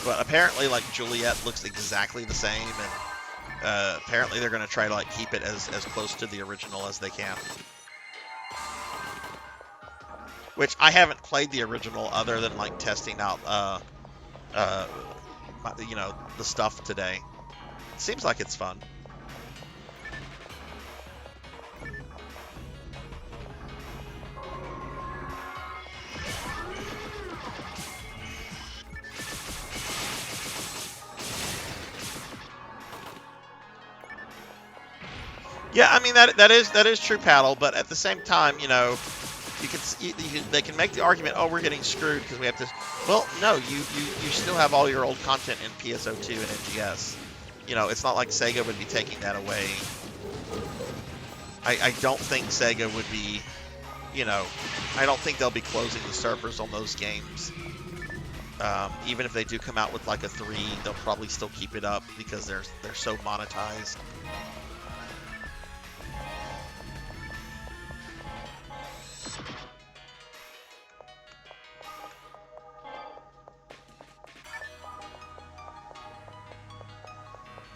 S3: But apparently like Juliet looks exactly the same, and apparently they're going to try to like keep it as close to the original as they can. Which I haven't played the original other than like testing out you know, the stuff today. It seems like it's fun. Yeah, I mean that is true, paddle, but at the same time, you know, they can make the argument, oh, we're getting screwed because we have to. Well, no, you still have all your old content in PSO2 and NGS. You know, it's not like Sega would be taking that away. I don't think Sega would be, you know, I don't think they'll be closing the servers on those games. Even if they do come out with like a 3, they'll probably still keep it up because they're so monetized.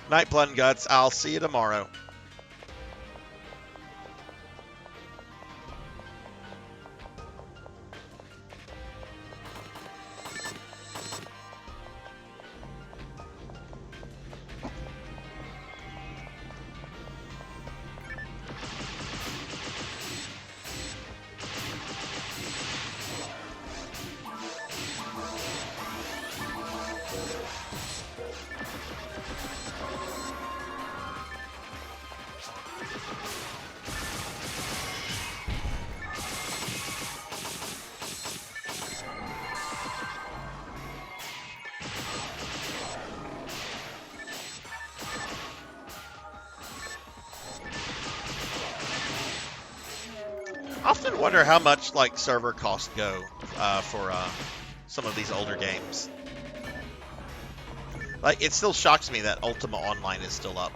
S3: Night, Blood and Guts. I'll see you tomorrow. I often wonder how much like server costs go for some of these older games. Like, it still shocks me that Ultima Online is still up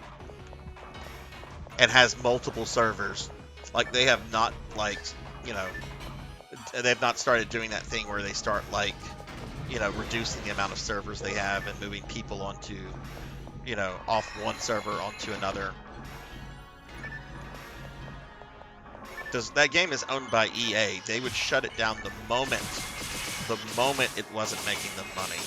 S3: and has multiple servers. Like, they have not, like, you know, they've not started doing that thing where they start, like, you know, reducing the amount of servers they have and moving people onto, you know, off one server onto another. That game is owned by EA. They would shut it down the moment it wasn't making them money.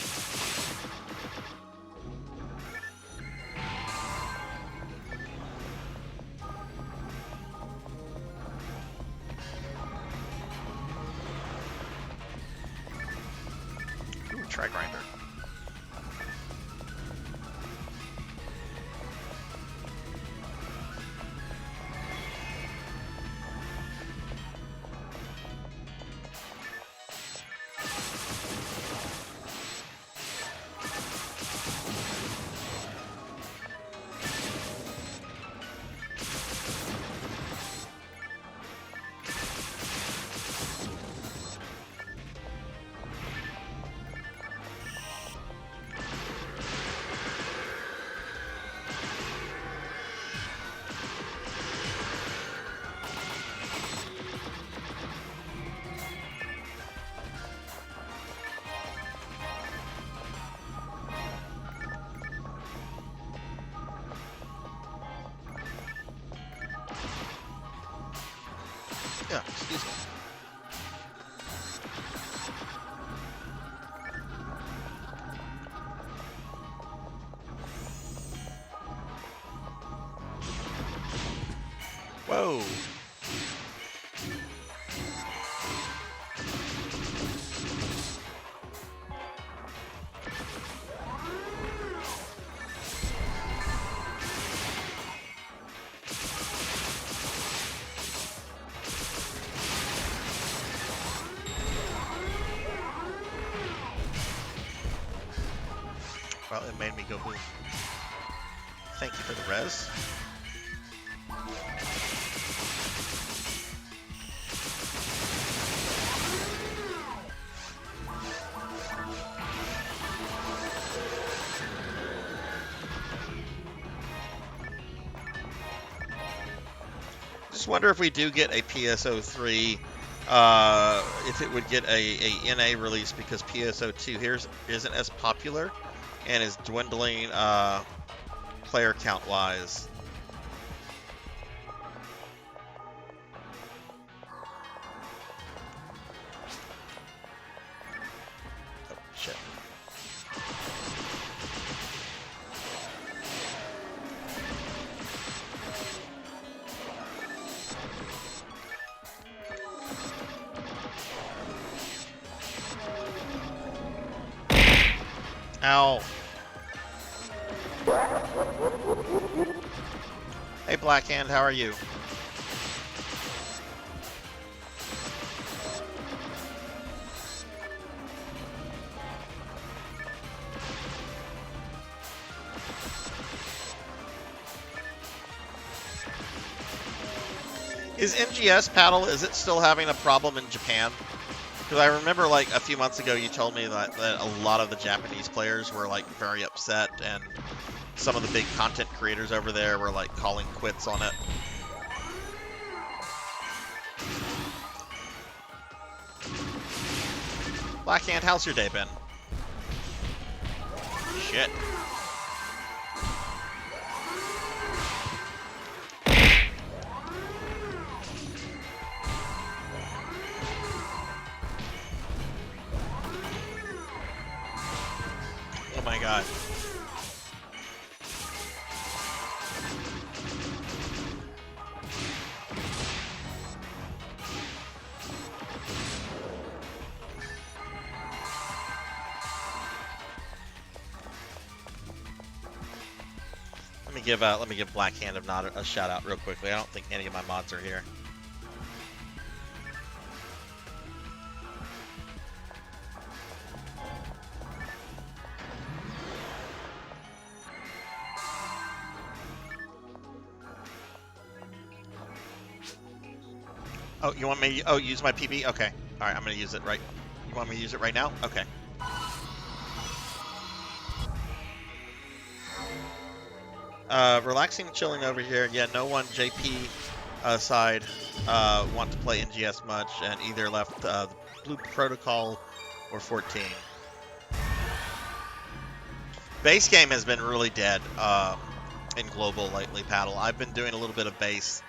S3: Try grinder. Yeah, excuse me. Whoa. Well, it made me go boom. Thank you for the res. Just wonder if we do get a PSO3, if it would get a NA release, because PSO2 here isn't as popular and is dwindling player count wise. Oh, shit. Ow. Hey, Blackhand, how are you? Is MGS paddle, is it still having a problem in Japan? Because I remember like a few months ago you told me that a lot of the Japanese players were like very upset, and some of the big content creators over there were like calling quits on it. Blackhand, how's your day been? Shit. Oh my god. Let me give Blackhand of Nod a shout out real quickly. I don't think any of my mods are here. Oh, you want me? Oh, use my PB? Okay. All right, I'm gonna use it right. You want me to use it right now? Okay. Relaxing and chilling over here. Yeah, no one JP side want to play NGS much, and either left the Blue Protocol or 14. Base game has been really dead in global lately, Paddle. I've been doing a little bit of base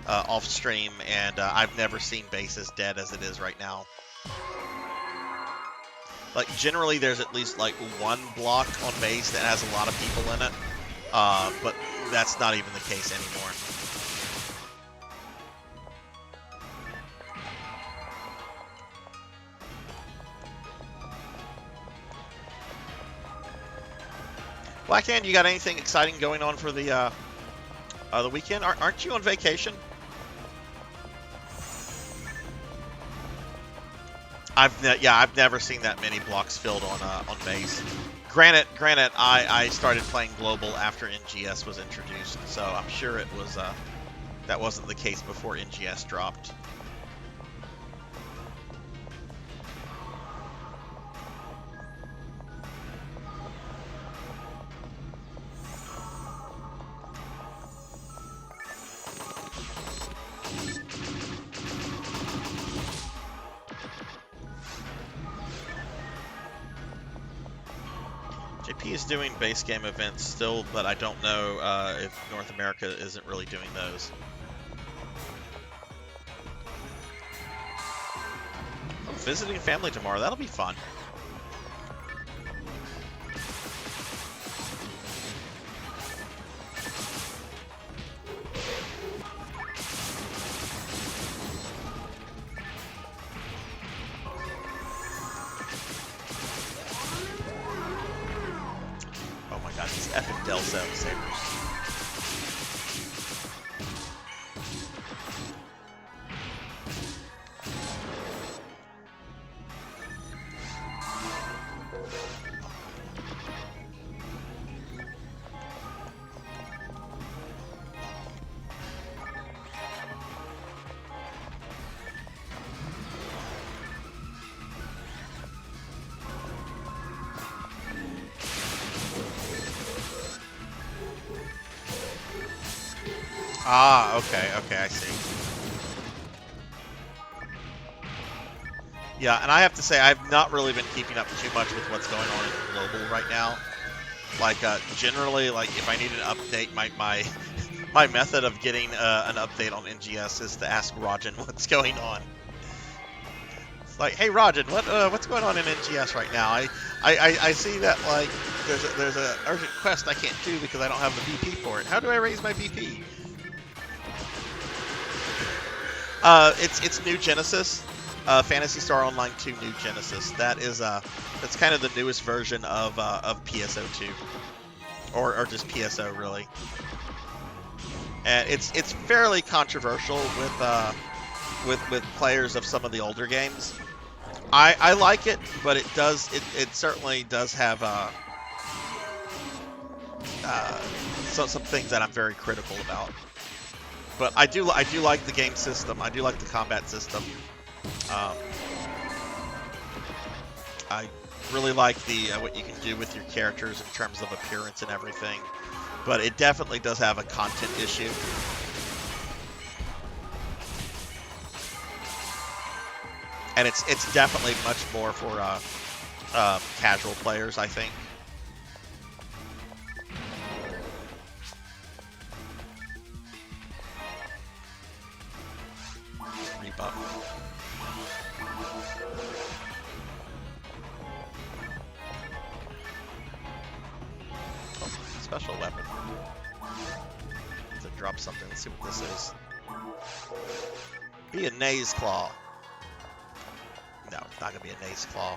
S3: off stream, and I've never seen base as dead as it is right now. Like, generally there's at least like one block on base that has a lot of people in it. But that's not even the case anymore. Blackhand, you got anything exciting going on for the weekend? Aren't you on vacation? I've never seen that many blocks filled on base. Granted, I started playing global after NGS was introduced, so I'm sure it was that wasn't the case before NGS dropped. JP is doing base game events still, but I don't know if North America isn't really doing those. I'm visiting family tomorrow. That'll be fun. Oh my god, these epic Del sabers. Ah, okay, I see. Yeah, and I have to say, I've not really been keeping up too much with what's going on in global right now. Like, generally, like, if I need an update, my method of getting an update on NGS is to ask Rajan what's going on. It's like, hey Rajan, what's going on in NGS right now? I see that, like, there's a urgent quest I can't do because I don't have the BP for it. How do I raise my BP? It's New Genesis, Phantasy Star Online 2 New Genesis. That's kind of the newest version of PSO2, or just PSO really. And it's fairly controversial with players of some of the older games. I like it, but it certainly does have some things that I'm very critical about. But I do like the game system. I do like the combat system. I really like what you can do with your characters in terms of appearance and everything. But it definitely does have a content issue. And it's definitely much more for casual players, I think. Rebuff. Oh, special weapon. To drop something. Let's see what this is. Be a Naze Claw. No, it's not gonna be a Naze Claw.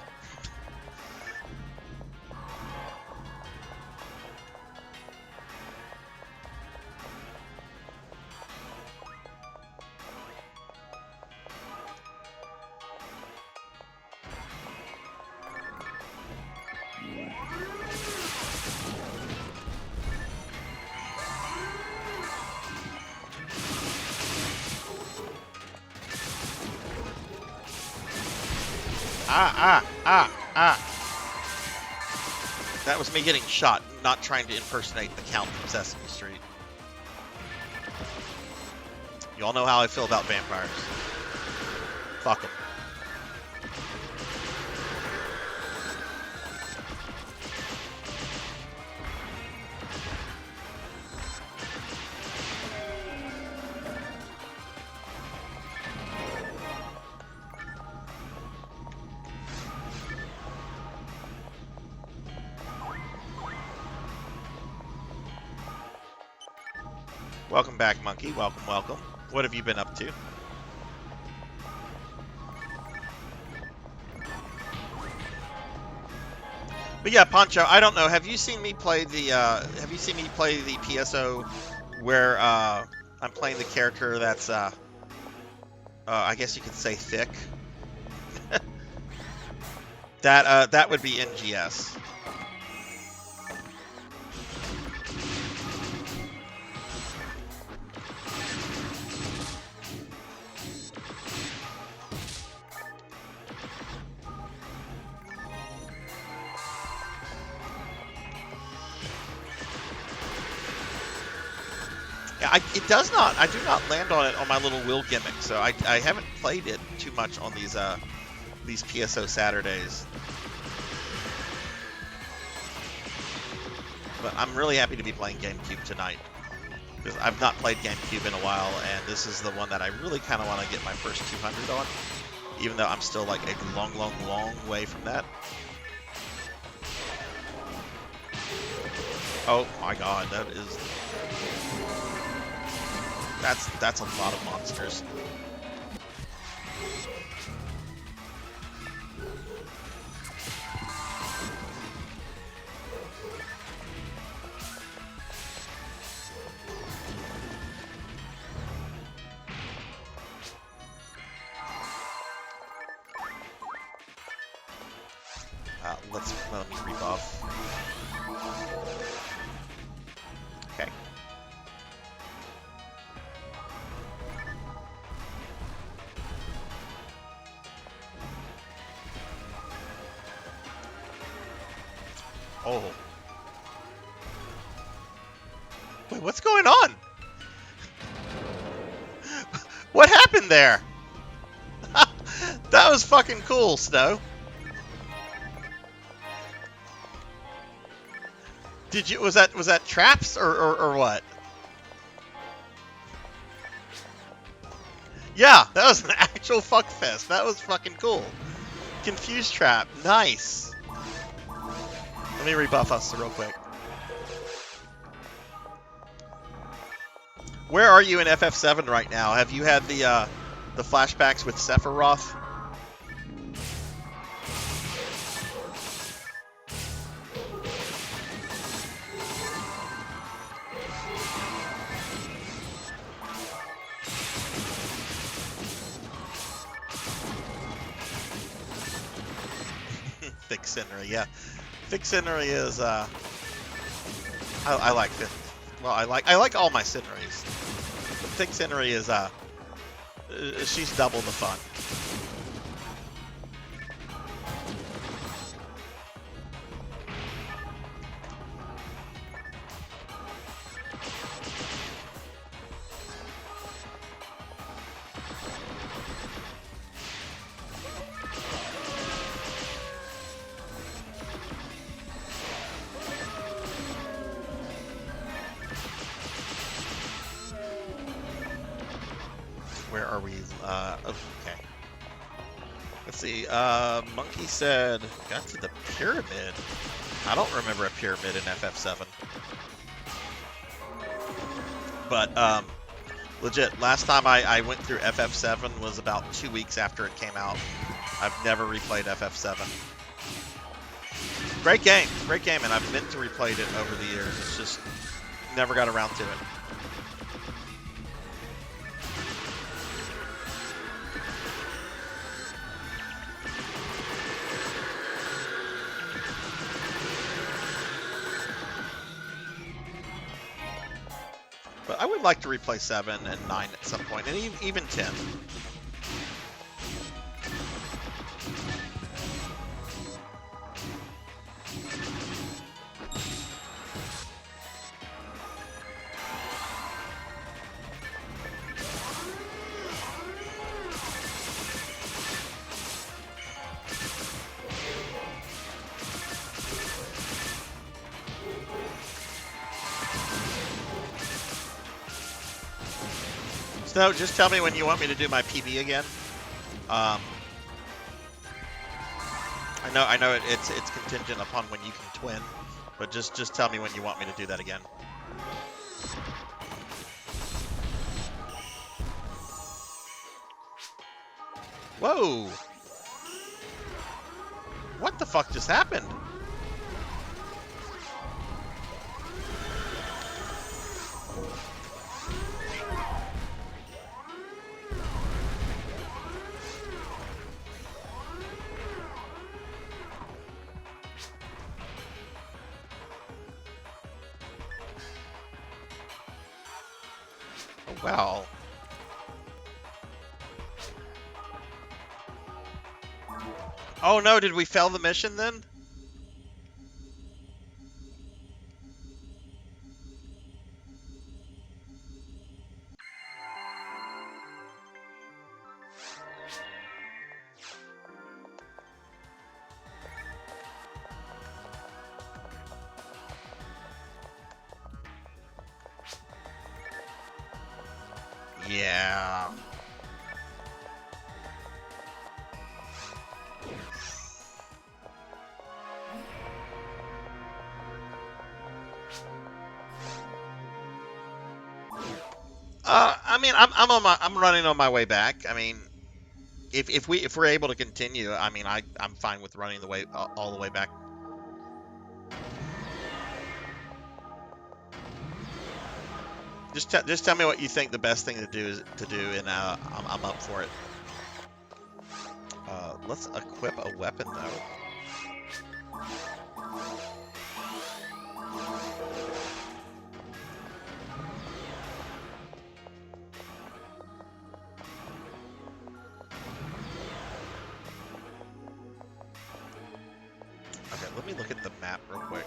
S3: That was me getting shot, not trying to impersonate the Count from Sesame Street. You all know how I feel about vampires. Fuck them. Welcome back, Monkey. Welcome, welcome. What have you been up to? But yeah, Poncho, I don't know. Have you seen me play the PSO where I'm playing the character that's I guess you could say thick? That would be NGS. Yeah, it does not. I do not land on it on my little wheel gimmick, so I haven't played it too much on these PSO Saturdays. But I'm really happy to be playing GameCube tonight, because I've not played GameCube in a while, and this is the one that I really kind of want to get my first 200 on, even though I'm still like a long, long, long way from that. Oh my god, that's a lot of monsters. Let me rebuff. Okay. Oh. Wait, what's going on? What happened there? That was fucking cool, Snow. Was that traps or what? Yeah, that was an actual fuck fest. That was fucking cool. Confused trap. Nice. Let me rebuff us real quick. Where are you in FF7 right now? Have you had the flashbacks with Sephiroth? Thick Scenery, yeah. Thick Scenery is I like it. Well, I like all my Sceneries. But Thick Scenery is she's double the fun. Where are we? Okay. Let's see. Monkey said, got to the pyramid. I don't remember a pyramid in FF7. But, legit, last time I went through FF7 was about 2 weeks after it came out. I've never replayed FF7. Great game, and I've meant to replay it over the years. It's just never got around to it. But I would like to replay 7 and 9 at some point, and even 10. So just tell me when you want me to do my PB again. I know it's contingent upon when you can twin, but just tell me when you want me to do that again. Whoa! What the fuck just happened? well. Oh no, did we fail the mission then? Yeah. I mean, I'm running on my way back. I mean, if we're able to continue, I mean, I'm fine with running the way all the way back. Just tell me what you think the best thing to do is and I'm up for it. Let's equip a weapon though. Okay, let me look at the map real quick.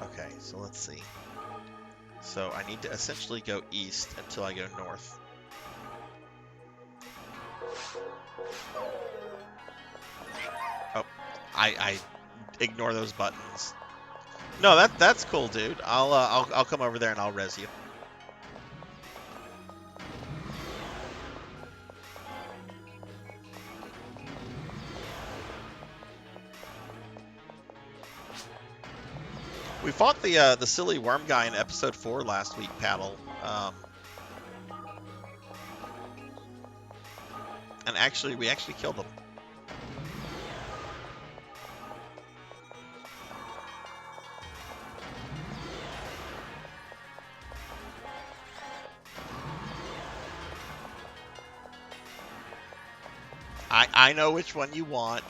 S3: Okay, so let's see. So I need to essentially go east until I go north. Oh, I ignore those buttons. No, that's cool, dude. I'll come over there and I'll res you. We fought the silly worm guy in episode 4 last week, Paddle. And actually, we actually killed him. I know which one you want.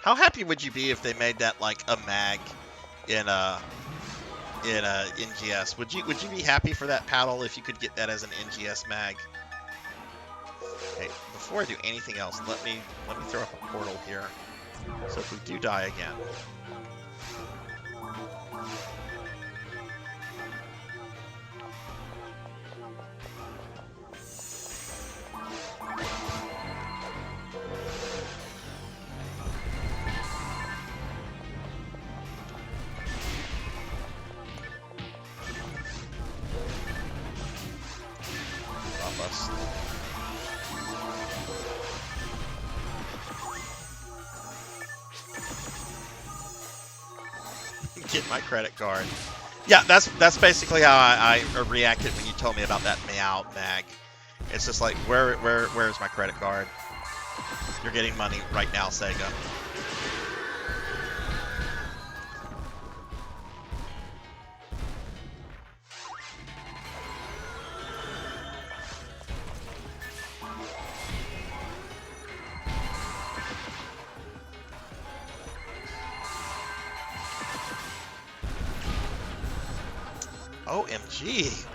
S3: How happy would you be if they made that like a mag in NGS? Would you be happy for that, Paddle, if you could get that as an NGS mag? Okay, before I do anything else, let me throw up a portal here. So if we do die again. Get my credit card. Yeah, that's basically how I reacted when you told me about that meow mag. It's just like, where's my credit card? You're getting money right now, Sega. OMG.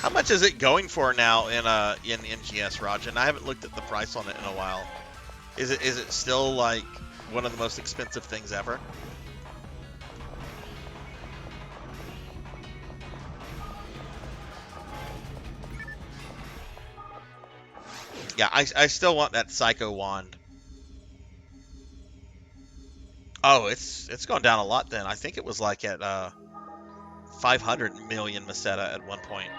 S3: How much is it going for now in NGS, Rajan? I haven't looked at the price on it in a while. Is it still like one of the most expensive things ever? Yeah, I still want that Psycho Wand. Oh, it's gone down a lot then. I think it was like at 500 million Meseta at one point.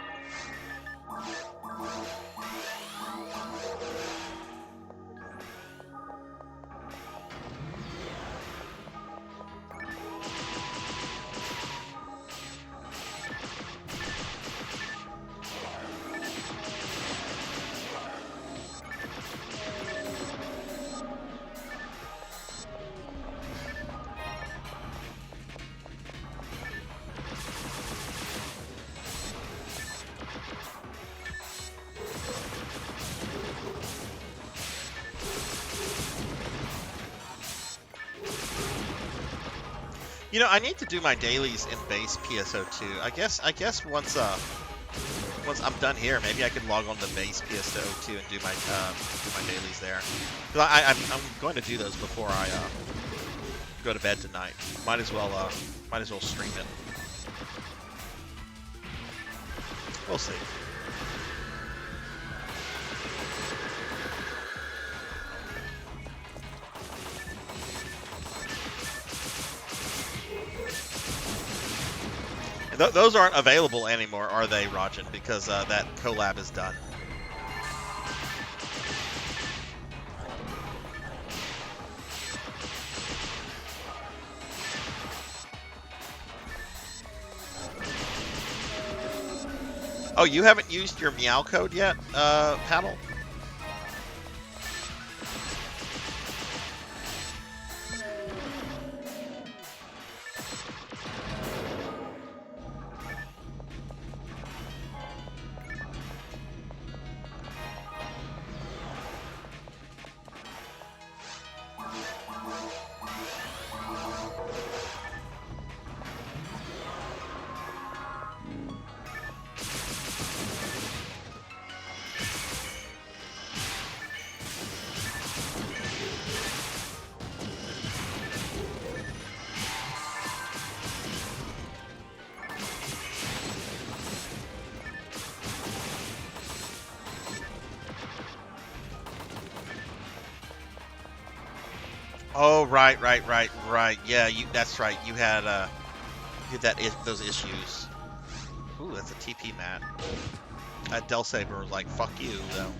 S3: You know, I need to do my dailies in base PSO2. I guess once I'm done here, maybe I could log on to base PSO2 and do my dailies there. 'Cause I'm going to do those before I go to bed tonight. Might as well stream it. We'll see. Those aren't available anymore, are they, Rajan? Because that collab is done. Oh, you haven't used your meow code yet, Paddle? Oh, right. Yeah, that's right. You had those issues. Ooh, that's a TP mat. Del Saber was like, "Fuck you," though.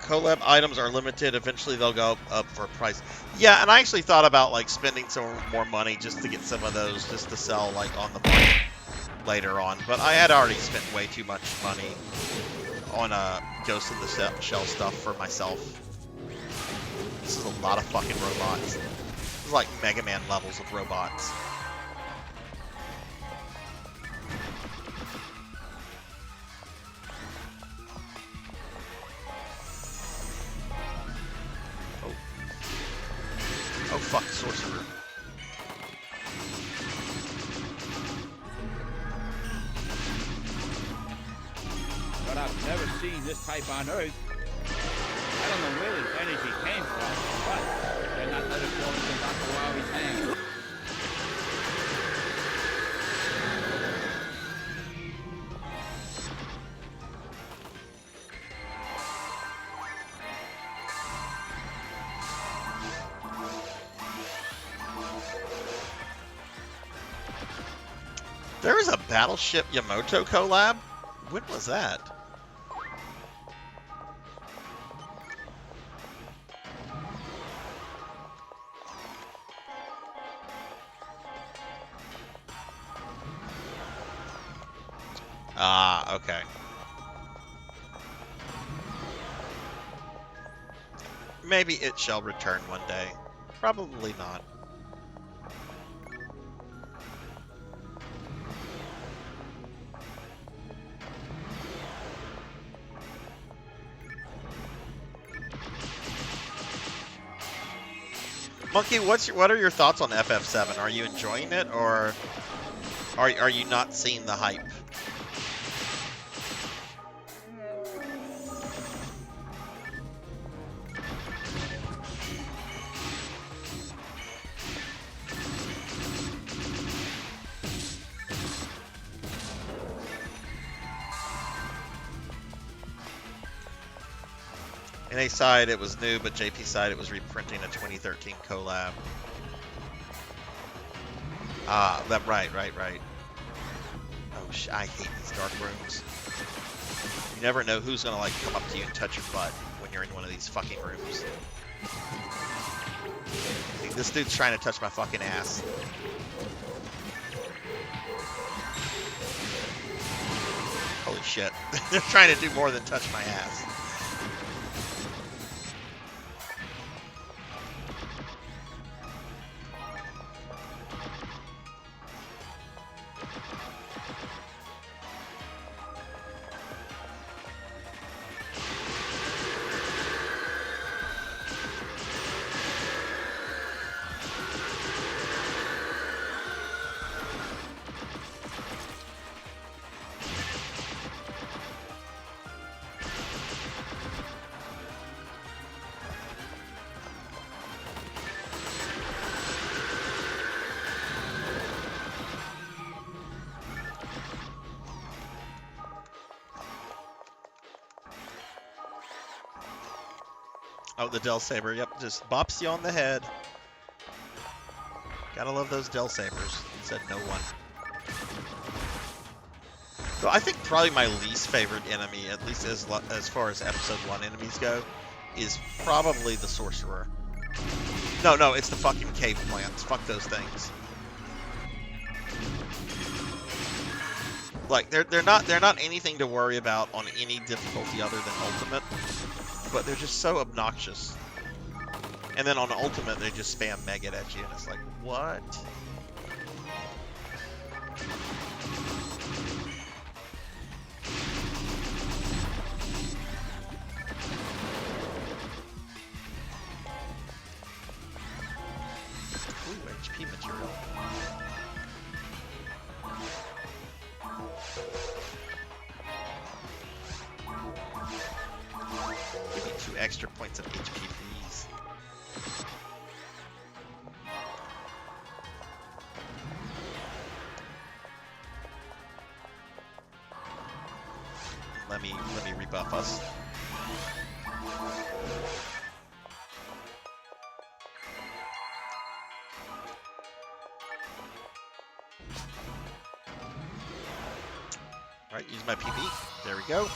S3: Collab items are limited. Eventually, they'll go up for price. Yeah, and I actually thought about like spending some more money just to get some of those, just to sell like on the market later on. But I had already spent way too much money on Ghost in the Shell stuff for myself. This is a lot of fucking robots. This is like Mega Man levels of robots. Oh fuck, sorcerer.
S5: But I've never seen this type on Earth. I don't know where this energy came from, but they're not letting fall into Dr. Wowie's hands.
S3: There was a Battleship Yamato collab? When was that? Ah, okay. Maybe it shall return one day. Probably not. Monkey, what are your thoughts on FF7? Are you enjoying it, or are you not seeing the hype? NA side, it was new, but JP side, it was reprinting a 2013 collab. Ah, right. Oh, I hate these dark rooms. You never know who's gonna like come up to you and touch your butt when you're in one of these fucking rooms. This dude's trying to touch my fucking ass. Holy shit. They're trying to do more than touch my ass. Oh, the Del Saber. Yep, just bops you on the head. Gotta love those Del Sabers. Said no one. So I think probably my least favorite enemy, at least as far as episode 1 enemies go, is probably the Sorcerer. No, it's the fucking cave plants. Fuck those things. Like they're not anything to worry about on any difficulty other than Ultimate. But they're just so obnoxious. And then on Ultimate, they just spam Megget at you, and it's like, what? Ooh, HP material. Give me 2 extra points of HP, please. Let me rebuff us. All right, use my PP. There we go.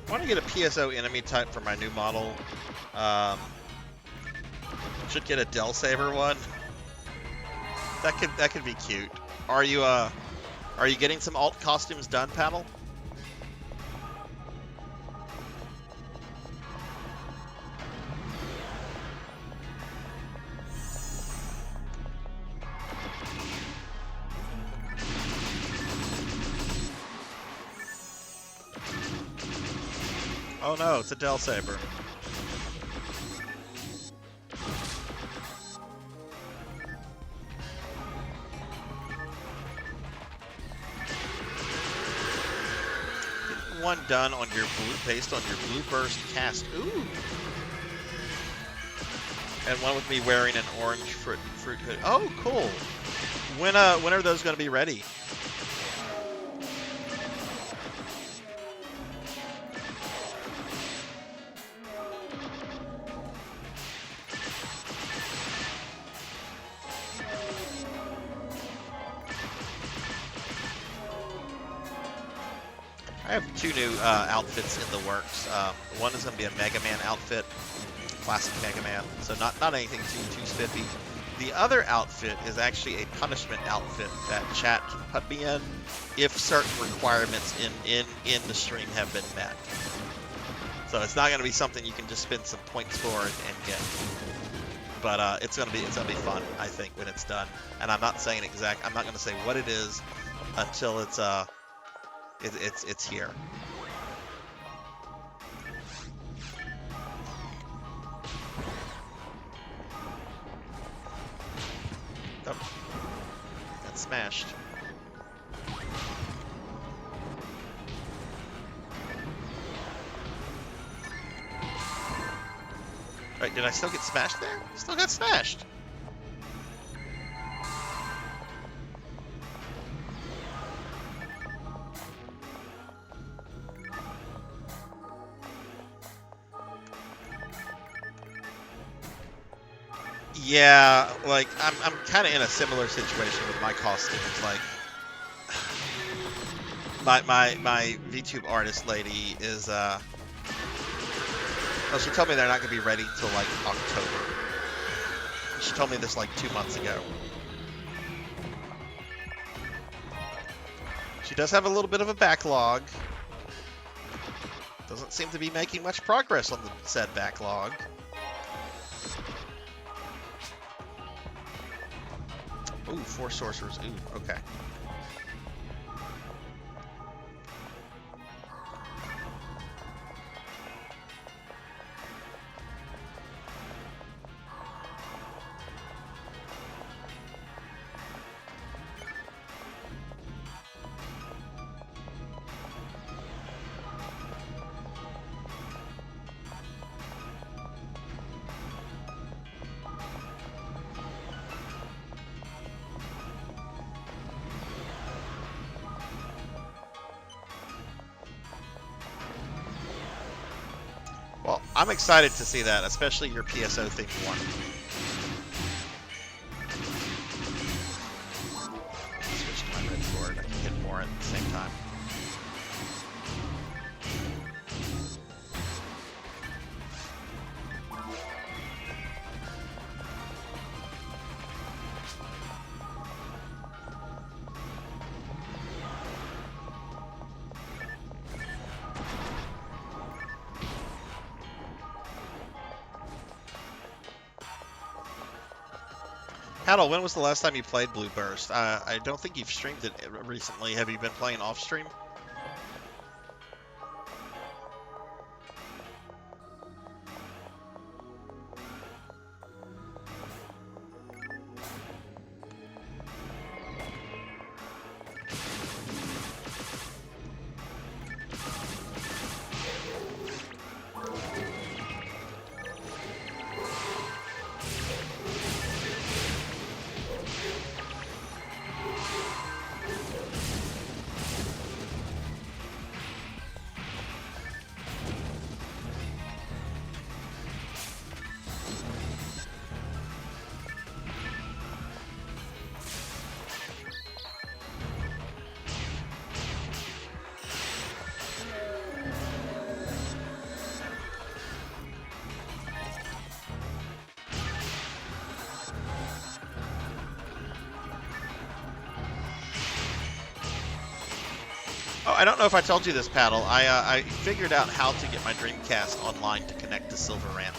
S3: I want to get a PSO enemy type for my new model. Should get a Del Saber one. That could be cute. Are you getting some alt costumes done, Paddle? Oh no, it's a Del Saber. Get one done on your blue, based on your blue burst cast. Ooh. And one with me wearing an orange fruit hood. Oh, cool. When are those going to be ready? I have 2 new outfits in the works. One is going to be a Mega Man outfit, classic Mega Man, so not anything too spiffy. The other outfit is actually a punishment outfit that chat can put me in if certain requirements in the stream have been met. So it's not going to be something you can just spend some points for and get. but it's gonna be fun, I think, when it's done. And I'm not saying I'm not gonna say what it is until it's here. Oh, got smashed. Right, did I still get smashed there? Still got smashed. Yeah, like I'm kind of in a similar situation with my costumes. Like my VTuber artist lady is well, she told me they're not gonna be ready till like October. She told me this like 2 months ago. She does have a little bit of a backlog. Doesn't seem to be making much progress on the said backlog. Ooh, 4 sorcerers. Ooh, okay. Well, I'm excited to see that, especially your PSO themed one. Switch to my red sword. I can hit more at the same time. Paddle, when was the last time you played Blue Burst? I don't think you've streamed it recently. Have you been playing off stream? Oh, I don't know if I told you this, Paddle. I figured out how to get my Dreamcast online to connect to Silverant.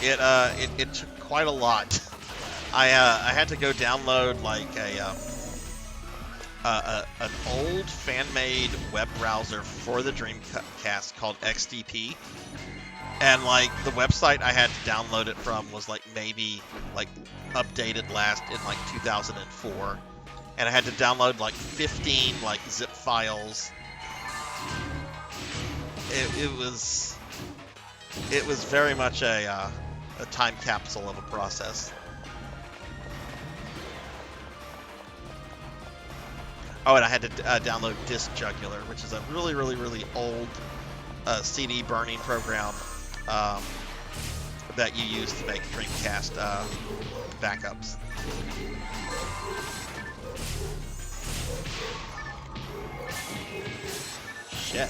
S3: It took quite a lot. I had to go download like an old fan-made web browser for the Dreamcast called XDP, and like the website I had to download it from was like maybe like updated last in like 2004. And I had to download like 15 like zip files. It was very much a time capsule of a process. Oh, and I had to download Disc Jugular, which is a really old CD burning program that you use to make Dreamcast backups. Shit.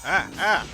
S3: Ah, ah.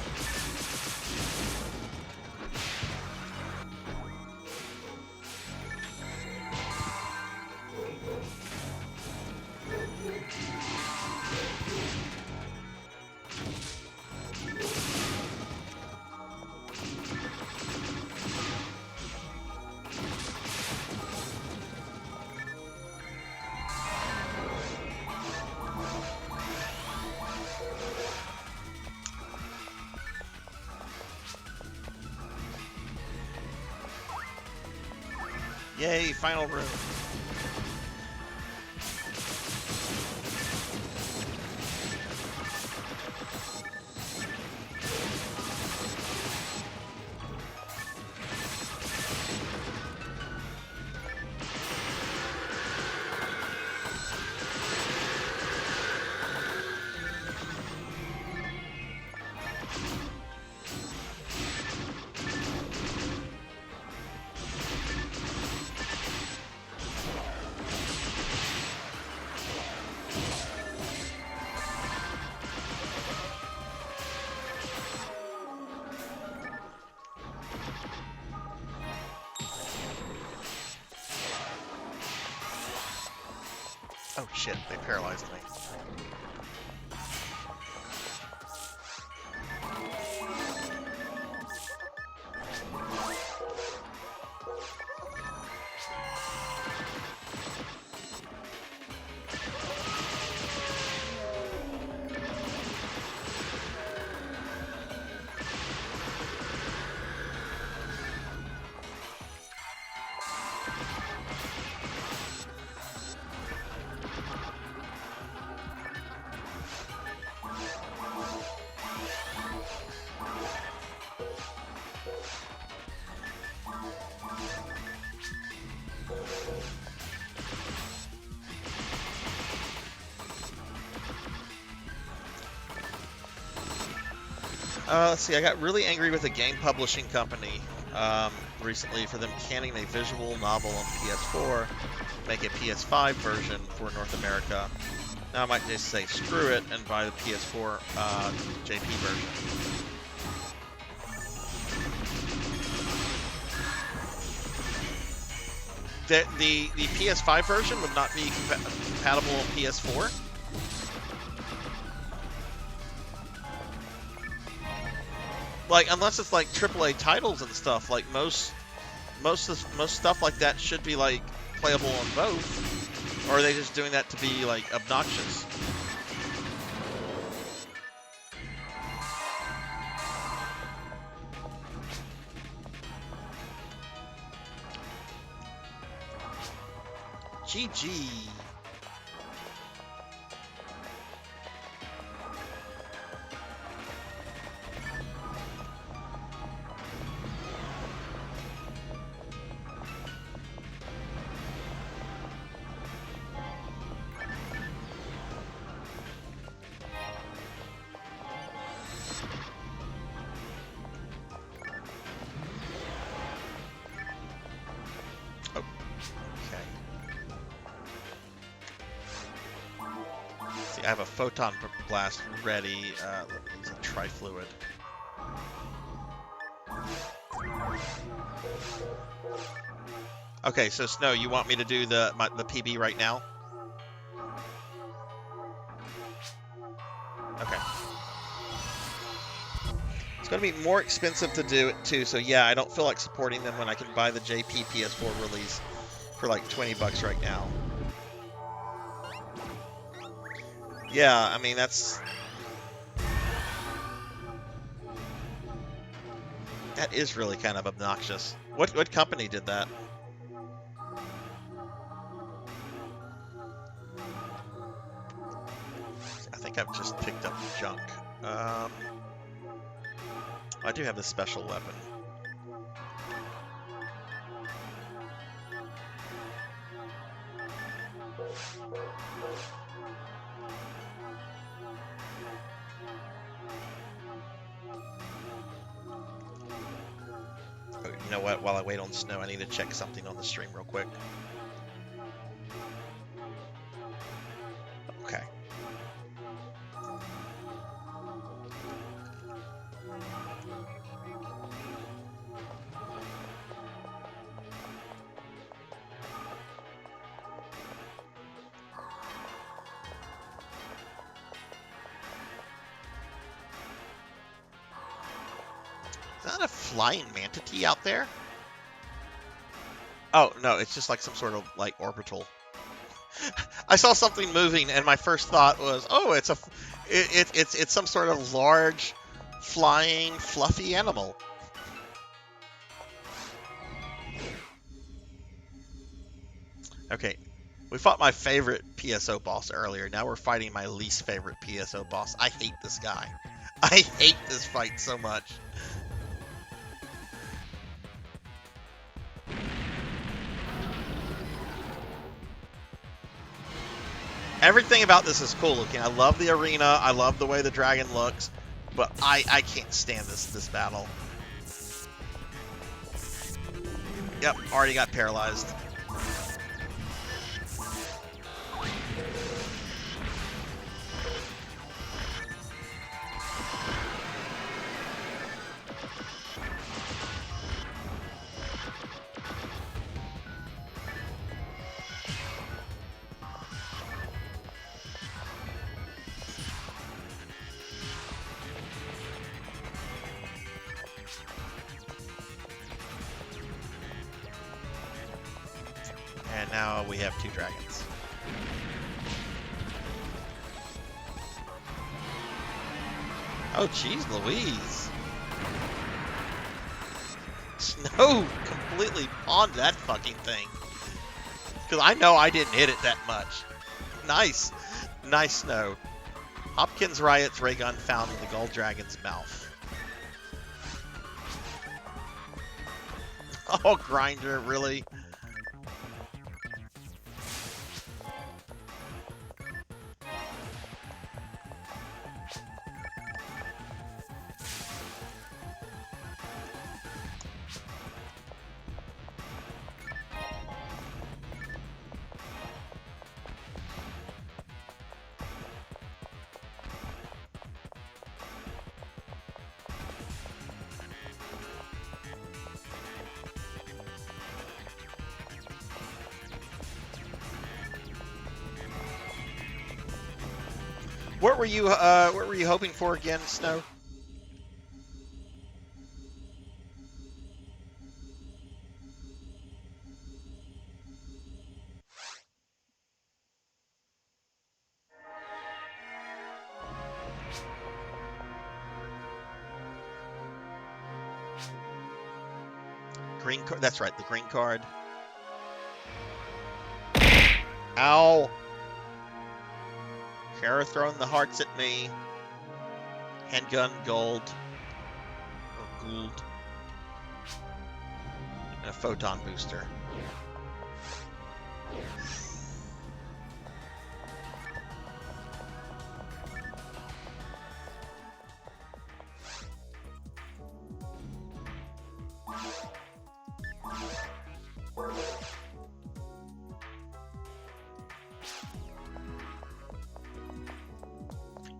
S3: Yay, final room. Oh shit, they paralyzed me. Let's see, I got really angry with a game publishing company recently for them canning a visual novel on PS4, make a PS5 version for North America. Now I might just say screw it and buy the PS4 JP version. The PS5 version would not be compatible on PS4? Like, unless it's like AAA titles and stuff, like most stuff like that should be like playable on both. Or are they just doing that to be like obnoxious? GG. I have a photon blast ready. Let me use a trifluid. Okay, so Snow, you want me to do the PB right now? Okay. It's going to be more expensive to do it too, so yeah, I don't feel like supporting them when I can buy the JP PS4 release for like $20 right now. Yeah, I mean, that is really kind of obnoxious. What company did that? I think I've just picked up junk. I do have this special weapon. Oh, you know what? While I wait on Snow, I need to check something on the stream real quick. Okay. Is that a flying manatee out there? Oh, no, it's just like some sort of, like, orbital. I saw something moving, and my first thought was, oh, it's some sort of large, flying, fluffy animal. Okay, we fought my favorite PSO boss earlier. Now we're fighting my least favorite PSO boss. I hate this guy. I hate this fight so much. Everything about this is cool looking. I love the arena. I love the way the dragon looks. But I can't stand this battle. Yep, already got paralyzed. And now we have 2 dragons. Oh, jeez Louise. Snow completely pawned that fucking thing. Because I know I didn't hit it that much. Nice. Nice Snow. Hopkins Riot's ray gun found in the gold dragon's mouth. Oh, Grinder, really? What were you hoping for again, Snow? Green card. That's right, the green card. Ow! Kara throwing the hearts at me. Handgun, gold. Or gold. And a photon booster.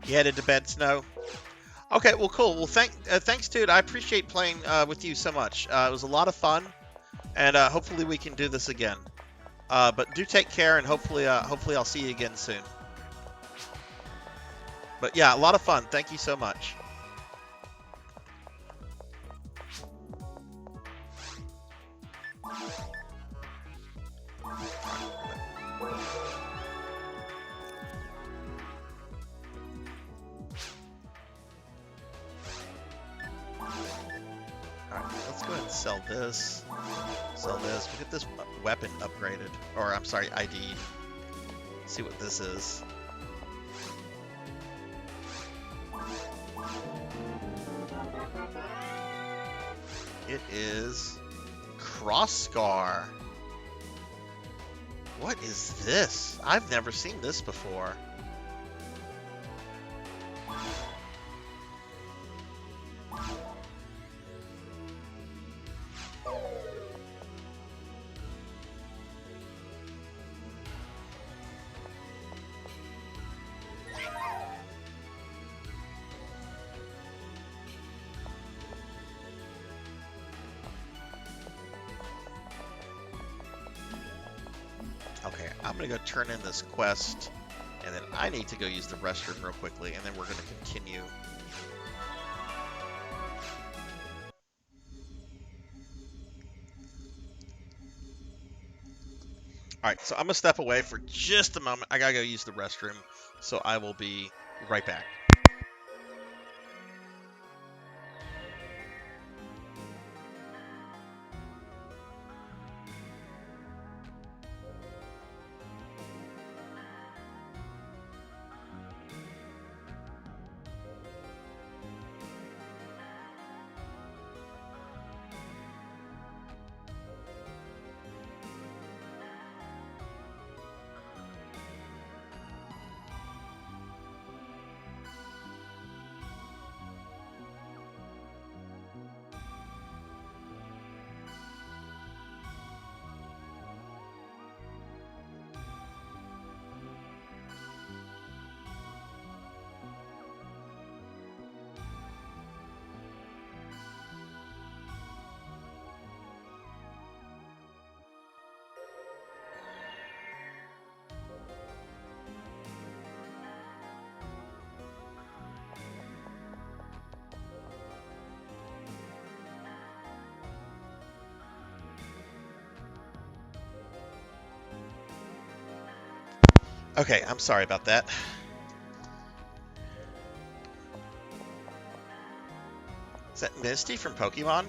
S3: You headed to bed, Snow? Okay, well, cool. Well, thanks, dude. I appreciate playing with you so much. It was a lot of fun, and hopefully we can do this again. But do take care, and hopefully I'll see you again soon. But yeah, a lot of fun. Thank you so much. Sell this. Sell this. We'll get this weapon upgraded. Or, I'm sorry, ID'd. See what this is. It is Crossscar. What is this? I've never seen this before. Okay, I'm gonna go turn in this quest, and then I need to go use the restroom real quickly, and then we're gonna continue. All right, so I'm gonna step away for just a moment. I gotta go use the restroom, so I will be right back. Okay, I'm sorry about that. Is that Misty from Pokemon?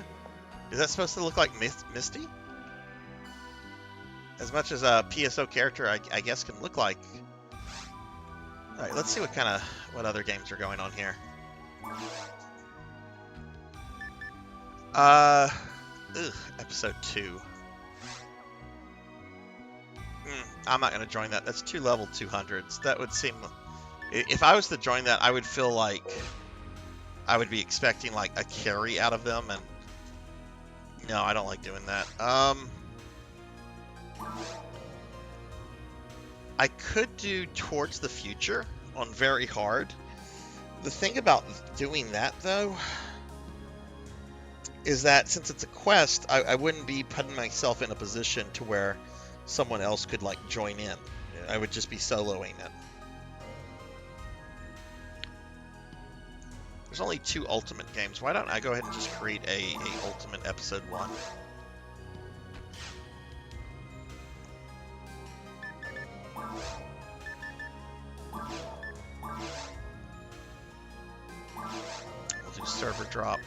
S3: Is that supposed to look like Misty? As much as a PSO character, I guess, can look like. All right, let's see what other games are going on here. Episode 2. I'm not going to join that. That's 2 level 200s. That would seem... If I was to join that, I would feel like I would be expecting, like, a carry out of them, and... No, I don't like doing that. I could do Towards the Future on very hard. The thing about doing that, though, is that since it's a quest, I wouldn't be putting myself in a position to where someone else could, like, join in. I would just be soloing it. There's only 2 Ultimate games. Why don't I go ahead and just create a Ultimate Episode 1? We'll do server drop.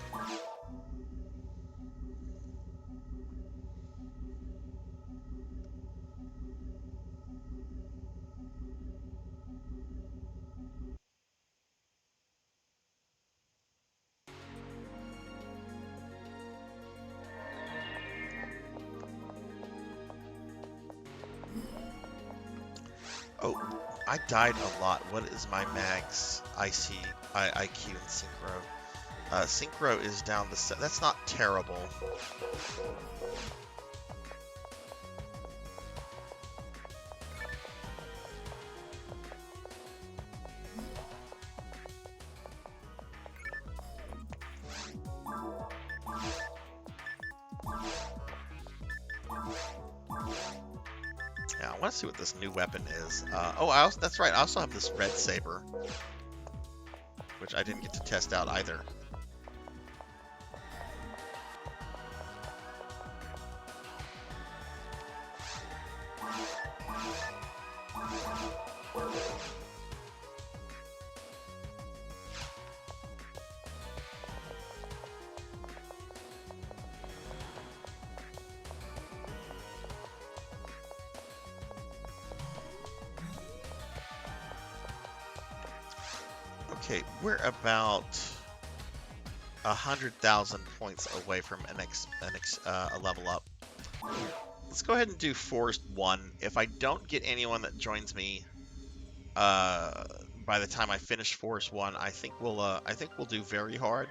S3: Oh, I died a lot. What is my max IQ and Synchro? Synchro is down to... That's not terrible. Yeah, I want to see what this new weapon is. That's right. I also have this red saber, which I didn't get to test out either. Okay, we're about 100,000 points away from a level up. Let's go ahead and do Forest 1. If I don't get anyone that joins me by the time I finish Forest 1, I think we'll do very hard,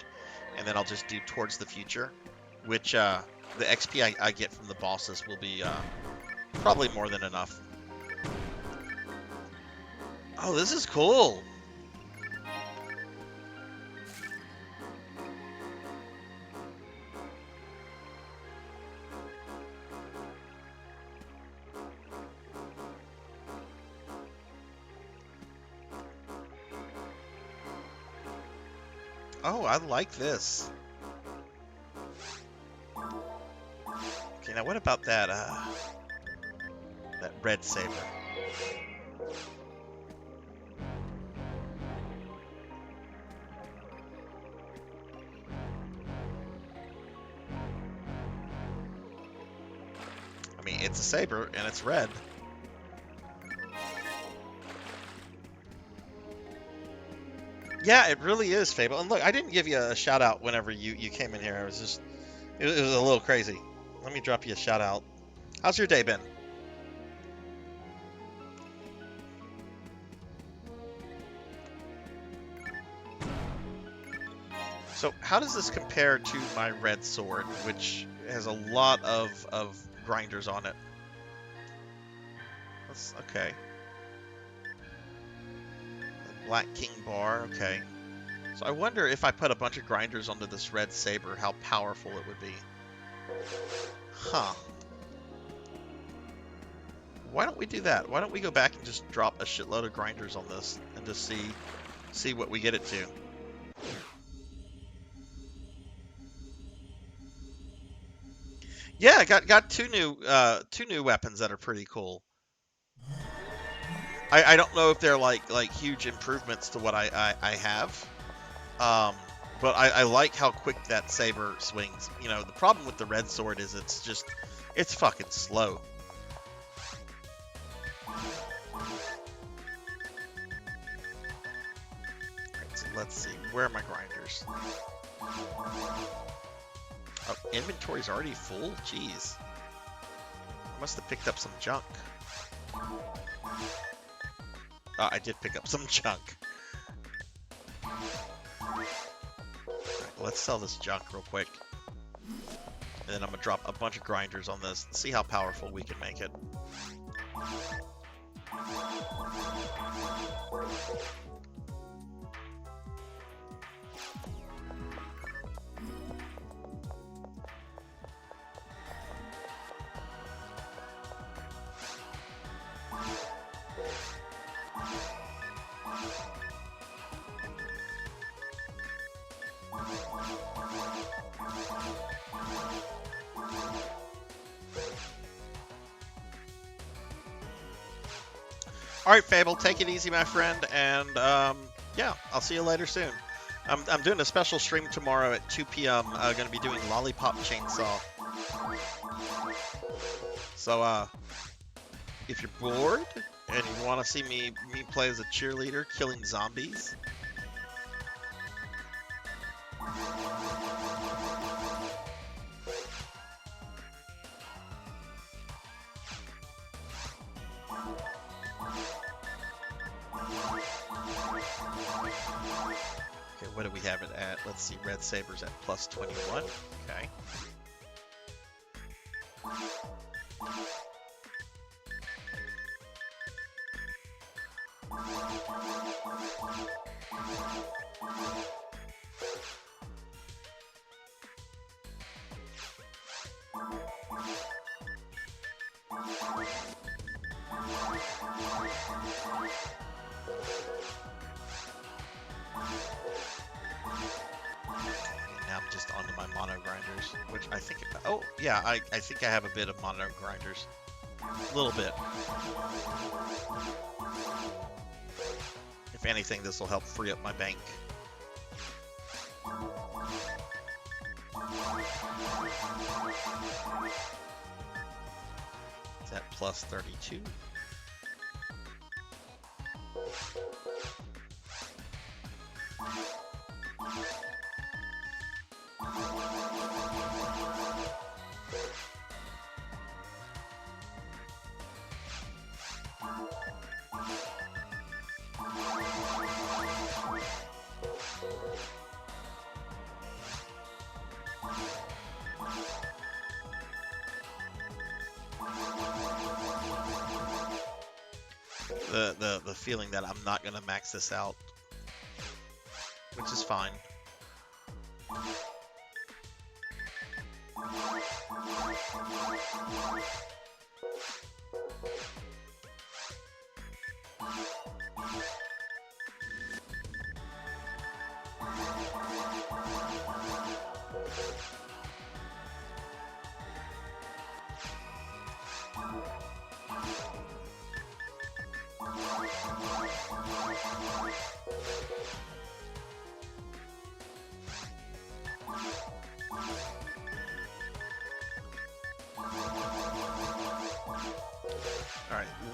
S3: and then I'll just do Towards the Future, which the XP I get from the bosses will be probably more than enough. Oh, this is cool. Oh, I like this. Okay, now what about that That red saber. I mean, it's a saber and it's red. Yeah, it really is, Fable. And look, I didn't give you a shout out whenever you came in here. It was just, it was a little crazy. Let me drop you a shout out. How's your day been? So how does this compare to my red sword, which has a lot of grinders on it? That's okay. The Black King bar, okay. So I wonder if I put a bunch of grinders onto this red saber, how powerful it would be. Huh. Why don't we do that? Why don't we go back and just drop a shitload of grinders on this and just see what we get it to? Yeah, I got two new weapons that are pretty cool. I don't know if they're like huge improvements to what I have, but I like how quick that saber swings. You know, the problem with the red sword is it's fucking slow. Alright, so let's see, where are my grinders? Oh, inventory's already full? Jeez. I must have picked up some junk. Oh, I did pick up some junk. Alright, let's sell this junk real quick. And then I'm going to drop a bunch of grinders on this and see how powerful we can make it. Alright, Fable, take it easy, my friend, and yeah, I'll see you later soon. I'm doing a special stream tomorrow at 2 p.m. I'm going to be doing Lollipop Chainsaw. So, if you're bored and you want to see me play as a cheerleader killing zombies, what do we have it at? Let's see, red saber's at plus 21. Okay. Now I'm just onto my mono grinders, which I think, oh yeah, I think I have a bit of mono grinders. A little bit. If anything, this will help free up my bank. Is that plus 32? The feeling that I'm not gonna max this out, which is fine.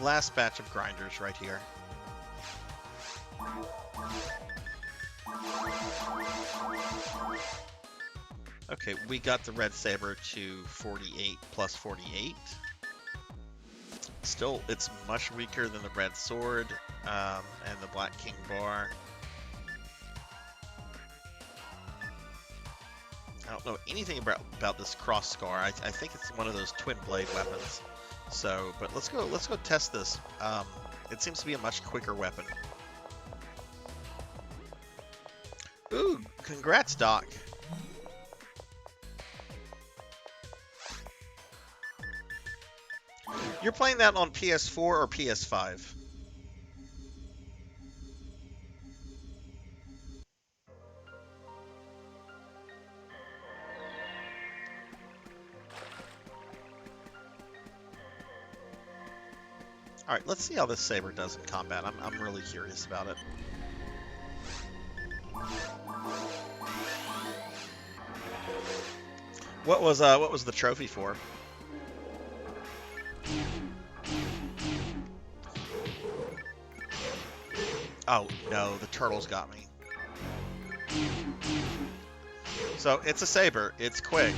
S3: last batch of grinders right here. Okay, we got the red saber to 48 plus 48. Still, it's much weaker than the red sword and the black king bar. I don't know anything about this cross scar. I think it's one of those twin blade weapons. So, but let's go test this. It seems to be a much quicker weapon. Ooh, congrats, Doc. You're playing that on PS4 or PS5? Alright, let's see how this saber does in combat. I'm really curious about it. What was the trophy for? Oh no, the turtles got me. So it's a saber, it's quick.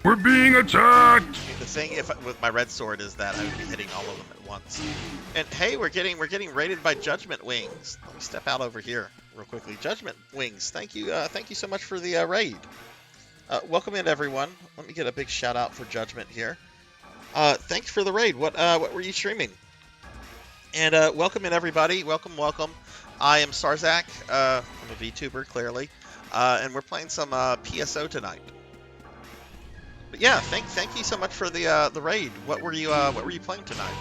S4: We're being attacked!
S3: The thing with my red sword is that I would be hitting all of them at once. And hey, we're getting raided by Judgment Wings. Let me step out over here real quickly. Judgment Wings, thank you so much for the raid. Welcome in, everyone. Let me get a big shout out for Judgment here. Thanks for the raid. What were you streaming? And welcome in, everybody. Welcome. I am Sarzac. I'm a VTuber, clearly, and we're playing some PSO tonight. But yeah, thank you so much for the raid. What were you playing tonight?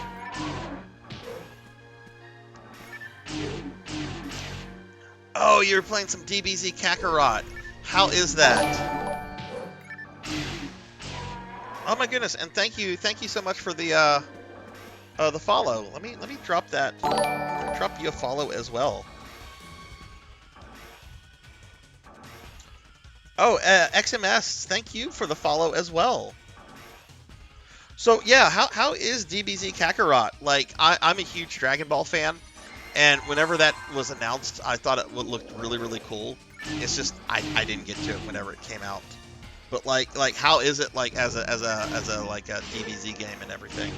S3: Oh, you were playing some DBZ Kakarot. How is that? Oh my goodness! And thank you so much for the follow. Let me drop that. Drop you a follow as well. Oh, XMS, thank you for the follow as well. So yeah, how is DBZ Kakarot? Like, I'm a huge Dragon Ball fan, and whenever that was announced, I thought it looked really cool. It's just I didn't get to it whenever it came out. But like how is it like as a like a DBZ game and everything?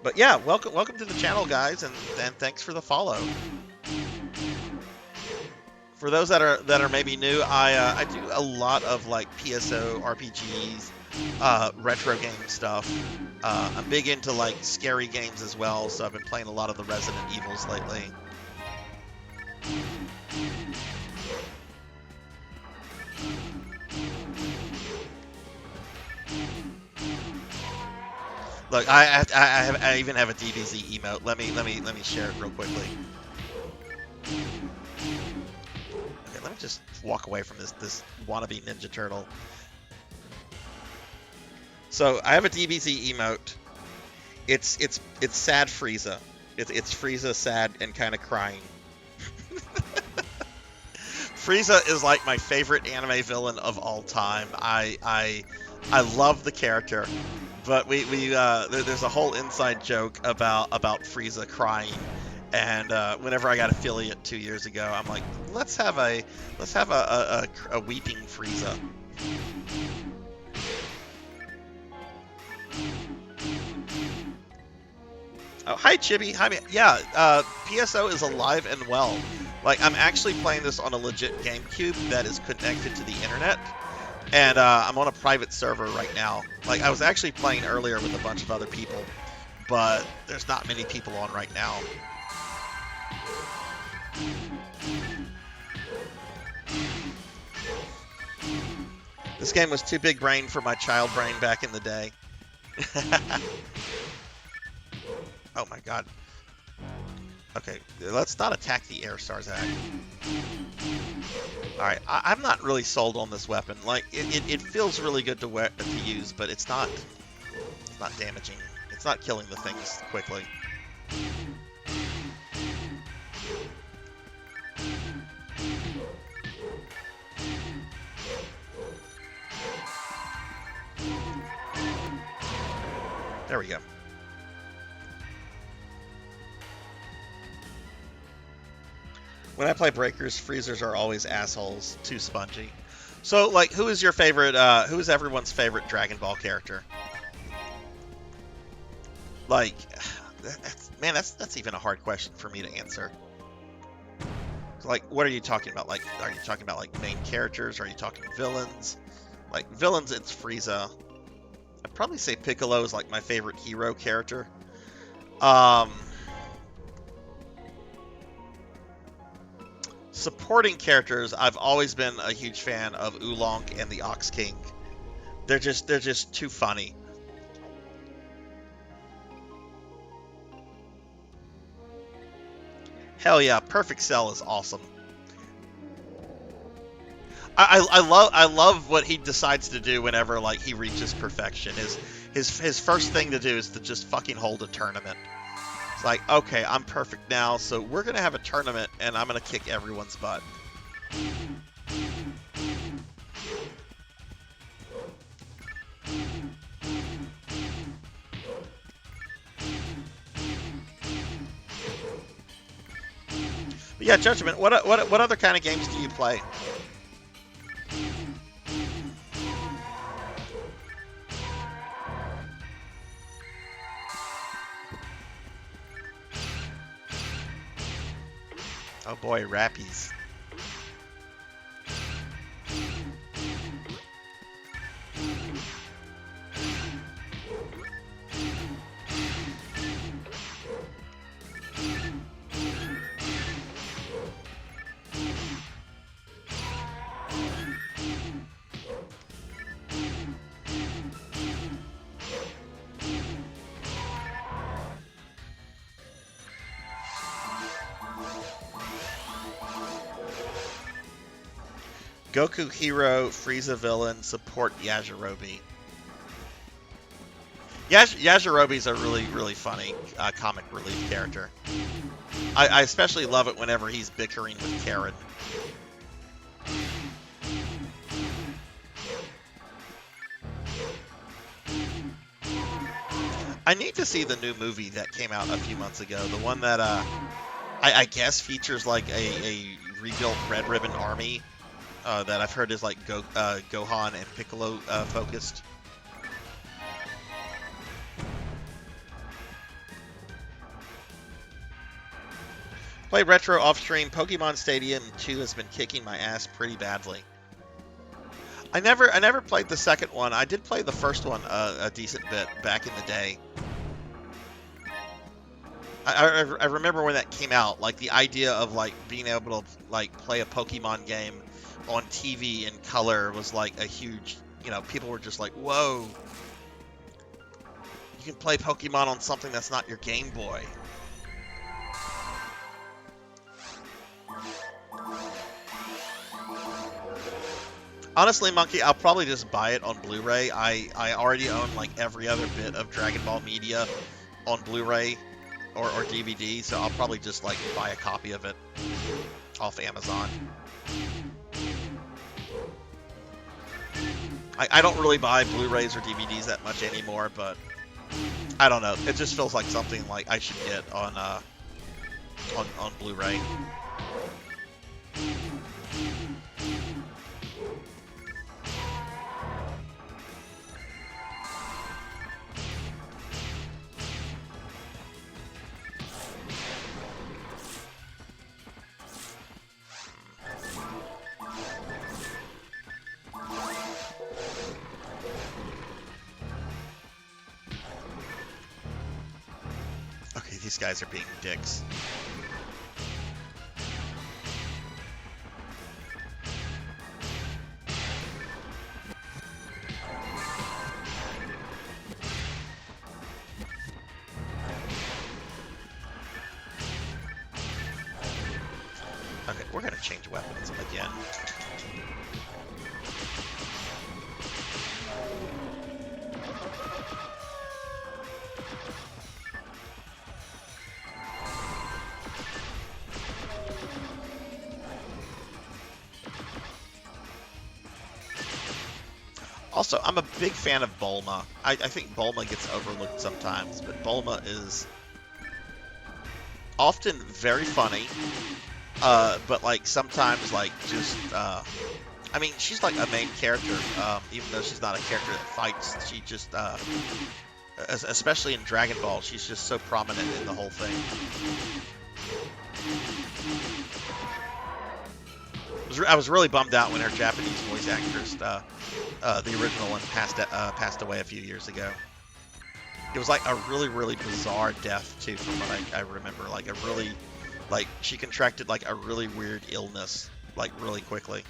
S3: But yeah, welcome to the channel, guys, and thanks for the follow. For those that are maybe new, I do a lot of like PSO RPGs, retro game stuff. I'm big into like scary games as well, so I've been playing a lot of the Resident Evils lately. Look, I even have a DBZ emote. Let me share it real quickly. Let me just walk away from this wannabe Ninja Turtle. So I have a DBZ emote. It's sad Frieza. It's Frieza sad and kind of crying. Frieza is like my favorite anime villain of all time. I love the character, but there's a whole inside joke about Frieza crying. And whenever I got affiliate 2 years ago, I'm like, let's have a weeping Frieza. Oh, hi Chibi. Hi, man. Yeah, PSO is alive and well. Like, I'm actually playing this on a legit GameCube that is connected to the internet, and I'm on a private server right now. Like, I was actually playing earlier with a bunch of other people, but there's not many people on right now. This game was too big brain for my child brain back in the day. Oh my god. Okay, let's not attack the air, Sarzac. Alright, I'm not really sold on this weapon. Like, it feels really good to use, but it's not damaging. It's not killing the things quickly. There we go. When I play breakers, freezers are always assholes. Too spongy. So, like, who is your favorite, who is everyone's favorite Dragon Ball character? Like, man, that's even a hard question for me to answer. Like, what are you talking about? Like, are you talking about, like, main characters? Are you talking villains? Like, villains, it's Frieza. I'd probably say Piccolo is, like, my favorite hero character. Supporting characters, I've always been a huge fan of Oolong and the Ox King. They're just too funny. Hell yeah, Perfect Cell is awesome. I love what he decides to do whenever like he reaches perfection. His first thing to do is to just fucking hold a tournament. It's like, okay, I'm perfect now, so we're gonna have a tournament and I'm gonna kick everyone's butt. But yeah, Judgment, what other kind of games do you play? Oh boy, Rappies. Goku hero, Frieza villain, support Yajirobe. Yajirobe's a really funny comic relief character. I especially love it whenever he's bickering with Karen. I need to see the new movie that came out a few months ago. The one that I guess features like a rebuilt Red Ribbon Army. That I've heard is like Gohan and Piccolo focused. Play retro off stream. Pokemon Stadium 2 has been kicking my ass pretty badly. I never played the second one. I did play the first one a decent bit back in the day. I remember when that came out, like the idea of like being able to like play a Pokemon game on TV in color was like a huge, you know, people were just like, whoa, you can play Pokemon on something that's not your Game Boy. Honestly, Monkey, I'll probably just buy it on Blu-ray. I already own like every other bit of Dragon Ball media on Blu-ray or DVD, so I'll probably just like buy a copy of it off Amazon. I don't really buy Blu-rays or DVDs that much anymore, but I don't know. It just feels like something like I should get on Blu-ray. These guys are being dicks. Okay, we're gonna change weapons again. Also, I'm a big fan of Bulma. I think Bulma gets overlooked sometimes, but Bulma is often very funny. But like sometimes like just I mean, she's like a main character, even though she's not a character that fights. She just especially in Dragon Ball, she's just so prominent in the whole thing. I was really bummed out when her Japanese voice actress, the original one, passed away a few years ago. It was like a really bizarre death too, from what I remember. Like a really, like she contracted like a really weird illness, like really quickly.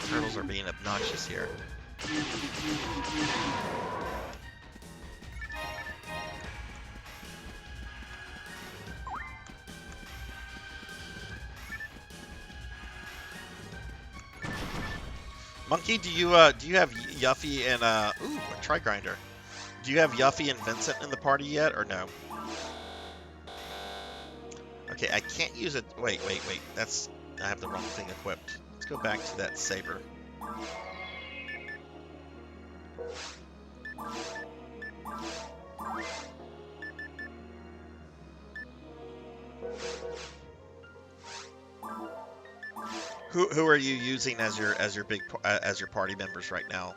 S3: Turtles are being obnoxious here. Monkey, do you have Yuffie and ooh, a Tri-Grinder? Do you have Yuffie and Vincent in the party yet, or no? Okay, I can't use it. Wait. That's I have the wrong thing equipped. Let's go back to that saber. Who are you using as your party members right now?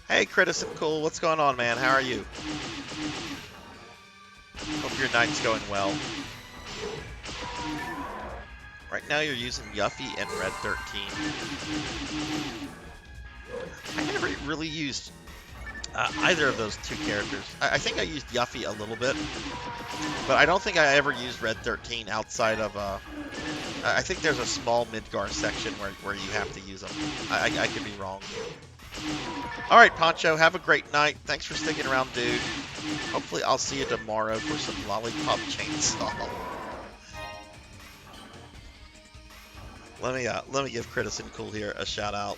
S3: Hey, Criticism Cool, what's going on, man? How are you? Hope your night's going well. Right now you're using Yuffie and Red 13. I never really used either of those two characters. I think I used Yuffie a little bit, but I don't think I ever used Red 13 outside of... I think there's a small Midgar section where you have to use them. I could be wrong. Alright, Poncho, have a great night. Thanks for sticking around, dude. Hopefully I'll see you tomorrow for some Lollipop Chainsaw. Let me give Criticism Cool here a shout out.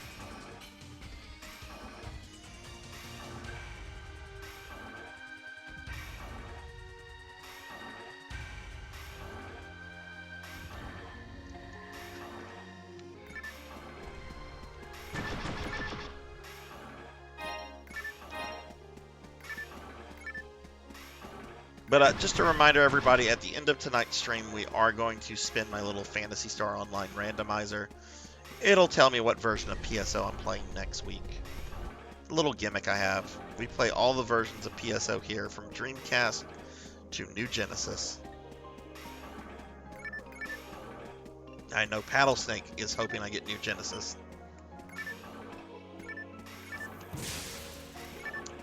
S3: But just a reminder, everybody, at the end of tonight's stream, we are going to spin my little Phantasy Star Online randomizer. It'll tell me what version of PSO I'm playing next week. A little gimmick I have. We play all the versions of PSO here, from Dreamcast to New Genesis. I know Paddlesnake is hoping I get New Genesis.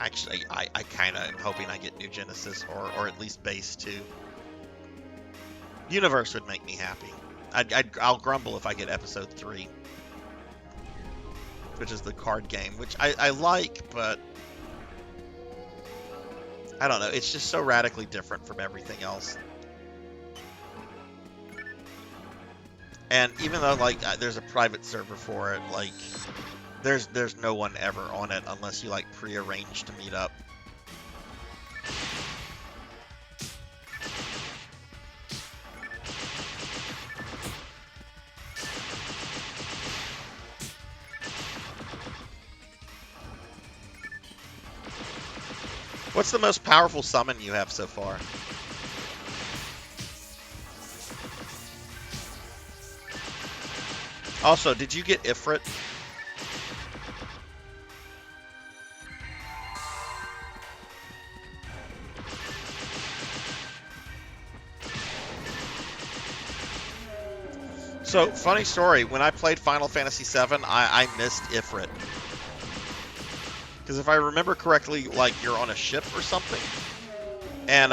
S3: Actually, I kind of am hoping I get New Genesis, or at least Base 2. Universe would make me happy. I'll grumble if I get Episode 3. Which is the card game, which I like, but... I don't know, it's just so radically different from everything else. And even though like there's a private server for it, like there's no one ever on it unless you like prearrange to meet up. What's the most powerful summon you have so far? Also, did you get Ifrit? So, funny story, when I played Final Fantasy VII, I missed Ifrit. Because if I remember correctly, like, you're on a ship or something, and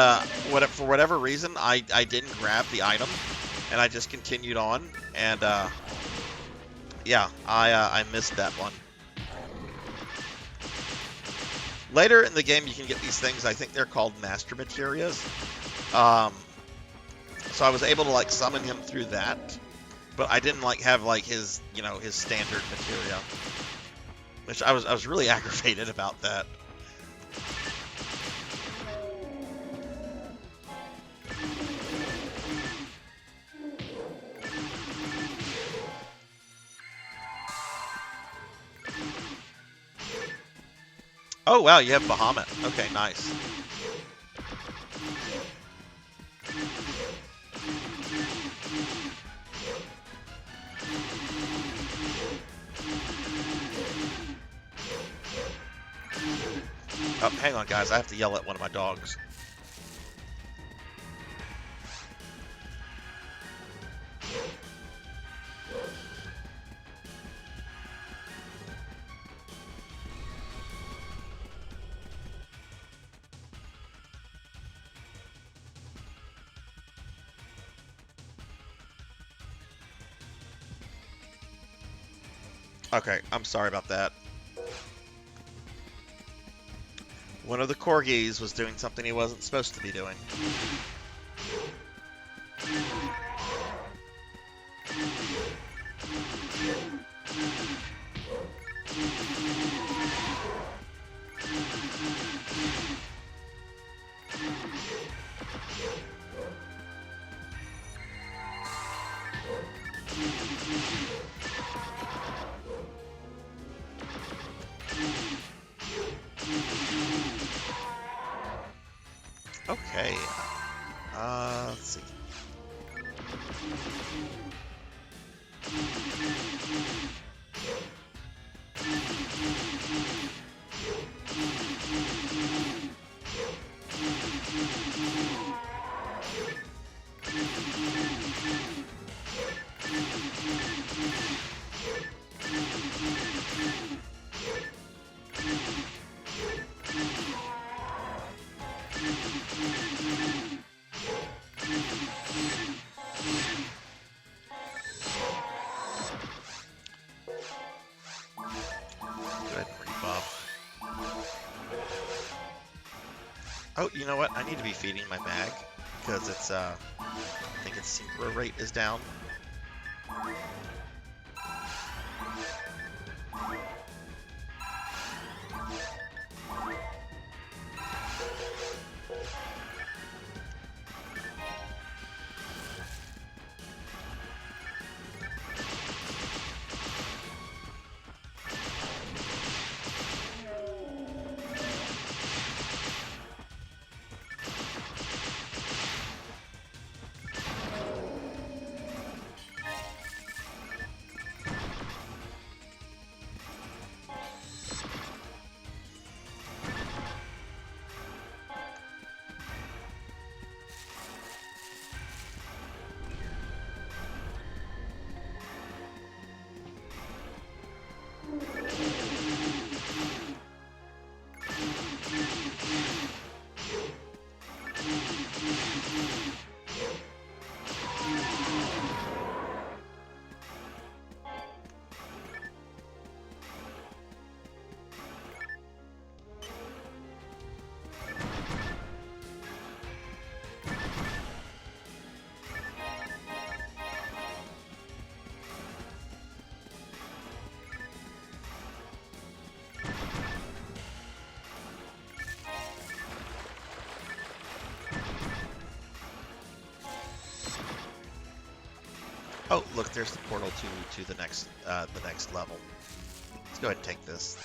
S3: for whatever reason, I didn't grab the item, and I just continued on, and yeah, I missed that one. Later in the game, you can get these things, I think they're called Master Materias. So I was able to, like, summon him through that, but I didn't, like, have, like, his, you know, his standard materia. Which I was really aggravated about that. Oh wow, you have Bahamut. Okay, nice. Oh, hang on, guys. I have to yell at one of my dogs. Okay, I'm sorry about that. One of the corgis was doing something he wasn't supposed to be doing. Okay. Let's see. Oh, you know what? I need to be feeding my mag because it's I think its synchro rate is down. Oh, look, there's the portal to the next level. Let's go ahead and take this.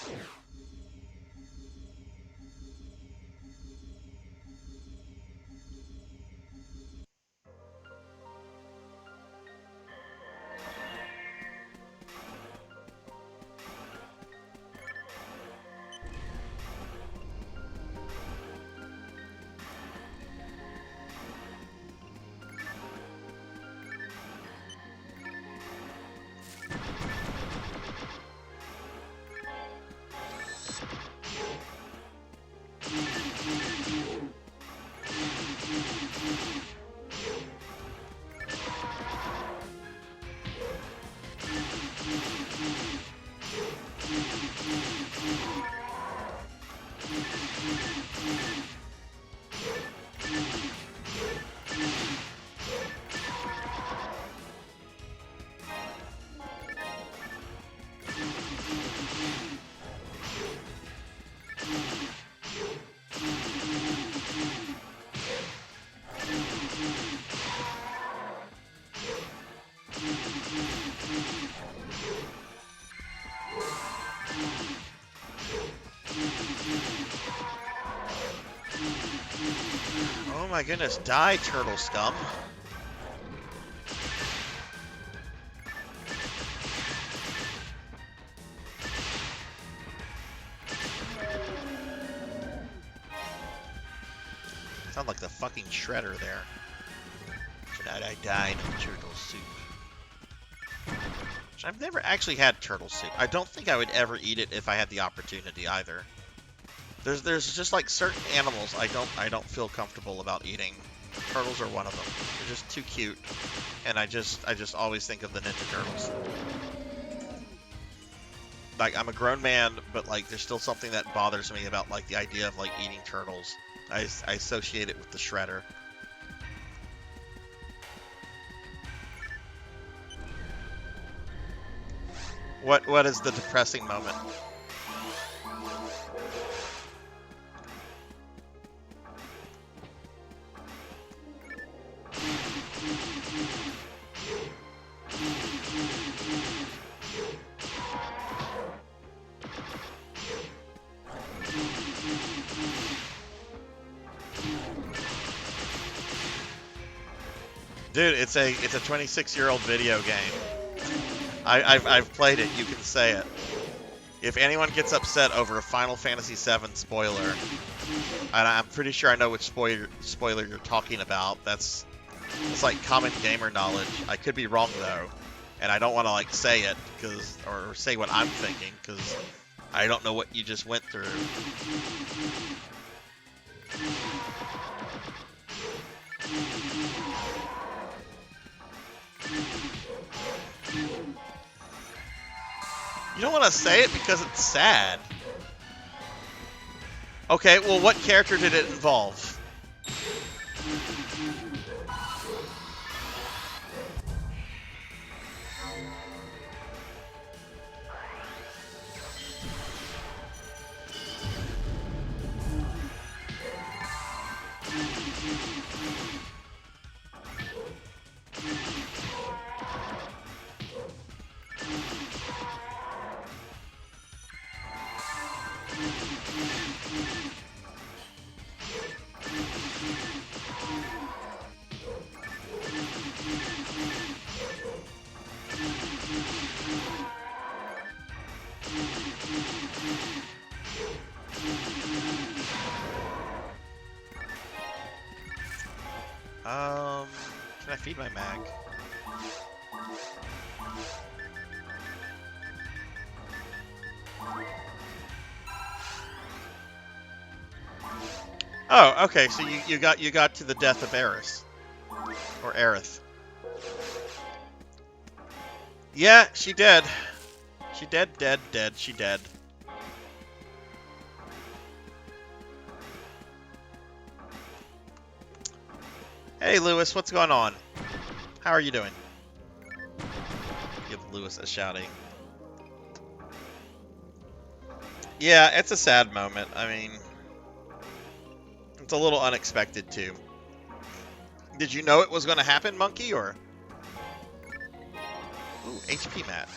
S3: Oh my goodness, die, turtle scum. Sound like the fucking shredder there. Tonight I died in turtle soup. Which I've never actually had turtle soup. I don't think I would ever eat it if I had the opportunity either. There's just like certain animals I don't feel comfortable about eating. Turtles are one of them. They're just too cute, and I just always think of the Ninja Turtles. Like, I'm a grown man, but like there's still something that bothers me about like the idea of like eating turtles. I associate it with the shredder. What is the depressing moment? Dude, it's a 26-year-old video game. I've played it. You can say it. If anyone gets upset over a Final Fantasy VII spoiler, and I'm pretty sure I know which spoiler you're talking about. It's like common gamer knowledge. I could be wrong though, and I don't want to like say it or say what I'm thinking because I don't know what you just went through. You don't want to say it because it's sad. Okay, well, what character did it involve? Can I feed my mag? Oh, okay. So you got to the death of Aerith or Aerith. Yeah, she dead. She dead. She dead. Hey, Lewis, what's going on? How are you doing? Give Lewis a shouting. Yeah, it's a sad moment. I mean, it's a little unexpected, too. Did you know it was going to happen, Monkey, or? HP mat.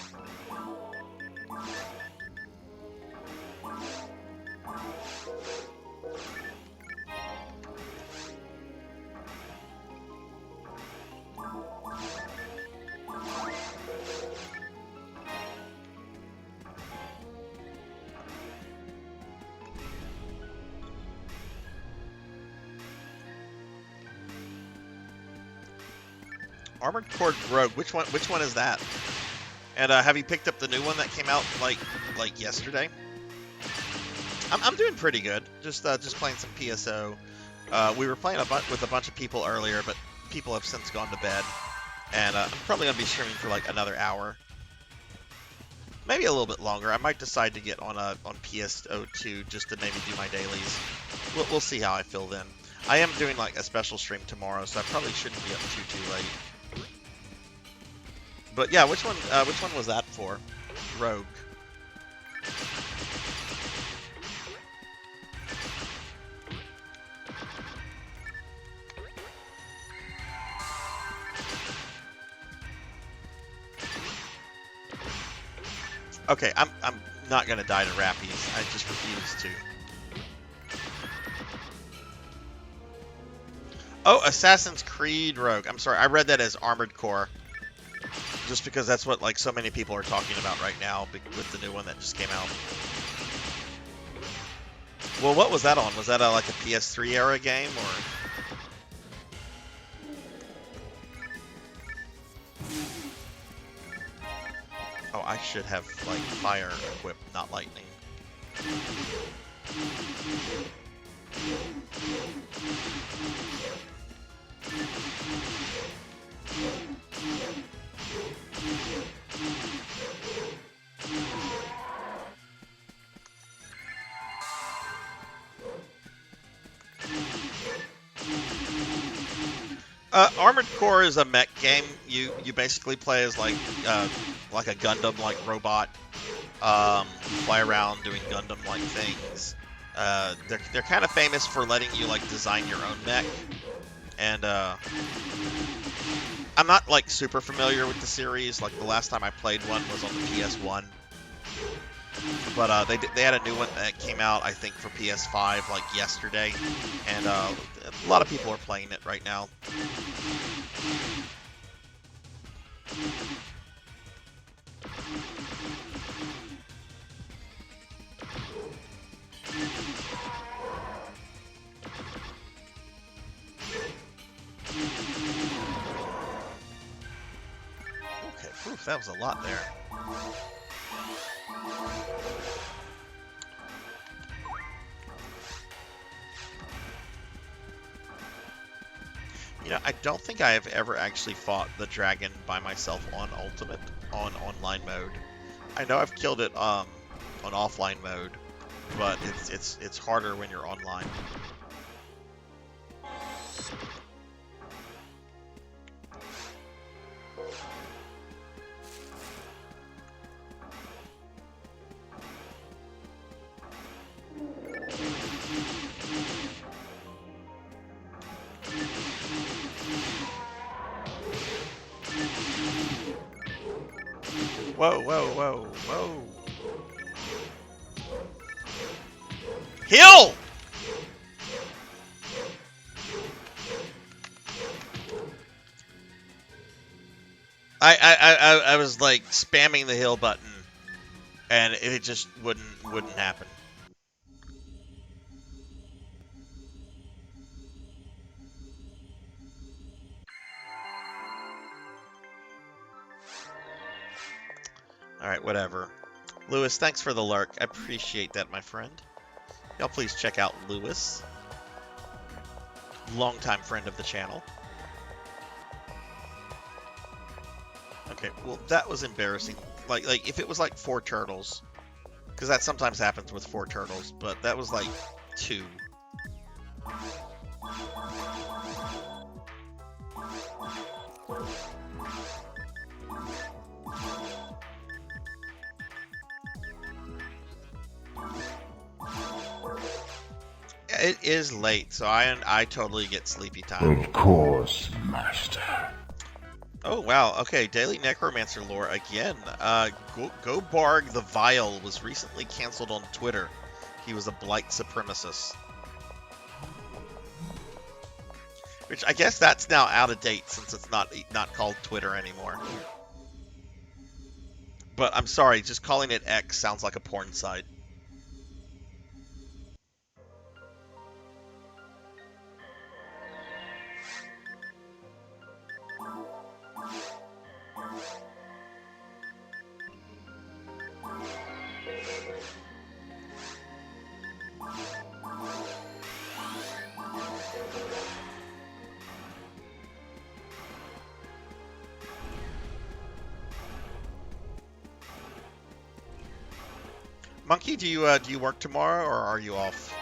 S3: Armored Core Rogue. Which one is that? And have you picked up the new one that came out like yesterday? I'm doing pretty good. Just playing some PSO. We were playing with a bunch of people earlier, but people have since gone to bed. And I'm probably gonna be streaming for like another hour, maybe a little bit longer. I might decide to get on PSO2 just to maybe do my dailies. We'll see how I feel then. I am doing like a special stream tomorrow, so I probably shouldn't be up too late. But yeah, which one was that for? Rogue. Okay, I'm not gonna die to Rappies. I just refuse to. Oh, Assassin's Creed Rogue. I'm sorry, I read that as Armored Core. Just because that's what like so many people are talking about right now with the new one that just came out. Well, what was that on? Was that like a PS3 era game or? Oh, I should have like fire equipped, not lightning. Armored Core is a mech game. You basically play as like a Gundam like robot. Fly around doing Gundam like things. They're kind of famous for letting you like design your own mech. And I'm not like super familiar with the series. Like the last time I played one was on the PS1. But they had a new one that came out, I think, for PS5 like yesterday, and a lot of people are playing it right now. Okay, oof, that was a lot there. You know, I don't think I have ever actually fought the dragon by myself on Ultimate, on online mode. I know I've killed it on offline mode, but it's harder when you're online. Whoa, whoa, whoa, whoa. Heal! I was like spamming the heal button and it just wouldn't happen. Alright, whatever. Lewis, thanks for the lurk. I appreciate that, my friend. Y'all please check out Lewis. Longtime friend of the channel. Okay, well, that was embarrassing. Like if it was like 4 turtles. Because that sometimes happens with 4 turtles, but that was like 2. It is late, so I totally get sleepy time.
S4: Of course, master.
S3: Oh, wow. Okay, Daily Necromancer lore again. Gobarg the Vile was recently canceled on Twitter. He was a blight supremacist. Which I guess that's now out of date since it's not called Twitter anymore. But I'm sorry, just calling it X sounds like a porn site. Monkey, do you work tomorrow or are you off?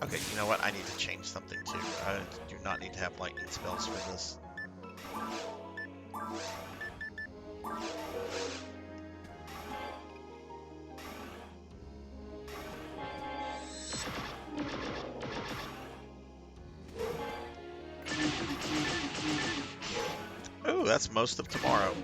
S3: Okay, you know what? I need to change something too. I do not need to have lightning spells for this. Oh, that's most of tomorrow.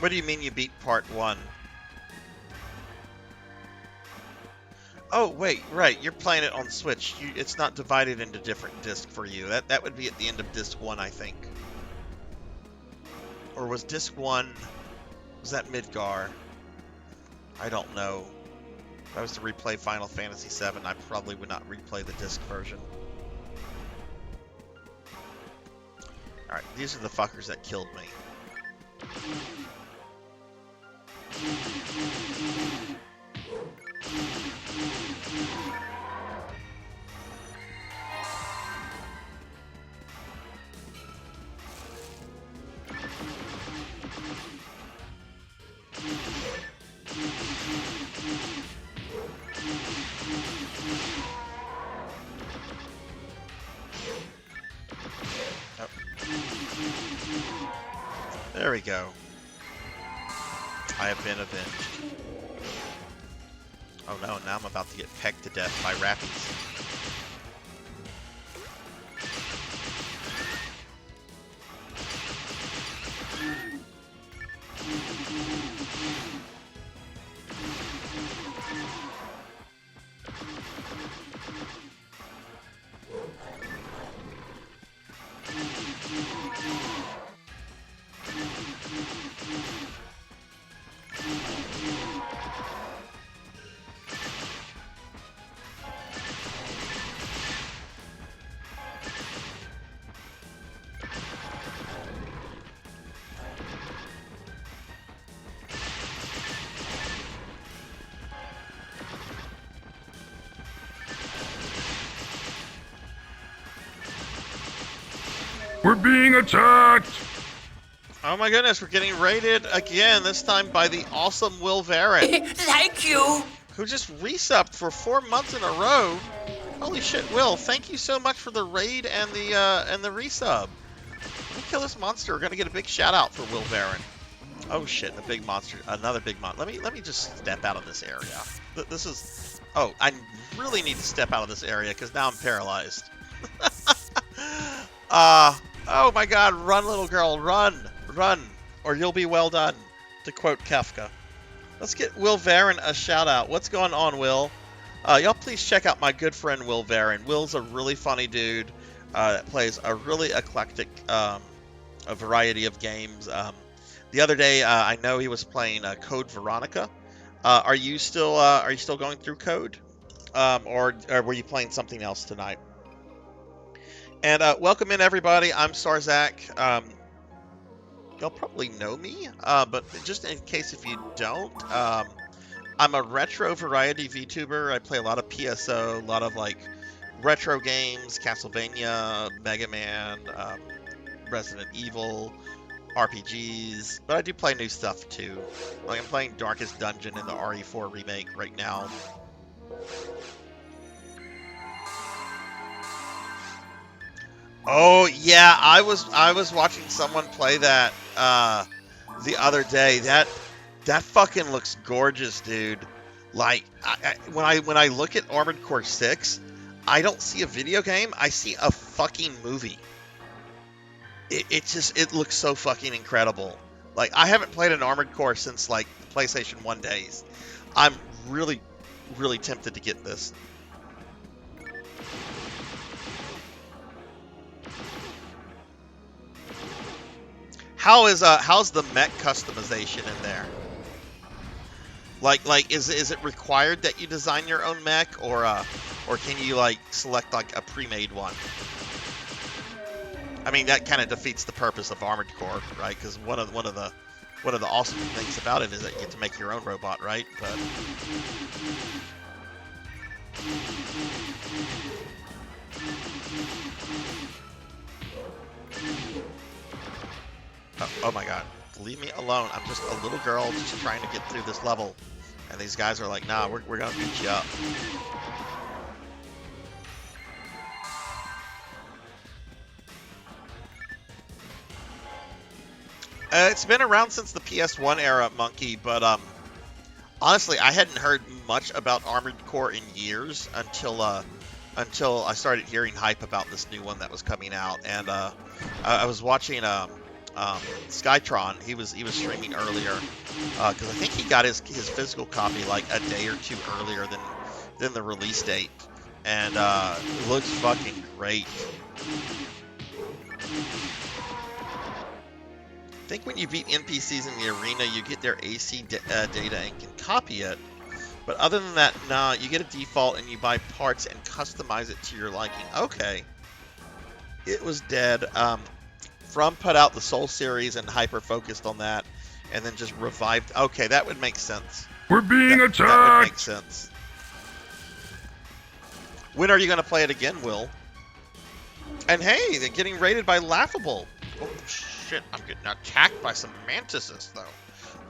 S3: What do you mean you beat part 1? Oh, wait, right. You're playing it on Switch. It's not divided into different discs for you. That would be at the end of disc 1, I think. Or was disc 1... Was that Midgar? I don't know. If I was to replay Final Fantasy VII, I probably would not replay the disc version. Alright, these are the fuckers that killed me. Oh. There we go. I have been avenged. Oh no, now I'm about to get pecked to death by rappies.
S4: We're being attacked!
S3: Oh my goodness, we're getting raided again, this time by the awesome Will Varyn.
S2: Thank you!
S3: Who just resubbed for 4 months in a row. Holy shit, Will, thank you so much for the raid and the resub. Let me kill this monster. We're gonna get a big shout out for Will Varyn. Oh shit, a big monster, another big monster. Let me just step out of this area. This is, oh, I really need to step out of this area because now I'm paralyzed. Oh my god, run little girl, run, or you'll be well done, to quote Kafka. Let's get Will Varyn a shout out. What's going on, Will? Y'all please check out my good friend Will Varyn. Will's a really funny dude that plays a really eclectic a variety of games. The other day, I know he was playing Code Veronica. Are you still going through Code, or were you playing something else tonight? And welcome in, everybody. I'm Sarzac. Y'all probably know me, but just in case if you don't, I'm a retro variety VTuber. I play a lot of PSO, a lot of like retro games, Castlevania, Mega Man, Resident Evil, RPGs, but I do play new stuff too. Like I'm playing Darkest Dungeon in the RE4 remake right now. Oh yeah, I was watching someone play that the other day. That fucking looks gorgeous, dude. Like when I look at Armored Core 6, I don't see a video game. I see a fucking movie. It looks so fucking incredible. Like I haven't played an Armored Core since like the PlayStation 1 days. I'm really really tempted to get this. How's the mech customization in there? Like is it required that you design your own mech, or can you like select like a pre-made one? I mean that kind of defeats the purpose of Armored Core, right? Because one of the awesome things about it is that you get to make your own robot, right? But oh my god, leave me alone. I'm just a little girl just trying to get through this level. And these guys are like, nah, we're gonna beat you up. It's been around since the PS1 era, Monkey, but honestly, I hadn't heard much about Armored Core in years until I started hearing hype about this new one that was coming out. And I was watching Skytron. He was streaming earlier because I think he got his physical copy like a day or two earlier than the release date, and it looks fucking great. I think when you beat NPCs in the arena, you get their AC data and can copy it. But other than that, nah, you get a default and you buy parts and customize it to your liking. Okay. It was dead. From put out the Soul series and hyper-focused on that, and then just revived. Okay, that would make sense.
S4: We're being attacked!
S3: That would make sense. When are you going to play it again, Will? And hey, they're getting raided by Laughable. Oh, shit, I'm getting attacked by some mantises, though.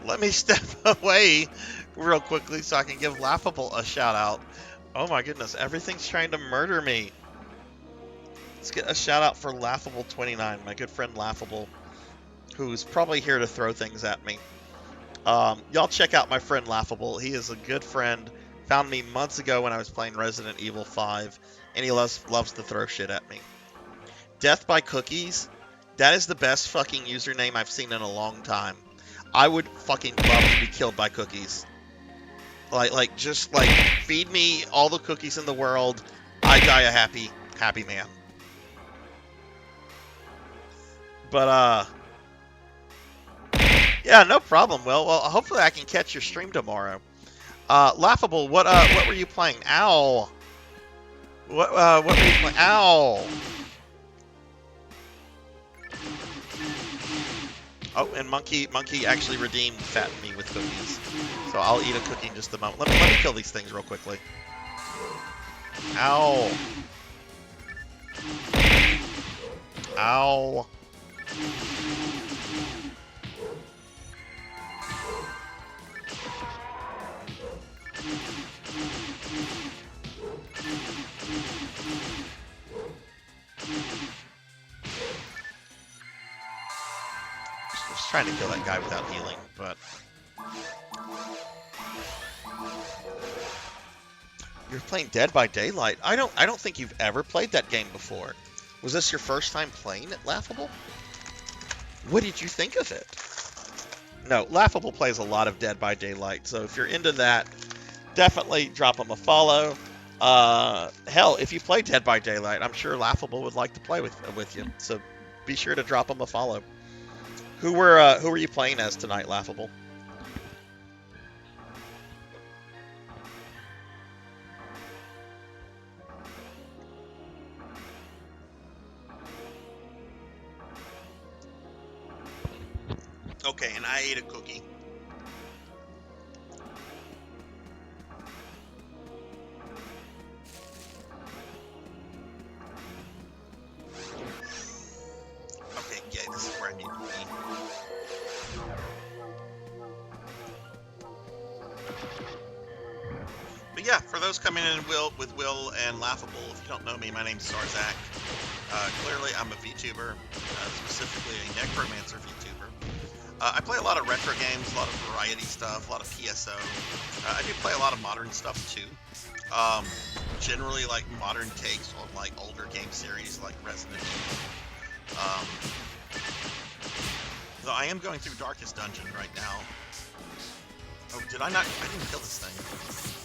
S3: Let me step away real quickly so I can give Laughable a shout-out. Oh my goodness, everything's trying to murder me. Let's get a shout out for Laughable29, my good friend Laughable, who's probably here to throw things at me. Y'all check out my friend Laughable. He is a good friend. Found me months ago when I was playing Resident Evil 5, and he loves to throw shit at me. Death by Cookies, that is the best fucking username I've seen in a long time. I would fucking love to be killed by cookies. Just feed me all the cookies in the world. I die a happy man. But, yeah, no problem, Will. Well, hopefully I can catch your stream tomorrow. Laughable, what were you playing? Ow! What were you playing? Ow! Oh, and Monkey actually redeemed Fatten Me with cookies. So I'll eat a cookie in just a moment. Let me kill these things real quickly. Ow! Ow! Just trying to kill that guy without healing, but you're playing Dead by Daylight. I don't think you've ever played that game before. Was this your first time playing it, Laughable? What did you think of it? No, Laughable plays a lot of Dead by Daylight, so if you're into that, definitely drop him a follow. Hell, if you play Dead by Daylight, I'm sure Laughable would like to play with you. So be sure to drop him a follow. Who were you playing as tonight, Laughable? Okay, and I ate a cookie. Okay, yeah, this is where I need to be. But yeah, for those coming in with Will and Laughable, if you don't know me, my name's Sarzac. Clearly, I'm a VTuber, specifically a Necromancer VTuber. I play a lot of retro games, a lot of variety stuff, a lot of PSO. I do play a lot of modern stuff too. Generally like modern takes on like older game series like Resident Evil. Though I am going through Darkest Dungeon right now. Oh, did I not? I didn't kill this thing.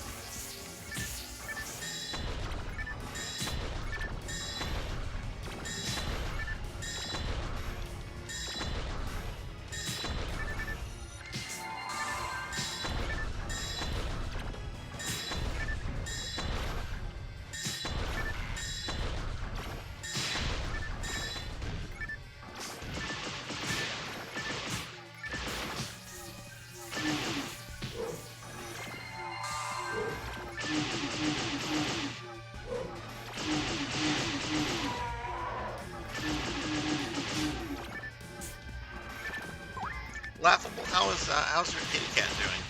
S3: Laughable, how's your kitty cat doing?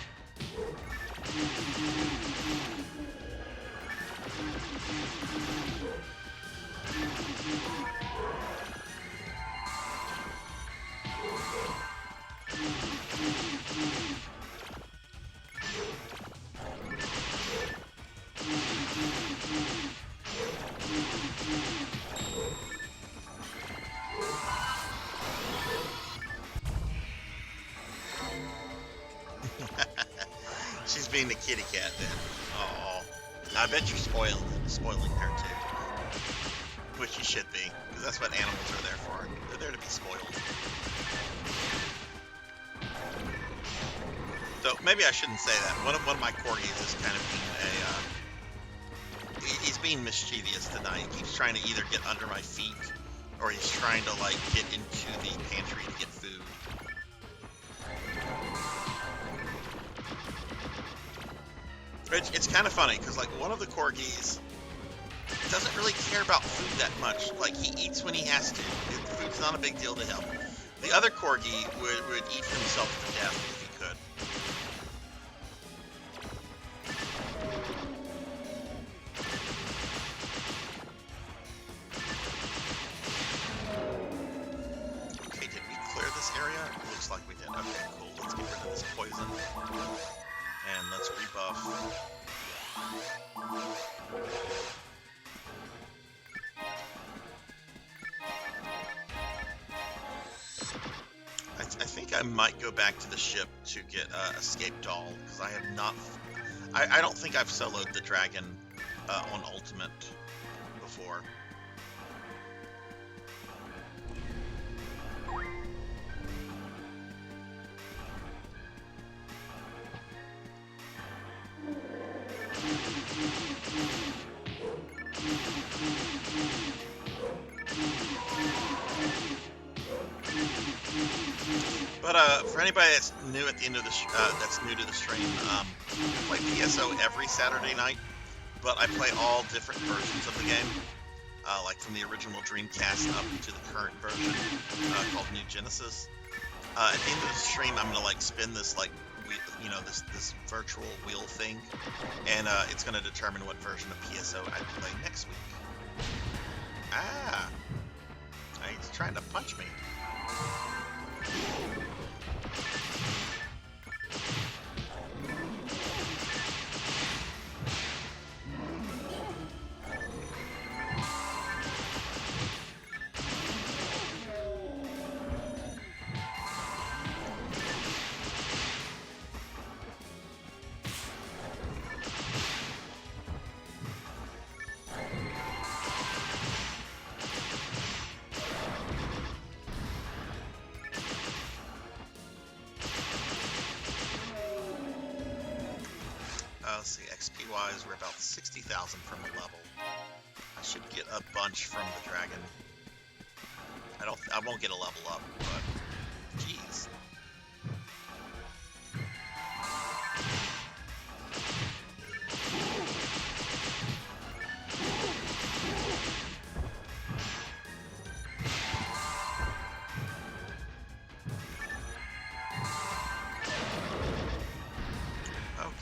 S3: She's being the kitty cat then. Oh, I bet you're spoiling her too. Which you should be, because that's what animals are there for. They're there to be spoiled. So maybe I shouldn't say that. One of my corgis is kind of being he's being mischievous tonight. He keeps trying to either get under my feet, or he's trying to like get into the pantry to get food. It's kind of funny because like one of the corgis doesn't really care about food that much. Like he eats when he has to. Food's not a big deal to him. The other corgi would eat himself to death if he could. Okay, did we clear this area? It looks like we did. Okay, cool. Let's get rid of this poison. And let's rebuff. I think I might go back to the ship to get Escape Doll, because I have not... I don't think I've soloed the dragon on Ultimate before. But for anybody that's new at the end of the that's new to the stream, I play PSO every Saturday night, but I play all different versions of the game, like from the original Dreamcast up to the current version called New Genesis. At the end of the stream, I'm gonna like spin this like this virtual wheel thing, and it's gonna determine what version of PSO I play next week. Ah, he's trying to punch me. Let's see, XP wise, we're about 60,000 from a level. I should get a bunch from the dragon. I won't get a level up, but geez.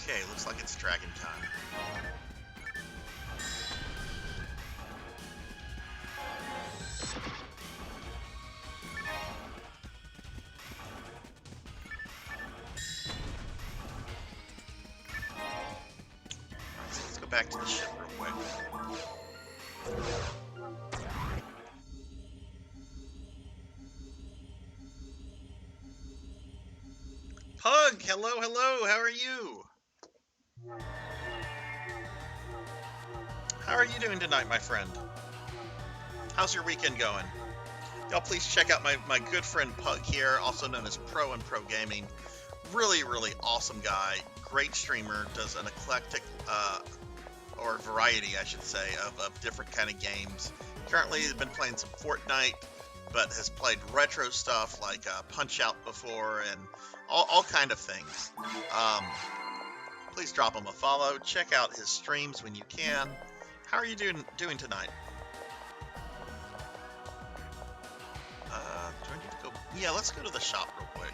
S3: Okay, looks like it's dragon time. Let's go back to the ship real quick. Pug, hello, hello, how are you? How are you doing tonight, my friend? How's your weekend going? Y'all please check out my good friend Pug here, also known as Pro and Pro Gaming. Really, really awesome guy. Great streamer, does an eclectic, or variety, I should say, of different kind of games. Currently, he's been playing some Fortnite, but has played retro stuff like Punch-Out before, and all kind of things. Please drop him a follow. Check out his streams when you can. How are you doing tonight? Do I need to go? Yeah, let's go to the shop real quick.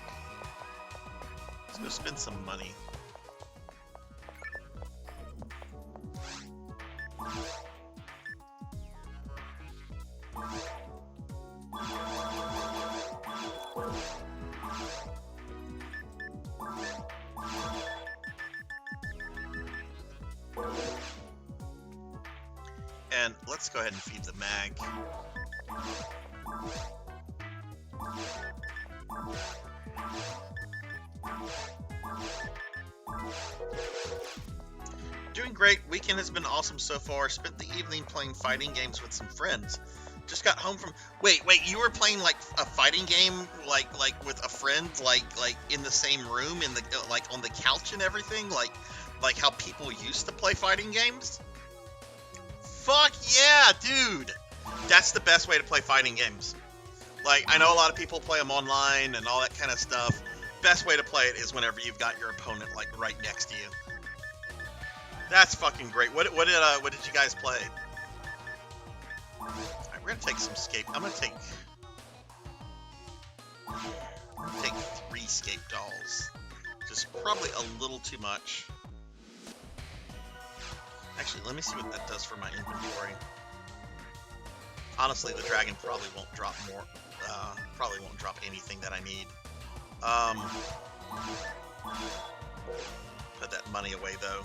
S3: Let's go spend some money. And let's go ahead and feed the mag. Doing great. Weekend has been awesome so far. Spent the evening playing fighting games with some friends. Just got home from. Wait, you were playing like a fighting game, like with a friend, like in the same room, in the like on the couch and everything, like how people used to play fighting games. Fuck yeah, dude! That's the best way to play fighting games. Like, I know a lot of people play them online and all that kind of stuff. Best way to play it is whenever you've got your opponent like right next to you. That's fucking great. What did you guys play? Alright, we're gonna take some scape. I'm gonna take 3 scape dolls. Just probably a little too much. Actually, let me see what that does for my inventory. Honestly, the dragon probably won't drop more. Probably won't drop anything that I need. Put that money away though.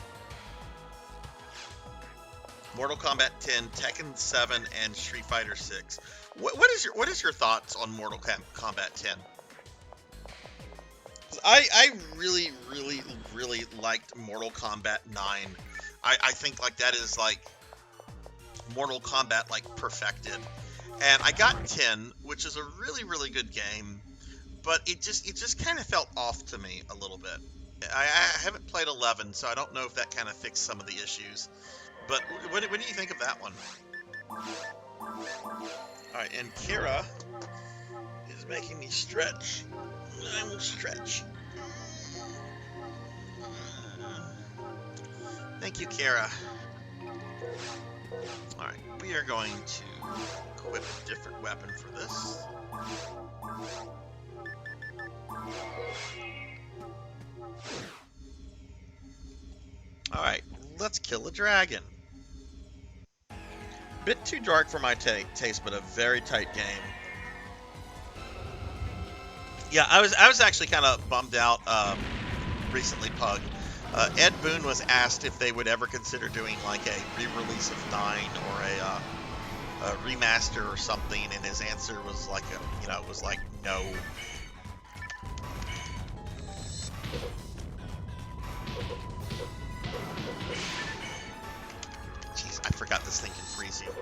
S3: Mortal Kombat 10, Tekken 7, and Street Fighter 6. What is your thoughts on Mortal Kombat 10? I really liked Mortal Kombat 9. I think like that is like Mortal Kombat like perfected. And I got 10, which is a really good game, but it just kind of felt off to me a little bit. I haven't played 11, so I don't know if that kind of fixed some of the issues. But what do you think of that one? Alright, and Kira is making me stretch. I will stretch. Thank you, Kira. Alright, we are going to equip a different weapon for this. Alright, let's kill a dragon. Bit too dark for my taste, but a very tight game. Yeah, I was actually kind of bummed out recently, Pug. Ed Boon was asked if they would ever consider doing like a re-release of 9 or a remaster or something, and his answer was like no. Jeez, I forgot this thing can freeze you.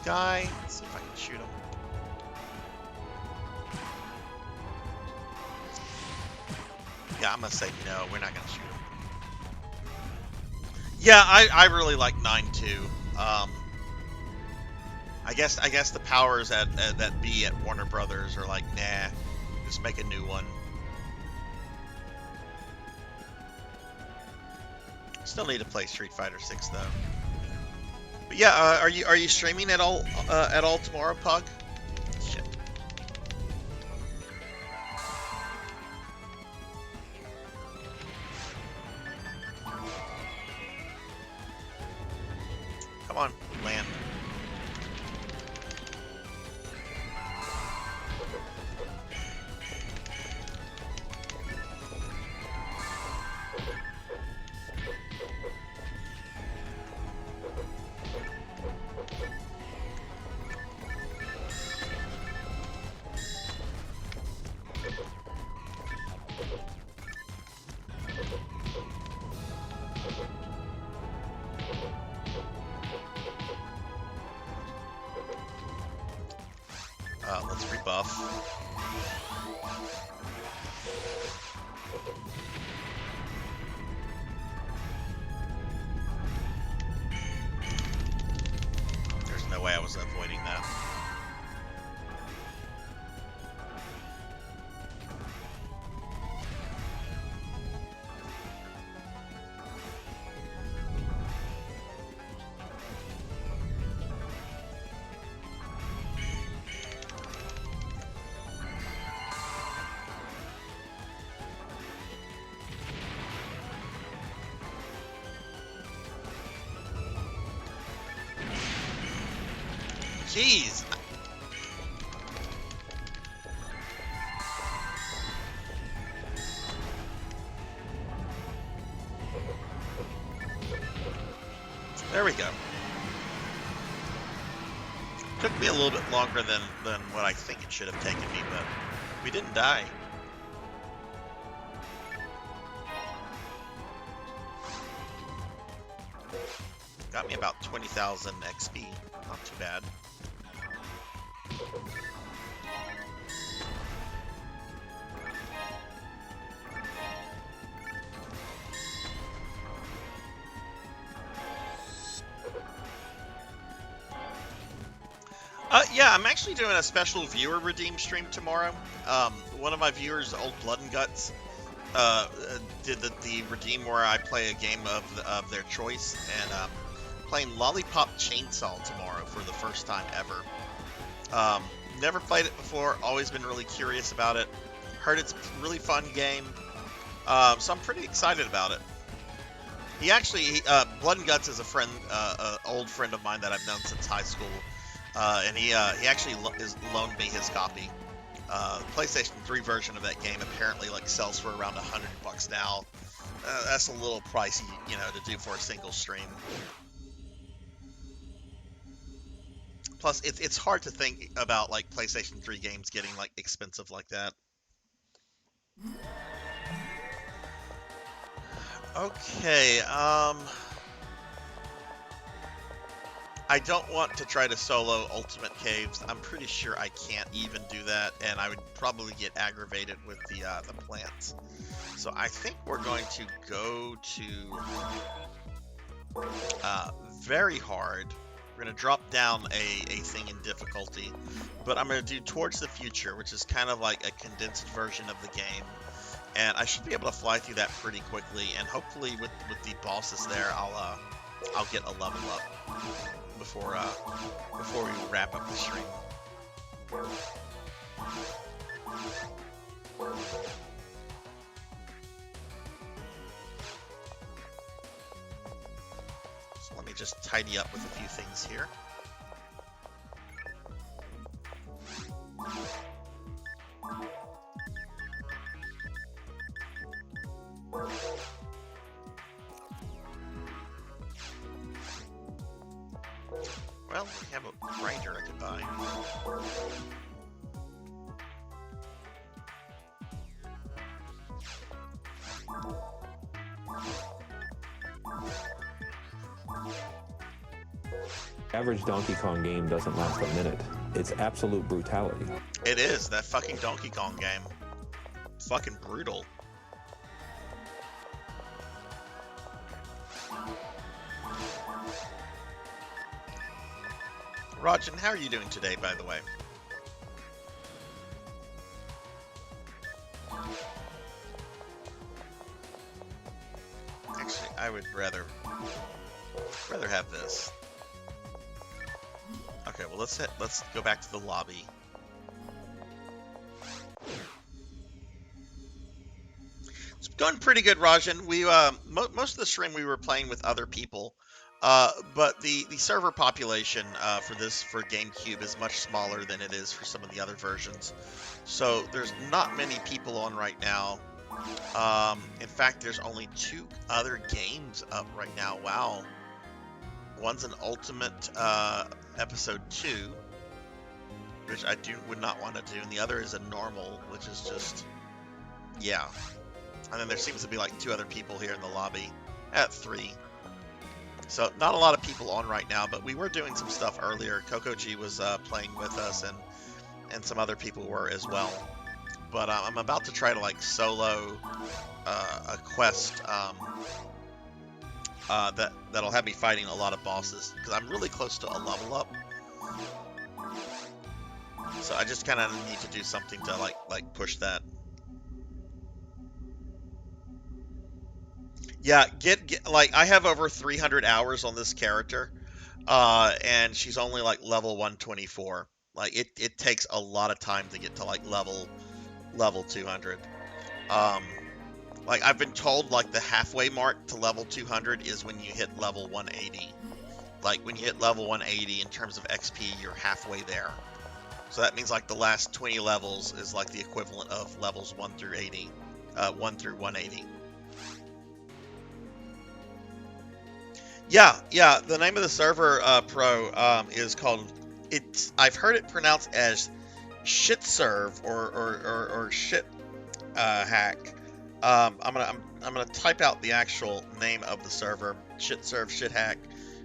S3: guy. Let's see if I can shoot him. Yeah, I'm gonna say no. We're not gonna shoot him. Yeah, I really like 9-2. I guess the powers that be at Warner Brothers are like, nah, just make a new one. Still need to play Street Fighter 6 though. But yeah, are you streaming at all tomorrow, Pug? Shit. Come on, land. Let's rebuff. There's no way I was avoiding that. Jeez. There we go. Took me a little bit longer than what I think it should have taken me, but we didn't die. Got me about 20,000 XP. Not too bad. Yeah, I'm actually doing a special viewer redeem stream tomorrow. One of my viewers, Old Blood and Guts, did the redeem where I play a game of their choice, and playing Lollipop Chainsaw tomorrow for the first time ever. Never played it before, always been really curious about it. Heard it's a really fun game, so I'm pretty excited about it. He actually, Blood and Guts is a friend, old friend of mine that I've known since high school, and he actually loaned me his copy. PlayStation 3 version of that game apparently like sells for around $100 now. That's a little pricey, you know, to do for a single stream. Plus, it's hard to think about like PlayStation 3 games getting like expensive like that. Okay, I don't want to try to solo Ultimate Caves. I'm pretty sure I can't even do that, and I would probably get aggravated with the plants. So I think we're going to go to very hard. We're going to drop down a thing in difficulty, but I'm going to do Towards the Future, which is kind of like a condensed version of the game. And I should be able to fly through that pretty quickly, and hopefully with the bosses there, I'll get a level up before we wrap up the stream. So let me just tidy up with a few things here. Well, we have a grinder I could buy.
S6: Average Donkey Kong game doesn't last a minute. It's absolute brutality.
S3: It is, that fucking Donkey Kong game. Fucking brutal. Rajan, how are you doing today, by the way? Actually, I would rather have this. Okay, well let's go back to the lobby. It's going pretty good, Rajan. We most of the stream we were playing with other people, but the server population for GameCube is much smaller than it is for some of the other versions. So there's not many people on right now. In fact, there's only 2 other games up right now. Wow. One's an Ultimate Episode 2, which I would not want to do, and the other is a normal, which is just, yeah. And then there seems to be like 2 other people here in the lobby, at 3. So not a lot of people on right now, but we were doing some stuff earlier. Coco G was playing with us, and some other people were as well. But I'm about to try to like solo a quest that'll have me fighting a lot of bosses, because I'm really close to a level up. So I just kind of need to do something to like push that. Yeah, get like I have over 300 hours on this character, and she's only like level 124. Like it takes a lot of time to get to like level 200. Like I've been told like the halfway mark to level 200 is when you hit level 180. Like when you hit level 180 in terms of XP, you're halfway there. So that means like the last 20 levels is like the equivalent of levels 1 through 80, 1 through 180. Yeah. The name of the server, Pro, is called. I've heard it pronounced as Shitserve or Shit Hack. I'm gonna type out the actual name of the server: Shitserve, Shit Hack,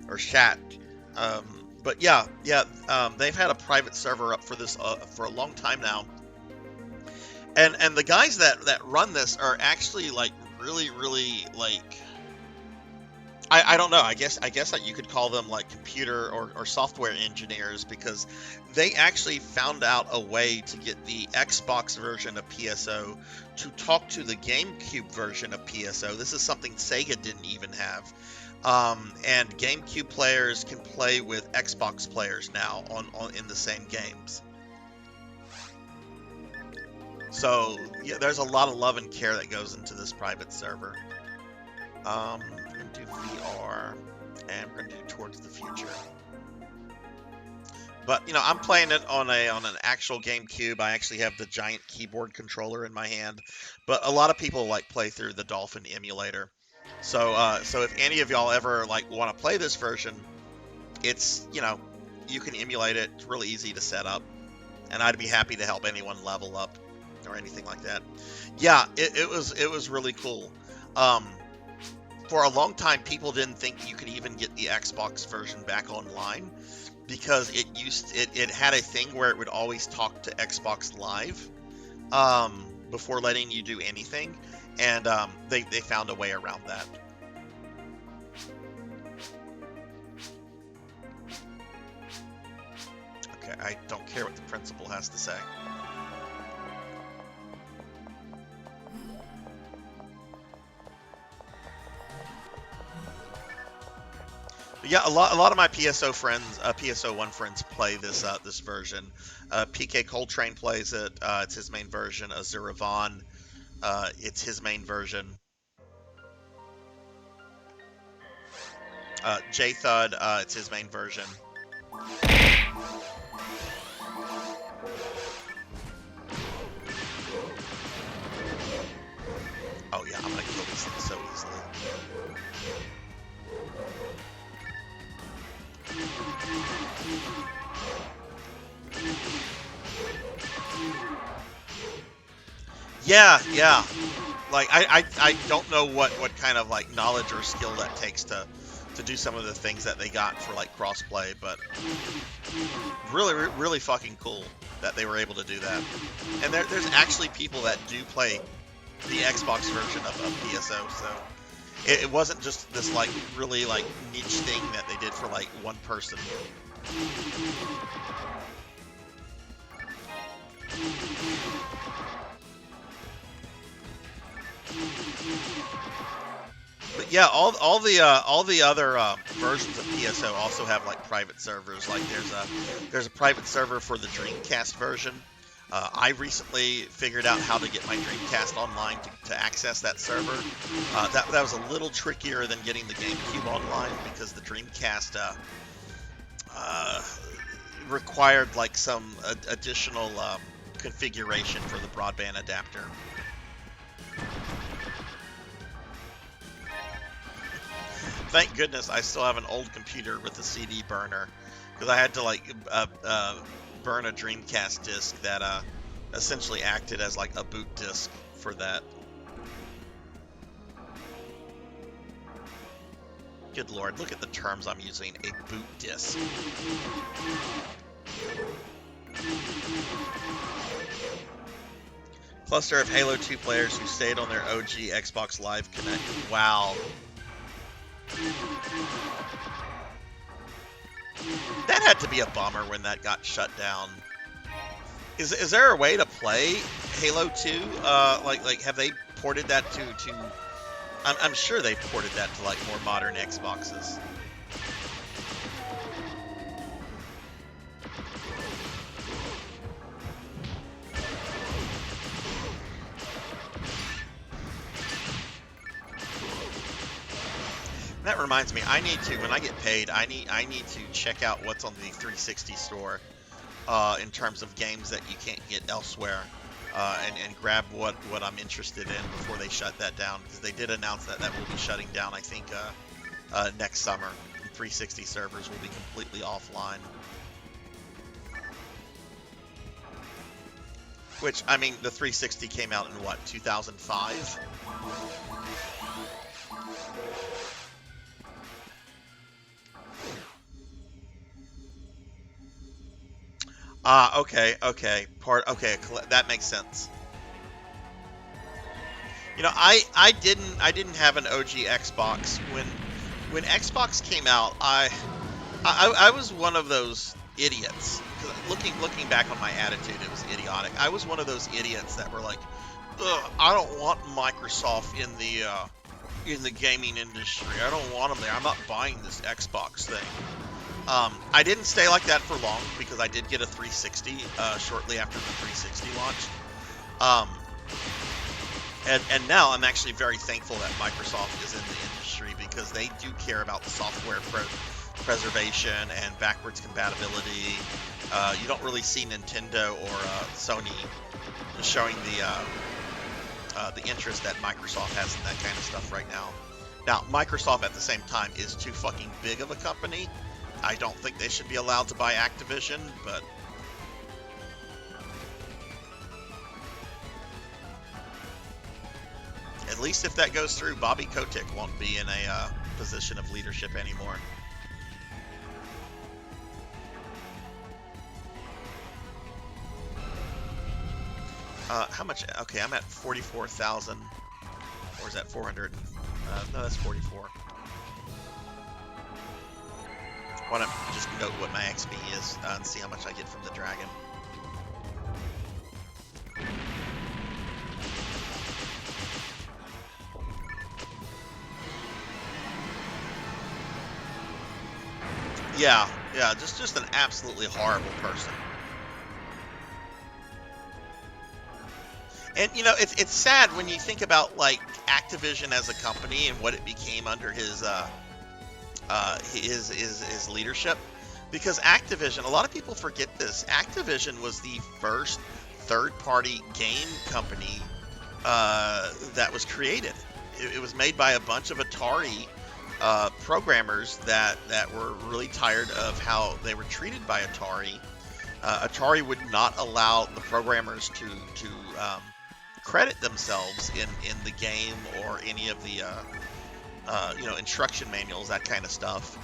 S3: or Shat. But yeah. They've had a private server up for this for a long time now, and the guys that run this are actually like really like. I don't know. I guess that you could call them like computer or software engineers, because they actually found out a way to get the Xbox version of PSO to talk to the GameCube version of PSO. This is something Sega didn't even have. And GameCube players can play with Xbox players now in the same games. So yeah, there's a lot of love and care that goes into this private server. We're going to do VR, and we're going to do Towards the Future. But, you know, I'm playing it on an actual GameCube. I actually have the giant keyboard controller in my hand. But a lot of people, like, play through the Dolphin emulator. So if any of y'all ever, like, want to play this version, it's, you know, you can emulate it. It's really easy to set up. And I'd be happy to help anyone level up or anything like that. Yeah, it was really cool. For a long time, people didn't think you could even get the Xbox version back online, because it had a thing where it would always talk to Xbox Live before letting you do anything, and they found a way around that. Okay, I don't care what the principal has to say. Yeah, a lot of my PSO friends, PSO1 friends, play this version. PK Coltrane plays it. It's his main version. Azura Vaughn, it's his main version. J Thud, it's his main version. Oh yeah, I'm gonna kill these things so easily. Yeah. Like I don't know what kind of like knowledge or skill that takes to to do some of the things that they got for like crossplay, but really fucking cool that they were able to do that. And there's actually people that do play the Xbox version of PSO, so it wasn't just this like really like niche thing that they did for like one person. But yeah, all the other versions of PSO also have like private servers. Like there's a private server for the Dreamcast version. I recently figured out how to get my Dreamcast online to access that server. That was a little trickier than getting the GameCube online because the Dreamcast required like some additional configuration for the broadband adapter. Thank goodness I still have an old computer with a CD burner, because I had to like burn a Dreamcast disc that essentially acted as like a boot disc for that. Good lord, look at the terms I'm using. A boot disc. Cluster of Halo 2 players who stayed on their OG Xbox Live Connect. Wow. That had to be a bummer when that got shut down. Is there a way to play Halo 2? Like have they ported that to I'm sure they ported that to like more modern Xboxes. That reminds me, I need to, when I get paid, I need to check out what's on the 360 store in terms of games that you can't get elsewhere, and grab what I'm interested in before they shut that down, because they did announce that will be shutting down, I think, next summer. The 360 servers will be completely offline. Which, I mean, the 360 came out in what, 2005? Okay. That makes sense. You know, I didn't have an OG Xbox when Xbox came out. I was one of those idiots. Looking back on my attitude, it was idiotic. I was one of those idiots that were like, ugh, I don't want Microsoft in the gaming industry. I don't want them there. I'm not buying this Xbox thing. I didn't stay like that for long, because I did get a 360 shortly after the 360 launched. And now I'm actually very thankful that Microsoft is in the industry, because they do care about the software preservation and backwards compatibility. You don't really see Nintendo or Sony showing the interest that Microsoft has in that kind of stuff right now. Now, Microsoft at the same time is too fucking big of a company. I don't think they should be allowed to buy Activision, but at least if that goes through, Bobby Kotick won't be in a position of leadership anymore. How much? Okay, I'm at 44,000. Or is that 400? No, that's 44. I want to just note what my XP is and see how much I get from the dragon. Yeah, just an absolutely horrible person. And you know, it's sad when you think about like Activision as a company and what it became under his leadership, because Activision, a lot of people forget this, Activision was the first third-party game company that was created. It was made by a bunch of Atari programmers that were really tired of how they were treated by Atari. Atari would not allow the programmers to credit themselves in the game or any of the instruction manuals, that kind of stuff.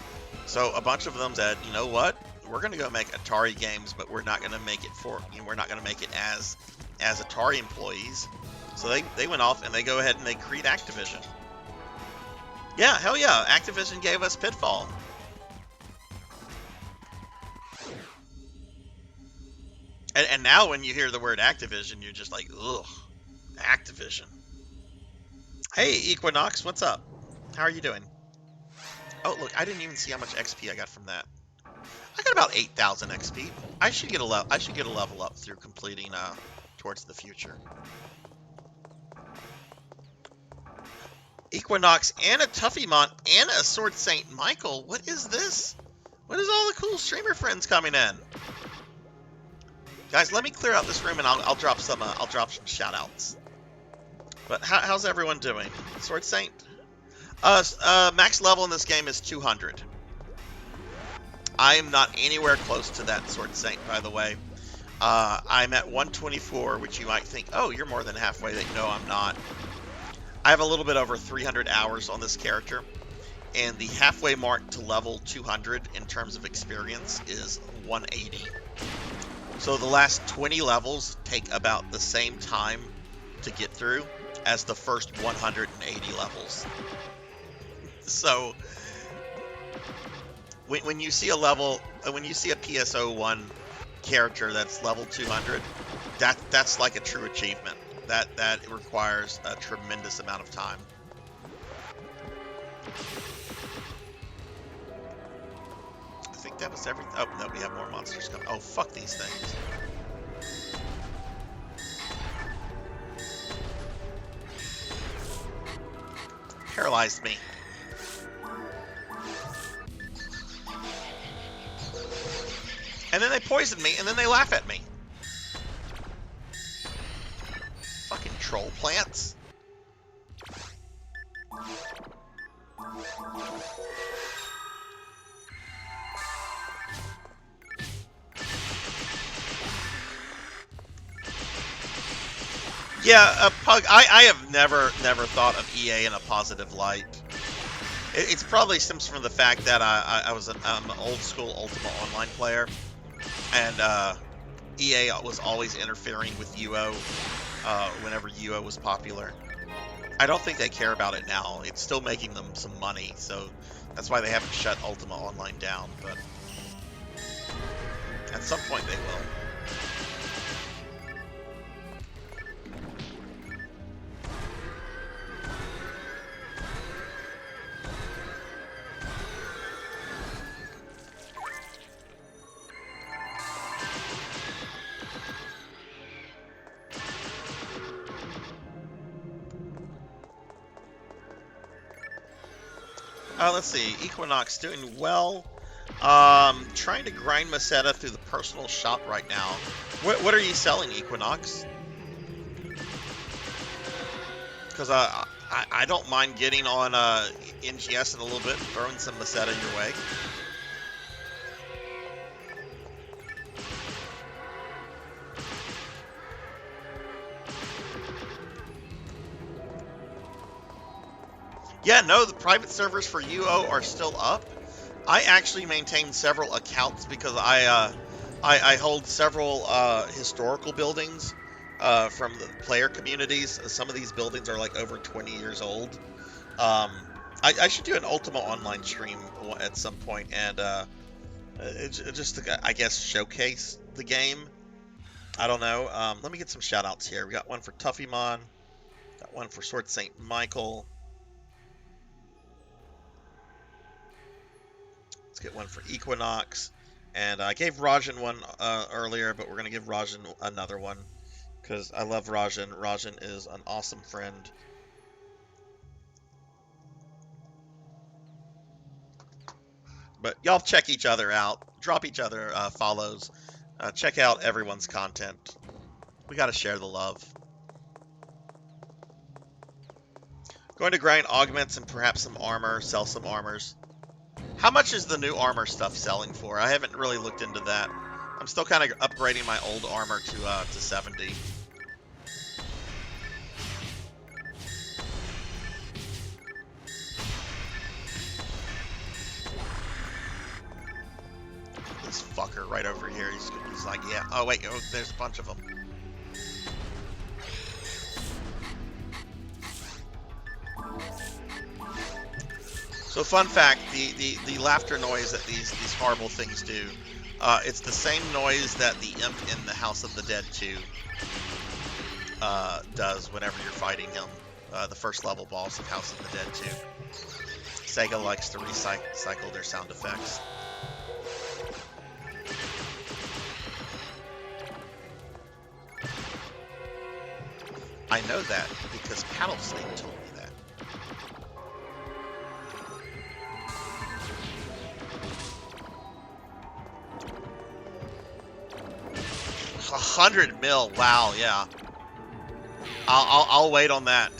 S3: So a bunch of them said, you know what, we're going to go make Atari games, but we're not going to make it we're not going to make it as Atari employees. So they went off and they go ahead and they create Activision. Yeah, hell yeah, Activision gave us Pitfall. And now when you hear the word Activision, you're just like, ugh, Activision. Hey, Equinox, what's up? How are you doing? Oh, look, I didn't even see how much XP I got from that. I got about 8,000 XP. I should get a level up through completing Towards the Future. Equinox and a Tuffymon and a Sword Saint Michael. What is this? What is all the cool streamer friends coming in? Guys, let me clear out this room and I'll drop some shout outs. But how's everyone doing? Sword Saint? Max level in this game is 200. I am not anywhere close to that, Sword Saint, by the way. I'm at 124, which you might think, oh, you're more than halfway. No, I'm not. I have a little bit over 300 hours on this character, and the halfway mark to level 200 in terms of experience is 180. So the last 20 levels take about the same time to get through as the first 180 levels. So when you see a PSO1 character that's level 200, that's like a true achievement. That requires a tremendous amount of time. I think that was everything. Oh no, we have more monsters coming. Oh, fuck these things. Paralyzed me. And then they poison me, and then they laugh at me. Fucking troll plants. Yeah, Pug, I have never thought of EA in a positive light. It's probably stems from the fact that I'm an old school Ultima Online player, and EA was always interfering with UO whenever UO was popular. I don't think they care about it now. It's still making them some money, so that's why they haven't shut Ultima Online down, but at some point they will. Let's see. Equinox doing well. Trying to grind Maceta through the personal shop right now. What are you selling, Equinox? Because I don't mind getting on NGS in a little bit and throwing some Maceta your way. Yeah, no, the private servers for UO are still up. I actually maintain several accounts because I hold several historical buildings from the player communities. Some of these buildings are like over 20 years old. I should do an Ultima Online stream at some point and just to, I guess, showcase the game. I don't know. Let me get some shout outs here. We got one for Tuffymon. Got one for Sword Saint Michael. Let's get one for Equinox. And I gave Rajan one earlier, but we're going to give Rajan another one because I love Rajan. Rajan is an awesome friend. But y'all check each other out. Drop each other follows. Check out everyone's content. We got to share the love. Going to grind augments and perhaps some armor. Sell some armors. How much is the new armor stuff selling for? I haven't really looked into that. I'm still kind of upgrading my old armor to 70. right over here. He's like, yeah. Oh wait, oh, there's a bunch of them. So fun fact, the laughter noise that these horrible things do, it's the same noise that the imp in the House of the Dead 2 does whenever you're fighting him. The first level boss of House of the Dead 2. Sega likes to recycle their sound effects. I know that because Paddlesnake told me that. $100 mil, wow, yeah. I'll wait on that.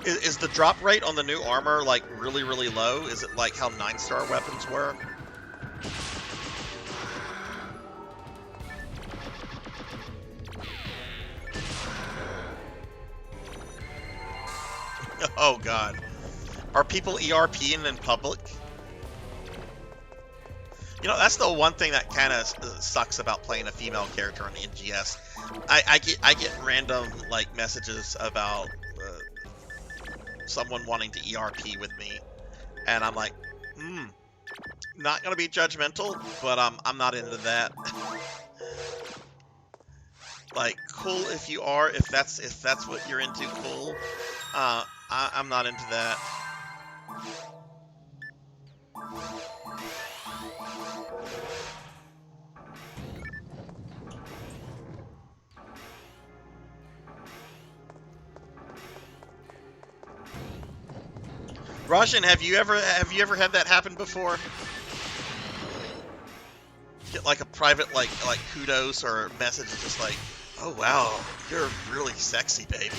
S3: Is the drop rate on the new armor like really, really low? Is it like how 9-star weapons were? Oh god. Are people ERPing in public? You know, that's the one thing that kind of sucks about playing a female character on the NGS. I get random like messages about someone wanting to ERP with me, and I'm like, not gonna be judgmental, but I'm not into that. Like, cool if you are, if that's what you're into, cool. I'm not into that. Rajan, have you ever had that happen before? Get like a private like kudos or message just like, oh wow, you're really sexy, baby.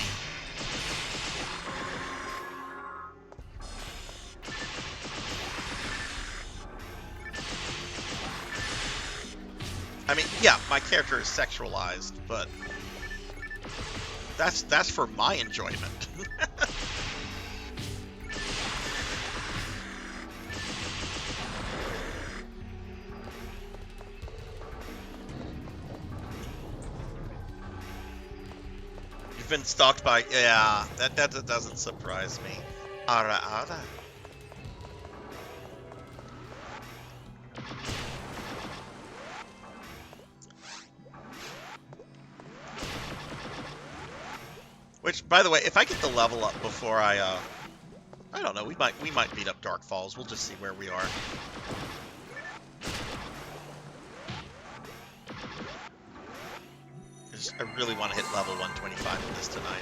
S3: I mean, yeah, my character is sexualized, but that's for my enjoyment. You've been stalked by, yeah, that doesn't surprise me. Ara. Which, by the way, if I get the level up before I don't know, we might beat up Dark Falls. We'll just see where we are. I really want to hit level 125 in this tonight.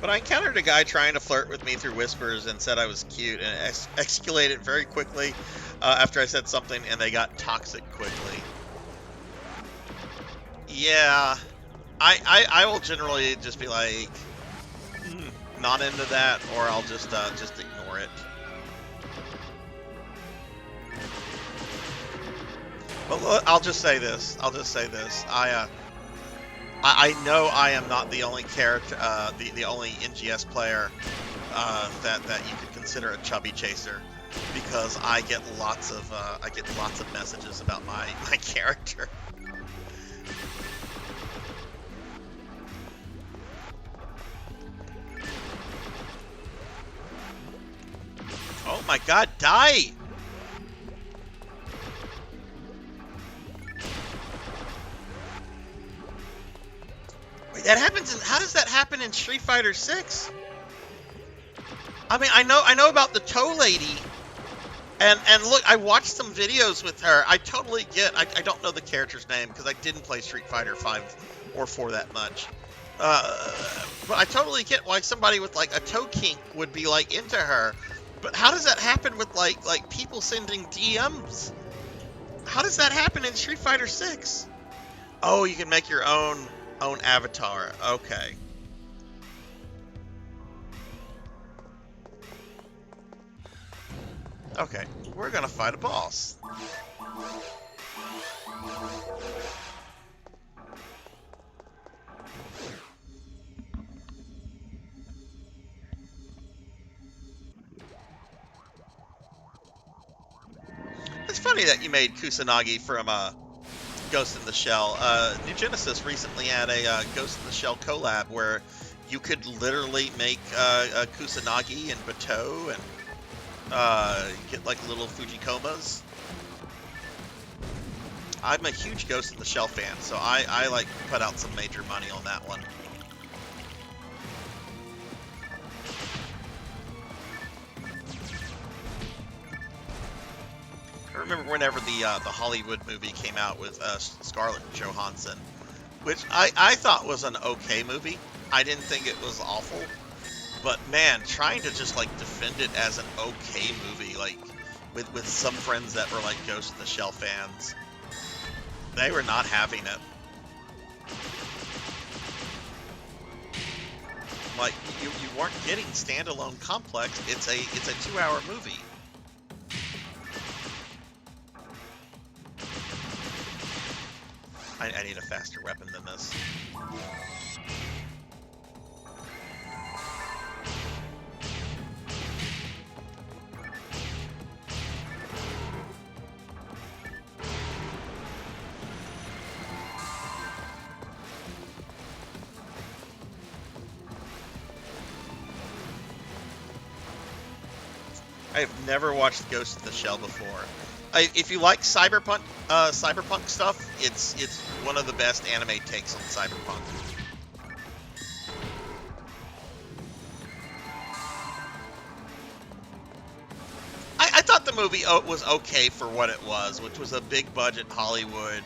S3: But I encountered a guy trying to flirt with me through whispers and said I was cute, and escalated very quickly after I said something, and they got toxic quickly. Yeah, I will generally just be like, not into that, or I'll just ignore it. But look, I'll just say this. I know I am not the only character, the only NGS player that you could consider a chubby chaser, because I get lots of messages about my character. Oh my God! Die! That happens. How does that happen in Street Fighter 6? I mean, I know about the Toe Lady, and look, I watched some videos with her. I totally get. I don't know the character's name because I didn't play Street Fighter 5 or 4 that much. But I totally get why somebody with like a toe kink would be like into her. But how does that happen with like people sending DMs? How does that happen in Street Fighter 6? Oh, you can make your own avatar. Okay. Okay, we're gonna fight a boss. It's funny that you made Kusanagi from Ghost in the Shell. New Genesis recently had a Ghost in the Shell collab where you could literally make a Kusanagi and Bateau and get like little Fujikomas. I'm a huge Ghost in the Shell fan, so I like put out some major money on that one. I remember whenever the Hollywood movie came out with Scarlett Johansson, which I thought was an okay movie. I didn't think it was awful, but man, trying to just like defend it as an okay movie, like with some friends that were like Ghost in the Shell fans, they were not having it. Like you weren't getting standalone complex. It's a 2-hour movie. I need a faster weapon than this. I've never watched Ghost in the Shell before. If you like cyberpunk stuff, it's one of the best anime takes on cyberpunk. I thought the movie was okay for what it was, which was a big budget Hollywood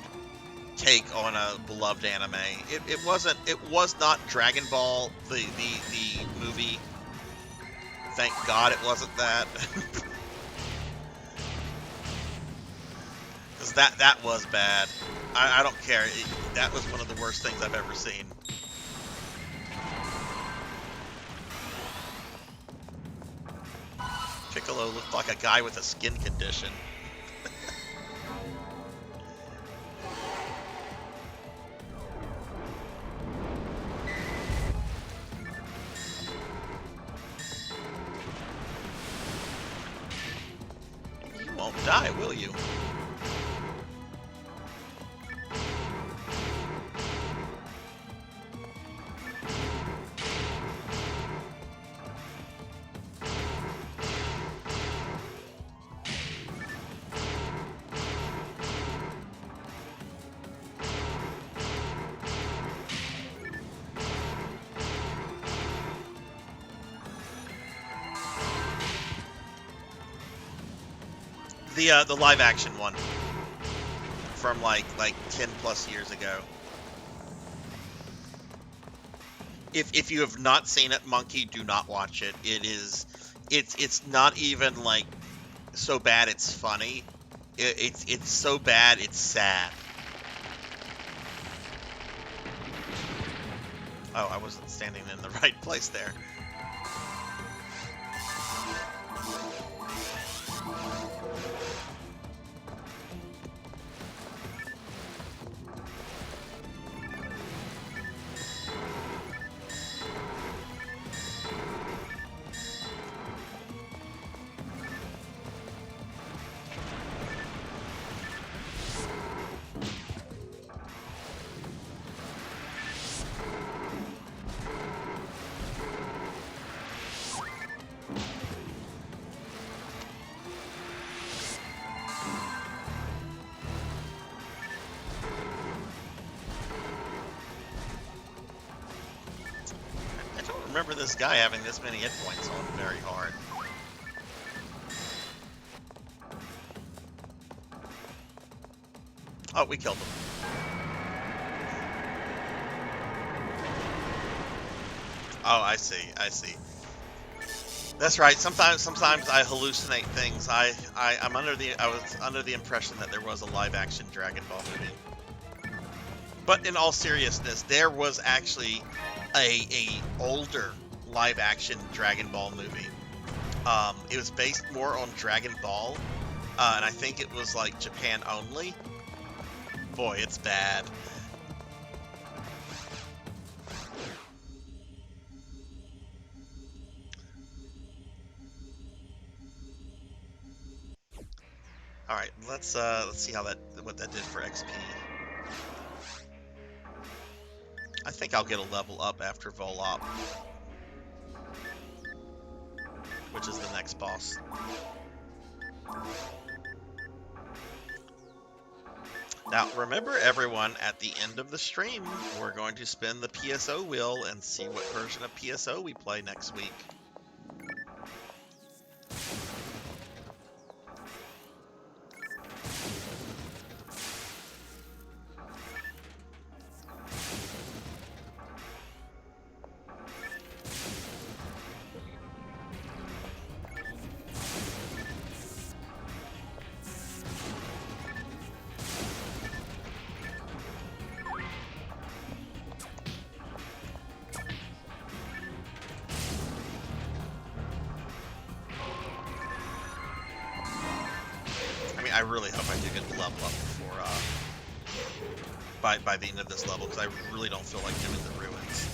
S3: take on a beloved anime. It was not Dragon Ball the movie. Thank God it wasn't that. Because that was bad. I don't care. That was one of the worst things I've ever seen. Piccolo looked like a guy with a skin condition. You won't die, will you? The live action one from like 10 plus years ago. If you have not seen it, Monkey, do not watch it. It's not even like so bad it's funny. It's so bad it's sad. Oh, I wasn't standing in the right place there. Remember this guy having this many hit points on very hard. Oh, we killed him. Oh, I see. That's right. Sometimes I hallucinate things. I was under the impression that there was a live action Dragon Ball movie. But in all seriousness, there was actually a older live action Dragon Ball movie. It was based more on Dragon Ball, and I think it was like Japan only. Boy, it's bad. All right, let's see what that did for XP. I think I'll get a level up after Volop, which is the next boss. Now, remember everyone, at the end of the stream, we're going to spin the PSO wheel and see what version of PSO we play next week. I really hope I do get the level up before, by the end of this level, because I really don't feel like doing the ruins.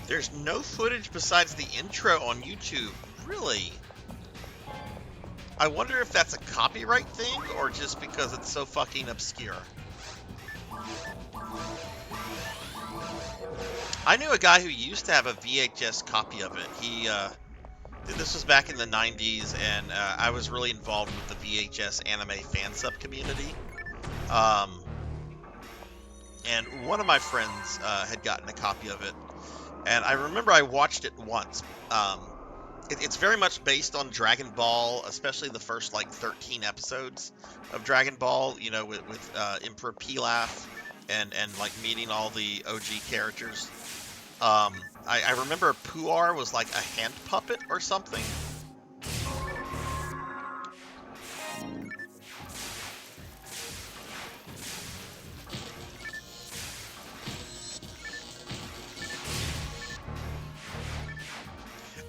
S3: There's no footage besides the intro on YouTube. Really? I wonder if that's a copyright thing or just because it's so fucking obscure. I knew a guy who used to have a VHS copy of it. This was back in the 90s, and I was really involved with the VHS anime fan sub community. And one of my friends had gotten a copy of it. And I remember I watched it once. It's very much based on Dragon Ball, especially the first, like, 13 episodes of Dragon Ball, you know, with Emperor Pilaf and, like, meeting all the OG characters. I remember Puar was, like, a hand puppet or something.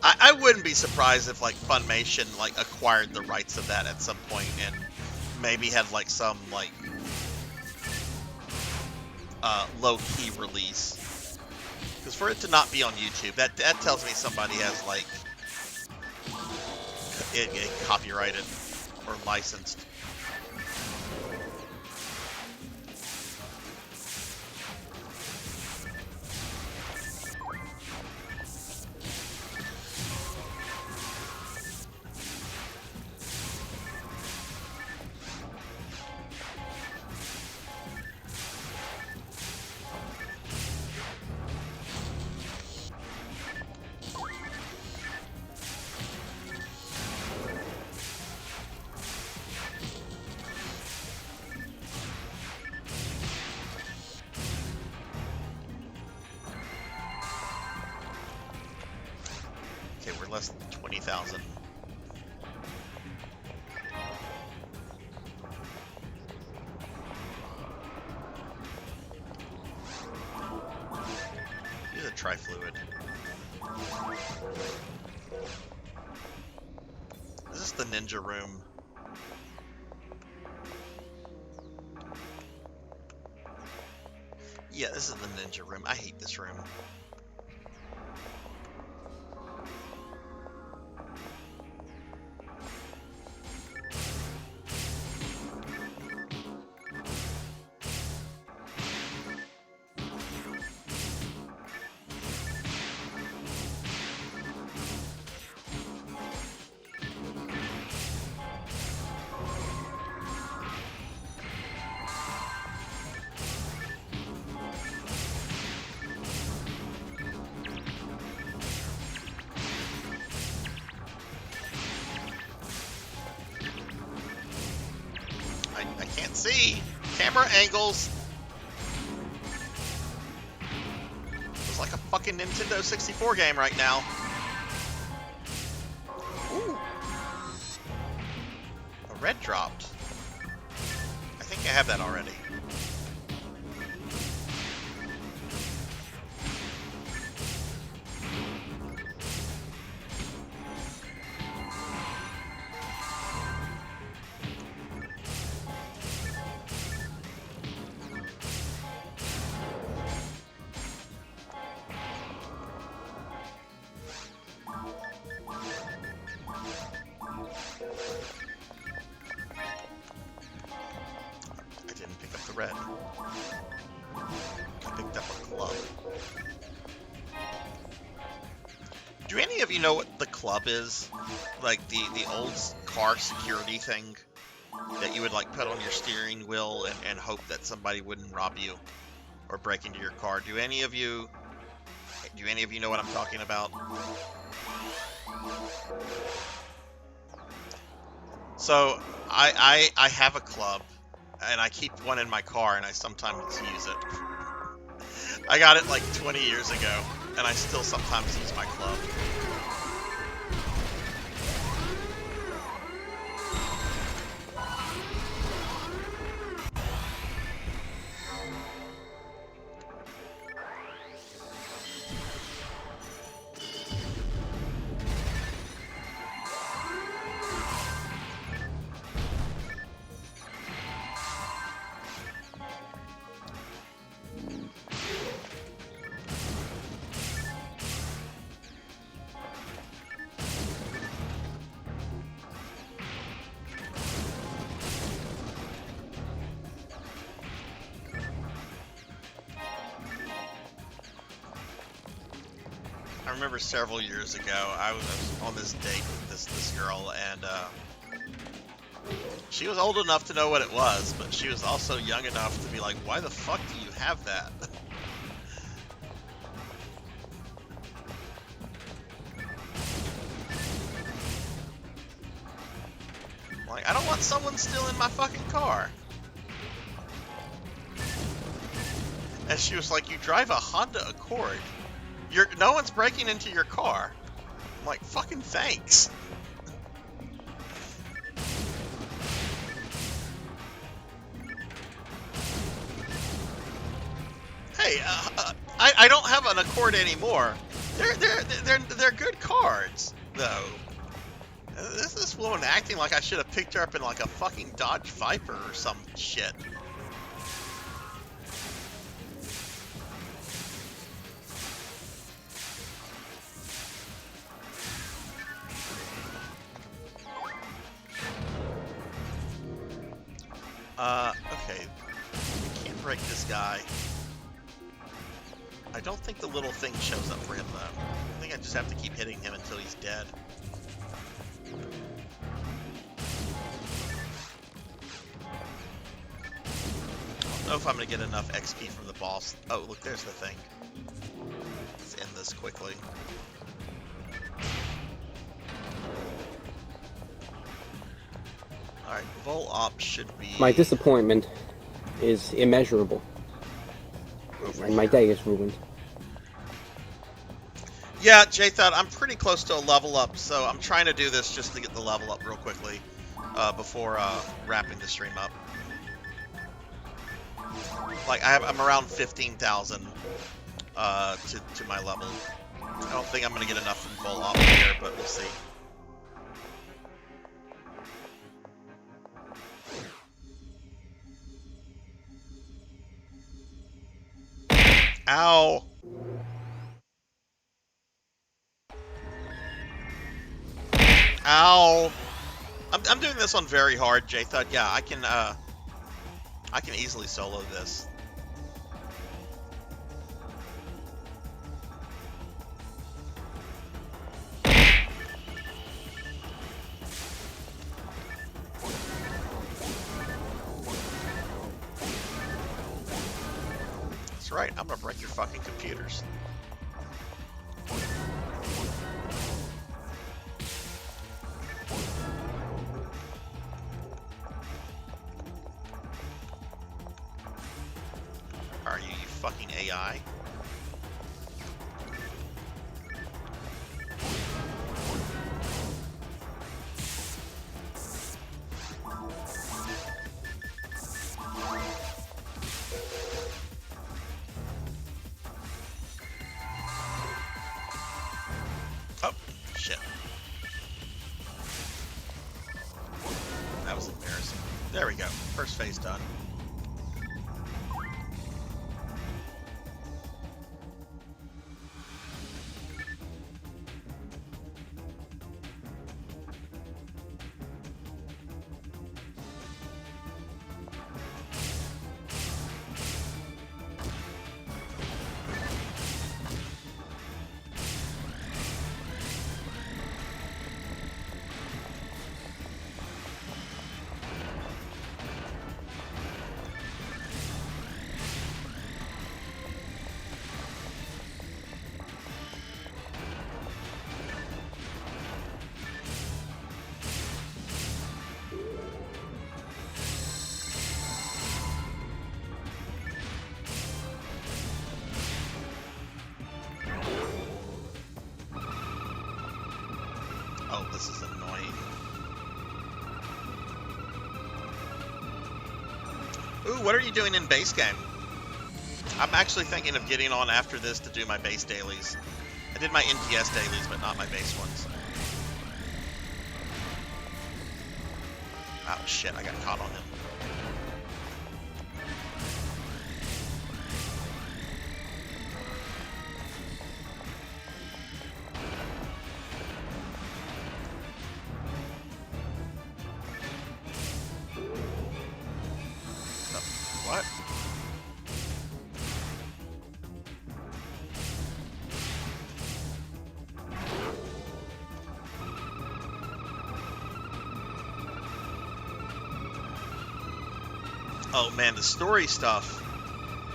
S3: I wouldn't be surprised if, like, Funimation, like, acquired the rights of that at some point and maybe had, like, some, like, low-key release. Because for it to not be on YouTube, that tells me somebody has, like, it copyrighted or licensed. Less than 20,000. Use a tri-fluid. Is this the ninja room? Yeah, this is the ninja room. I hate this room. I can't see. Camera angles. It's like a fucking Nintendo 64 game right now. Ooh. A red dropped. I think I have that already. Red. I picked up a club. Do any of you know what the club is? Like the old car security thing that you would like put on your steering wheel and hope that somebody wouldn't rob you or break into your car. Do any of you know what I'm talking about? So I have a club. And I keep one in my car, and I sometimes use it. I got it like 20 years ago, and I still sometimes use my club. I remember several years ago, I was on this date with this girl, and she was old enough to know what it was, but she was also young enough to be like, why the fuck do you have that? Like, I don't want someone stealing my fucking car. And she was like, you drive a Honda Accord. No one's breaking into your car. I'm like, fucking thanks. Hey, I don't have an Accord anymore. They're good cards, though. This woman acting like I should have picked her up in like a fucking Dodge Viper or some shit. Okay. I can't break this guy. I don't think the little thing shows up for him, though. I think I just have to keep hitting him until he's dead. I don't know if I'm going to get enough XP from the boss. Oh, look, there's the thing. Let's end this quickly. Alright, Vol Op should be...
S7: My disappointment is immeasurable. And my day is ruined.
S3: Yeah, J-Thud, I'm pretty close to a level up, so I'm trying to do this just to get the level up real quickly before wrapping the stream up. Like, I'm around 15,000 to my level. I don't think I'm going to get enough from Vol Op here, but we'll see. Ow! Ow! I'm doing this on very hard, J-Thud. Yeah, I can easily solo this. That's right, I'm gonna break your fucking computers. eye. Oh, shit. That was embarrassing. There we go. First phase done. Oh, this is annoying. Ooh, what are you doing in base game? I'm actually thinking of getting on after this to do my base dailies. I did my NTS dailies, but not my base ones. Oh shit, I got caught on him. What? Oh man, the story stuff,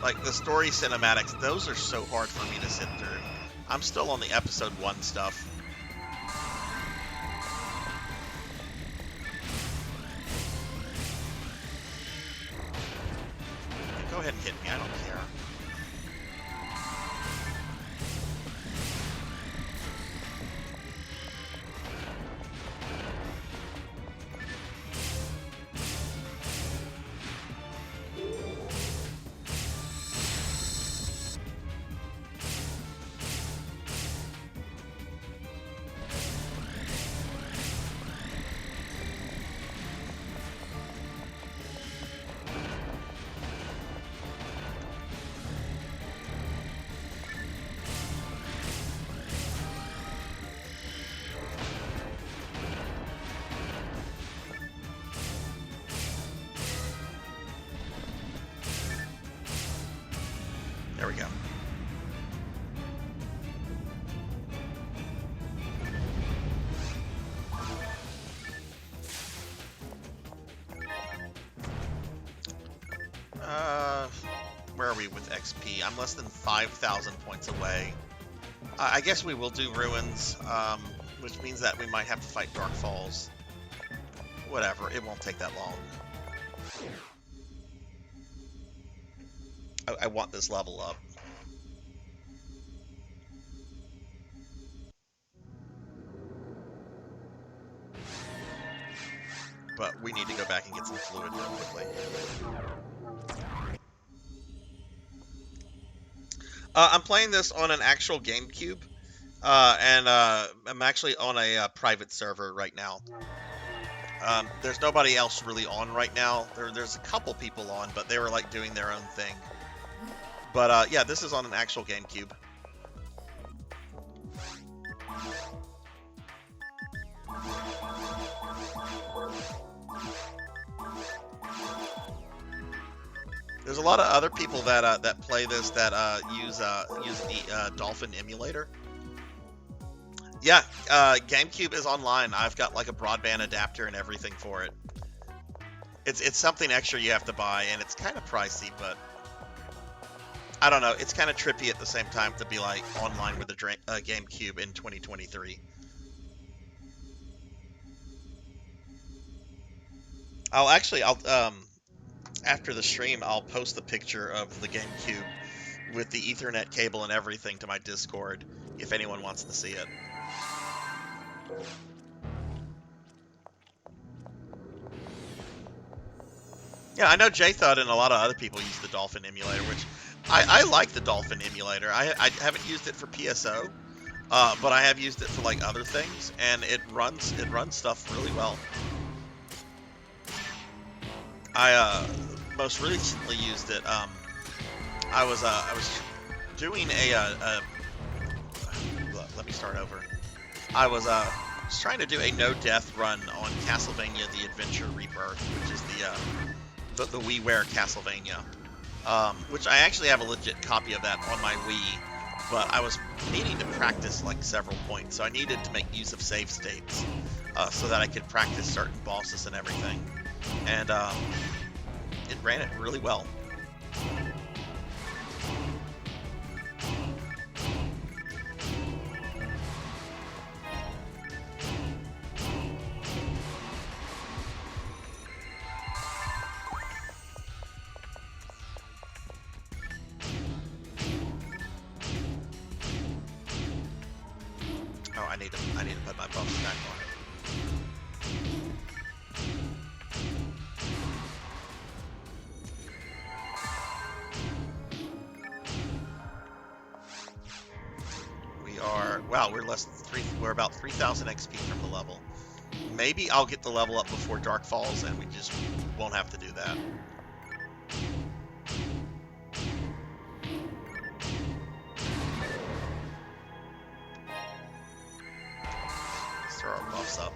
S3: like the story cinematics, those are so hard for me to sit through. I'm still on the episode 1 stuff. Go ahead and hit me, I don't care. There we go. Where are we with XP? I'm less than 5,000 points away. I guess we will do Ruins, which means that we might have to fight Dark Falls. Whatever, it won't take that long. I want this level up. But we need to go back and get some fluid real quickly. I'm playing this on an actual GameCube, and I'm actually on a private server right now. There's nobody else really on right now. There's a couple people on, but they were like doing their own thing. But yeah, this is on an actual GameCube. There's a lot of other people that that play this that use the Dolphin emulator. Yeah, GameCube is online. I've got like a broadband adapter and everything for it. It's something extra you have to buy, and it's kind of pricey, but I don't know. It's kind of trippy at the same time to be like online with a GameCube in 2023. I'll after the stream, I'll post the picture of the GameCube with the Ethernet cable and everything to my Discord if anyone wants to see it. Yeah, I know J-Thud and a lot of other people use the Dolphin emulator, which I like the Dolphin emulator. I haven't used it for PSO, but I have used it for like other things, and it runs stuff really well. I most recently used it. I was doing let me start over. I was trying to do a no-death run on Castlevania: The Adventure Rebirth, which is the WiiWare Castlevania, which I actually have a legit copy of that on my Wii, but I was needing to practice like several points, so I needed to make use of save states so that I could practice certain bosses and everything, and it ran it really well. Oh, I need to put my buffs back on. Wow, we're about 3,000 XP from the level. Maybe I'll get the level up before Dark Falls, and we just won't have to do that. Let's throw our buffs up.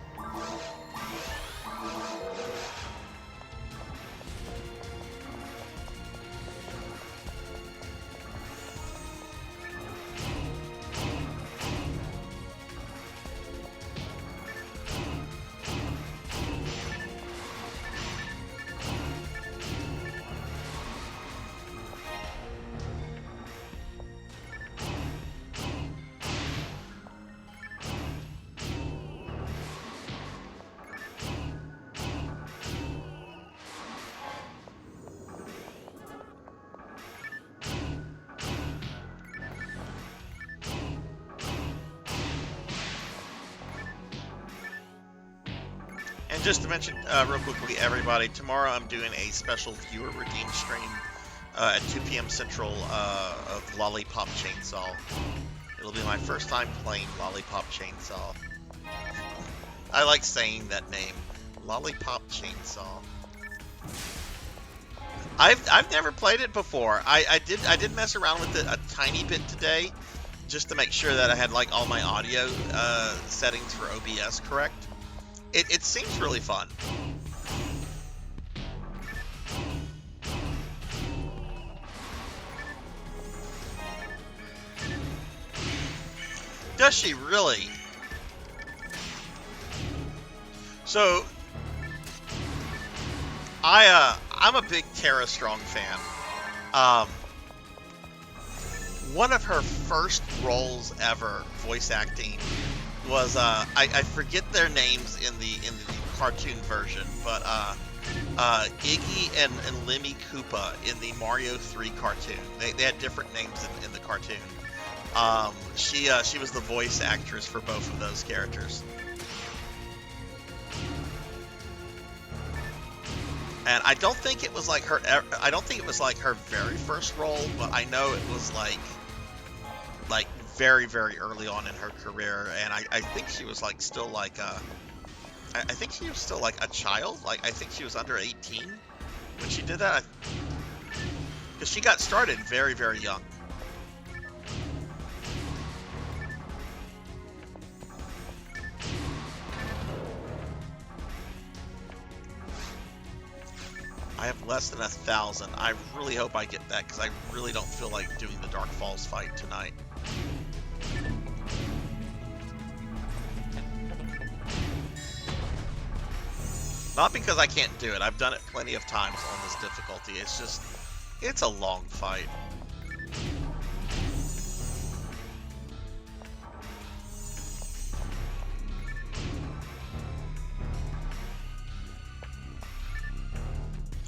S3: And just to mention real quickly, everybody, tomorrow I'm doing a special viewer redeem stream at 2 p.m. Central of Lollipop Chainsaw. It'll be my first time playing Lollipop Chainsaw. I like saying that name, Lollipop Chainsaw. I've never played it before. I did mess around with it a tiny bit today, just to make sure that I had like all my audio settings for OBS correct. It seems really fun. Does she really? So, I'm a big Tara Strong fan. One of her first roles ever, voice acting, was I forget their names in the cartoon version, but Iggy and Lemmy Koopa in the Mario 3 cartoon. They had different names in the cartoon. She was the voice actress for both of those characters. And I don't think it was like her. I don't think it was like her very first role, but I know it was like very, very early on in her career, and I think she was like still like I think she was still like a child. Like I think she was under 18 when she did that, because she got started very, very young. I have less than 1,000. I really hope I get that, because I really don't feel like doing the Dark Falls fight tonight. Not because I can't do it. I've done it plenty of times on this difficulty. It's just, it's a long fight.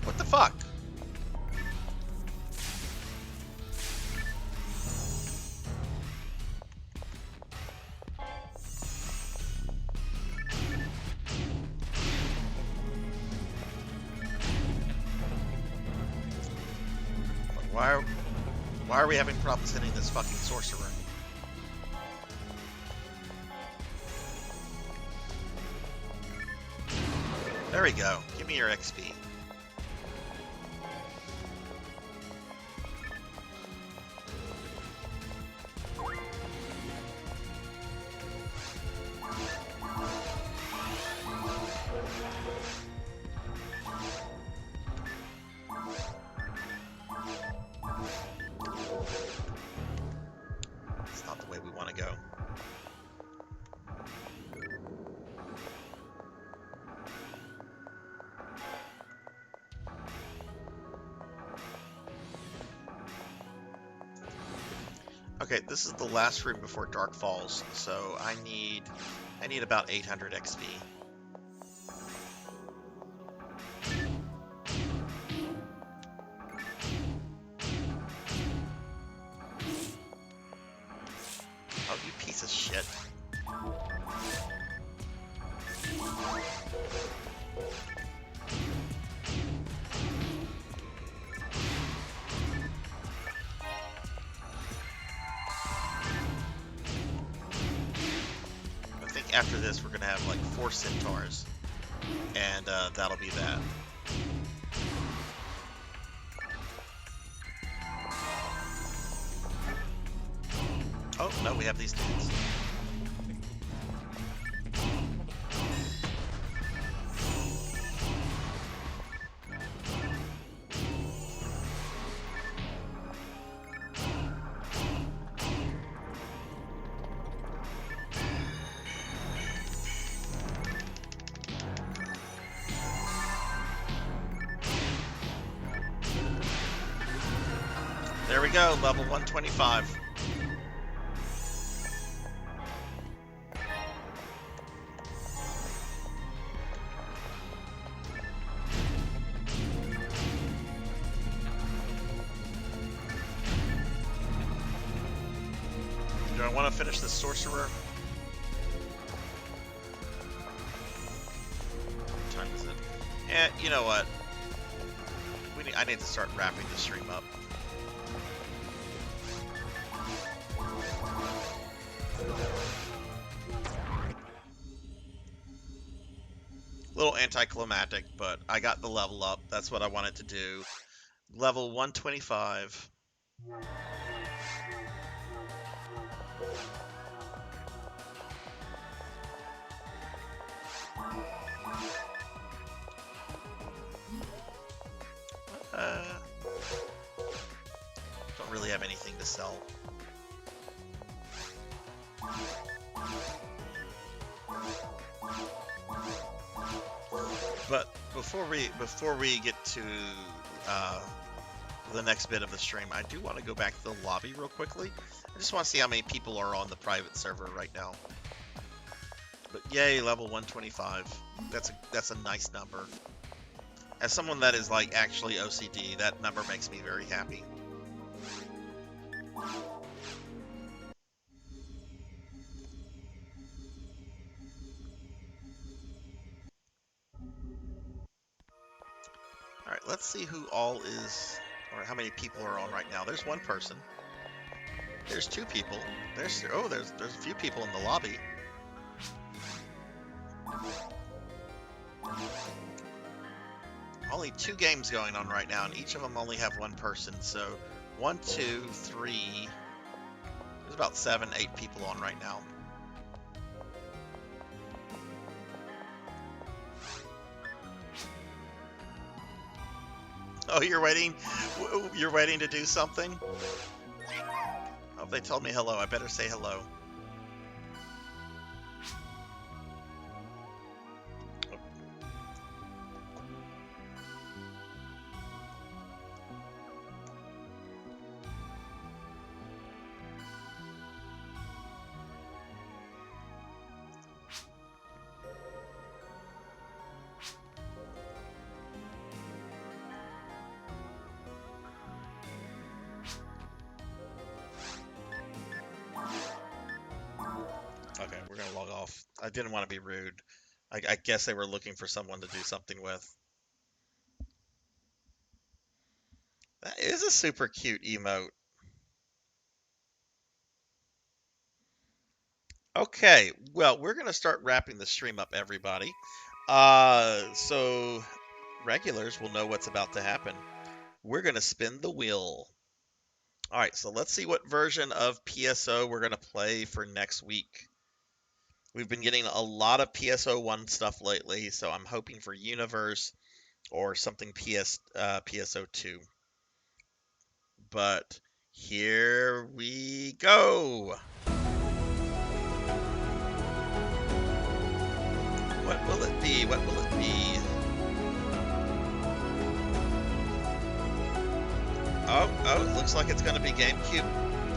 S3: What the fuck? Why are we having problems hitting this fucking sorcerer? There we go. Give me your XP. It's not the way we want to go. Okay, this is the last room before dark falls, so I need about 800 XP. Oh, you piece of shit. I think after this we're gonna have like 4 centaurs, and that'll be that. Oh, no, we have these dudes. There we go, level 125. Do I want to finish this sorcerer? What time is it? You know what? I need to start wrapping the stream up. Little anticlimactic, but I got the level up. That's what I wanted to do. Level 125. Don't really have anything to sell. But before we get to the next bit of the stream, I do want to go back to the lobby real quickly. I just want to see how many people are on the private server right now. But yay, level 125. That's a nice number. As someone that is like actually OCD, that number makes me very happy. Alright, let's see who all is, or how many people are on right now. There's one person. There's 2 people. There's a few people in the lobby. Only 2 games going on right now, and each of them only have 1 person. So 1, 2, 3. There's about 7, 8 people on right now. Oh, you're waiting? You're waiting to do something? Oh, they told me hello. I better say hello. Okay, we're gonna log off. I didn't want to be rude. I guess they were looking for someone to do something with. That is a super cute emote. Okay, well, we're gonna start wrapping the stream up, everybody. So regulars will know what's about to happen. We're gonna spin the wheel. All right, so let's see what version of PSO we're gonna play for next week. We've been getting a lot of PSO1 stuff lately, so I'm hoping for Universe or something PSO2. But here we go. What will it be? What will it be? Oh, it looks like it's going to be GameCube.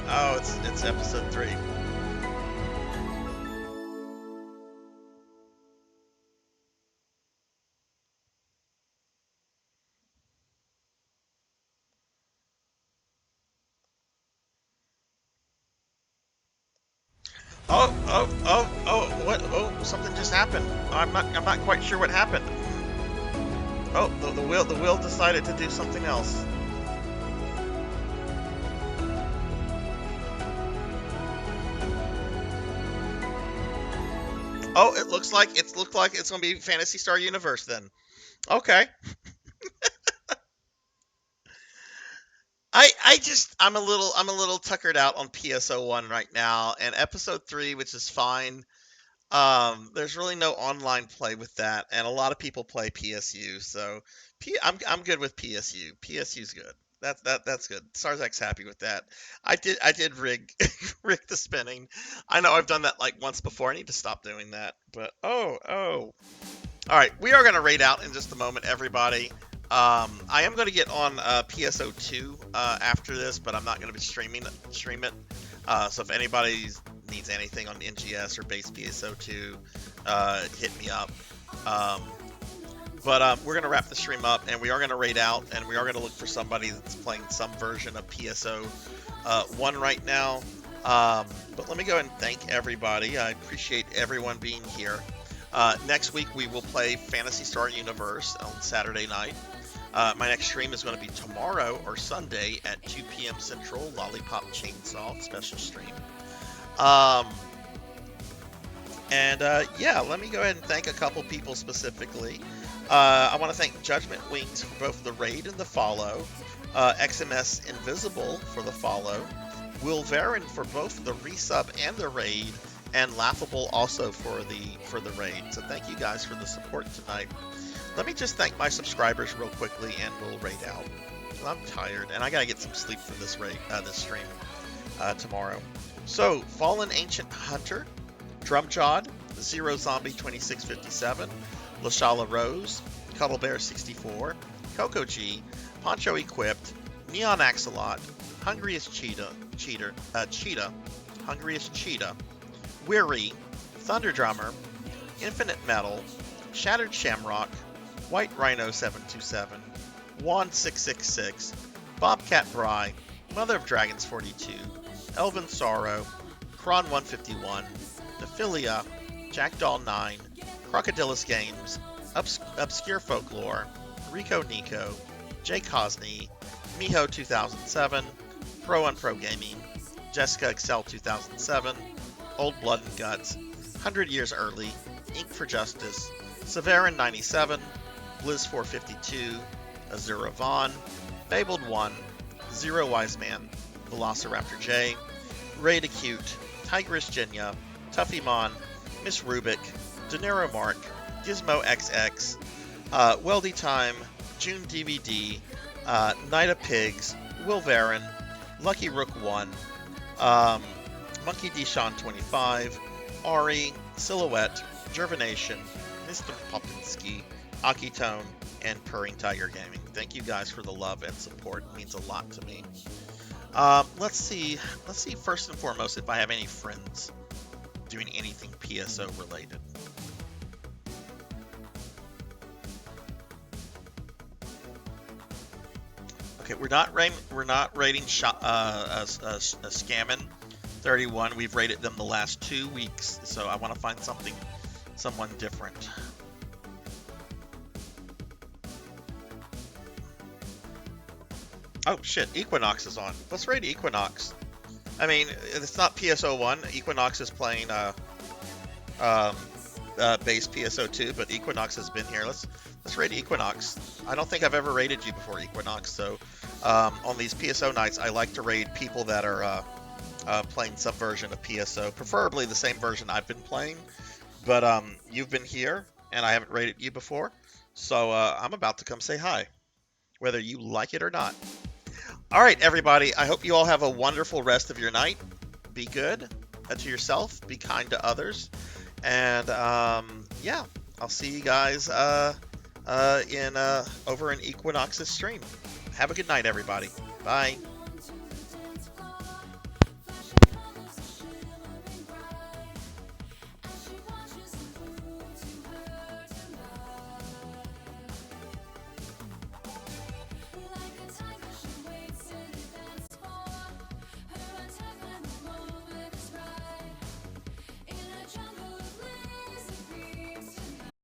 S3: Oh, it's episode 3. What? Oh, something just happened. I'm not quite sure what happened. Oh, the wheel decided to do something else. Oh, it looks like it's going to be Phantasy Star Universe then. Okay. I'm a little tuckered out on PSO1 right now, and episode 3, which is fine. There's really no online play with that, and a lot of people play PSU, so I'm good with PSU. PSU's good. That's good. Sarzac's happy with that. I did rig rig the spinning. I know I've done that like once before. I need to stop doing that. But oh. All right, we are going to raid out in just a moment, everybody. I am going to get on PSO2 after this, but I'm not going to stream it. So if anybody needs anything on NGS or base PSO2, hit me up. But we're going to wrap the stream up, and we are going to raid out, and we are going to look for somebody that's playing some version of PSO1 right now. But let me go ahead and thank everybody. I appreciate everyone being here. Next week, we will play Phantasy Star Universe on Saturday night. My next stream is going to be tomorrow or Sunday at 2 p.m. Central, Lollipop Chainsaw special stream. Yeah, let me go ahead and thank a couple people specifically. I want to thank Judgment Wings for both the raid and the follow, XMS Invisible for the follow, Will Varon for both the resub and the raid, and Laughable also for the raid. So thank you guys for the support tonight. Let me just thank my subscribers real quickly, and we'll raid out. I'm tired, and I gotta get some sleep for this stream tomorrow. So Fallen Ancient Hunter, Drumjawed, Zero Zombie 2657, Lashala Rose, Cuddlebear 64, Coco G, Poncho Equipped, Neon Axolot, Hungriest Cheetah, Hungriest Cheetah, Weary, Thunder Drummer, Infinite Metal, Shattered Shamrock, White Rhino 727, Wand 666, Bobcat Bry, Mother of Dragons 42, Elven Sorrow, Kron 151, Nephilia, Jackdaw 9, Crocodilus Games, Obscure Folklore, Rico Nico, Jay Cosney, Miho 2007, Pro and Pro Gaming, Jessica Excel 2007, Old Blood and Guts, 100 Years Early, Ink for Justice, Severin 97, Blizz 452, Azura Vaughn, Fabled 1, Zero Wise Man, Velociraptor J, Raid Acute, Tigress Jenya, Tuffymon, Miss Rubik, Denero Mark, Gizmo XX, Weldy Time, June DVD, Night of Pigs, Will Varon, Lucky Rook 1, Monkey Deshawn 25, Ari, Silhouette, Gervination, Mr. Popinski, Akitone, and Purring Tiger Gaming. Thank you guys for the love and support. It means a lot to me. Let's see first and foremost if I have any friends doing anything PSO related. Okay, we're not rating Scammon 31. We've rated them the last 2 weeks, so I want to find someone different. Oh shit, Equinox is on. Let's raid Equinox. I mean, it's not PSO1. Equinox is playing base PSO2, but Equinox has been here. Let's raid Equinox. I don't think I've ever raided you before, Equinox. So on these PSO nights, I like to raid people that are playing some version of PSO, preferably the same version I've been playing. But you've been here, and I haven't raided you before, so I'm about to come say hi, whether you like it or not. All right, everybody. I hope you all have a wonderful rest of your night. Be good to yourself. Be kind to others. And yeah, I'll see you guys over in Equinox's stream. Have a good night, everybody. Bye.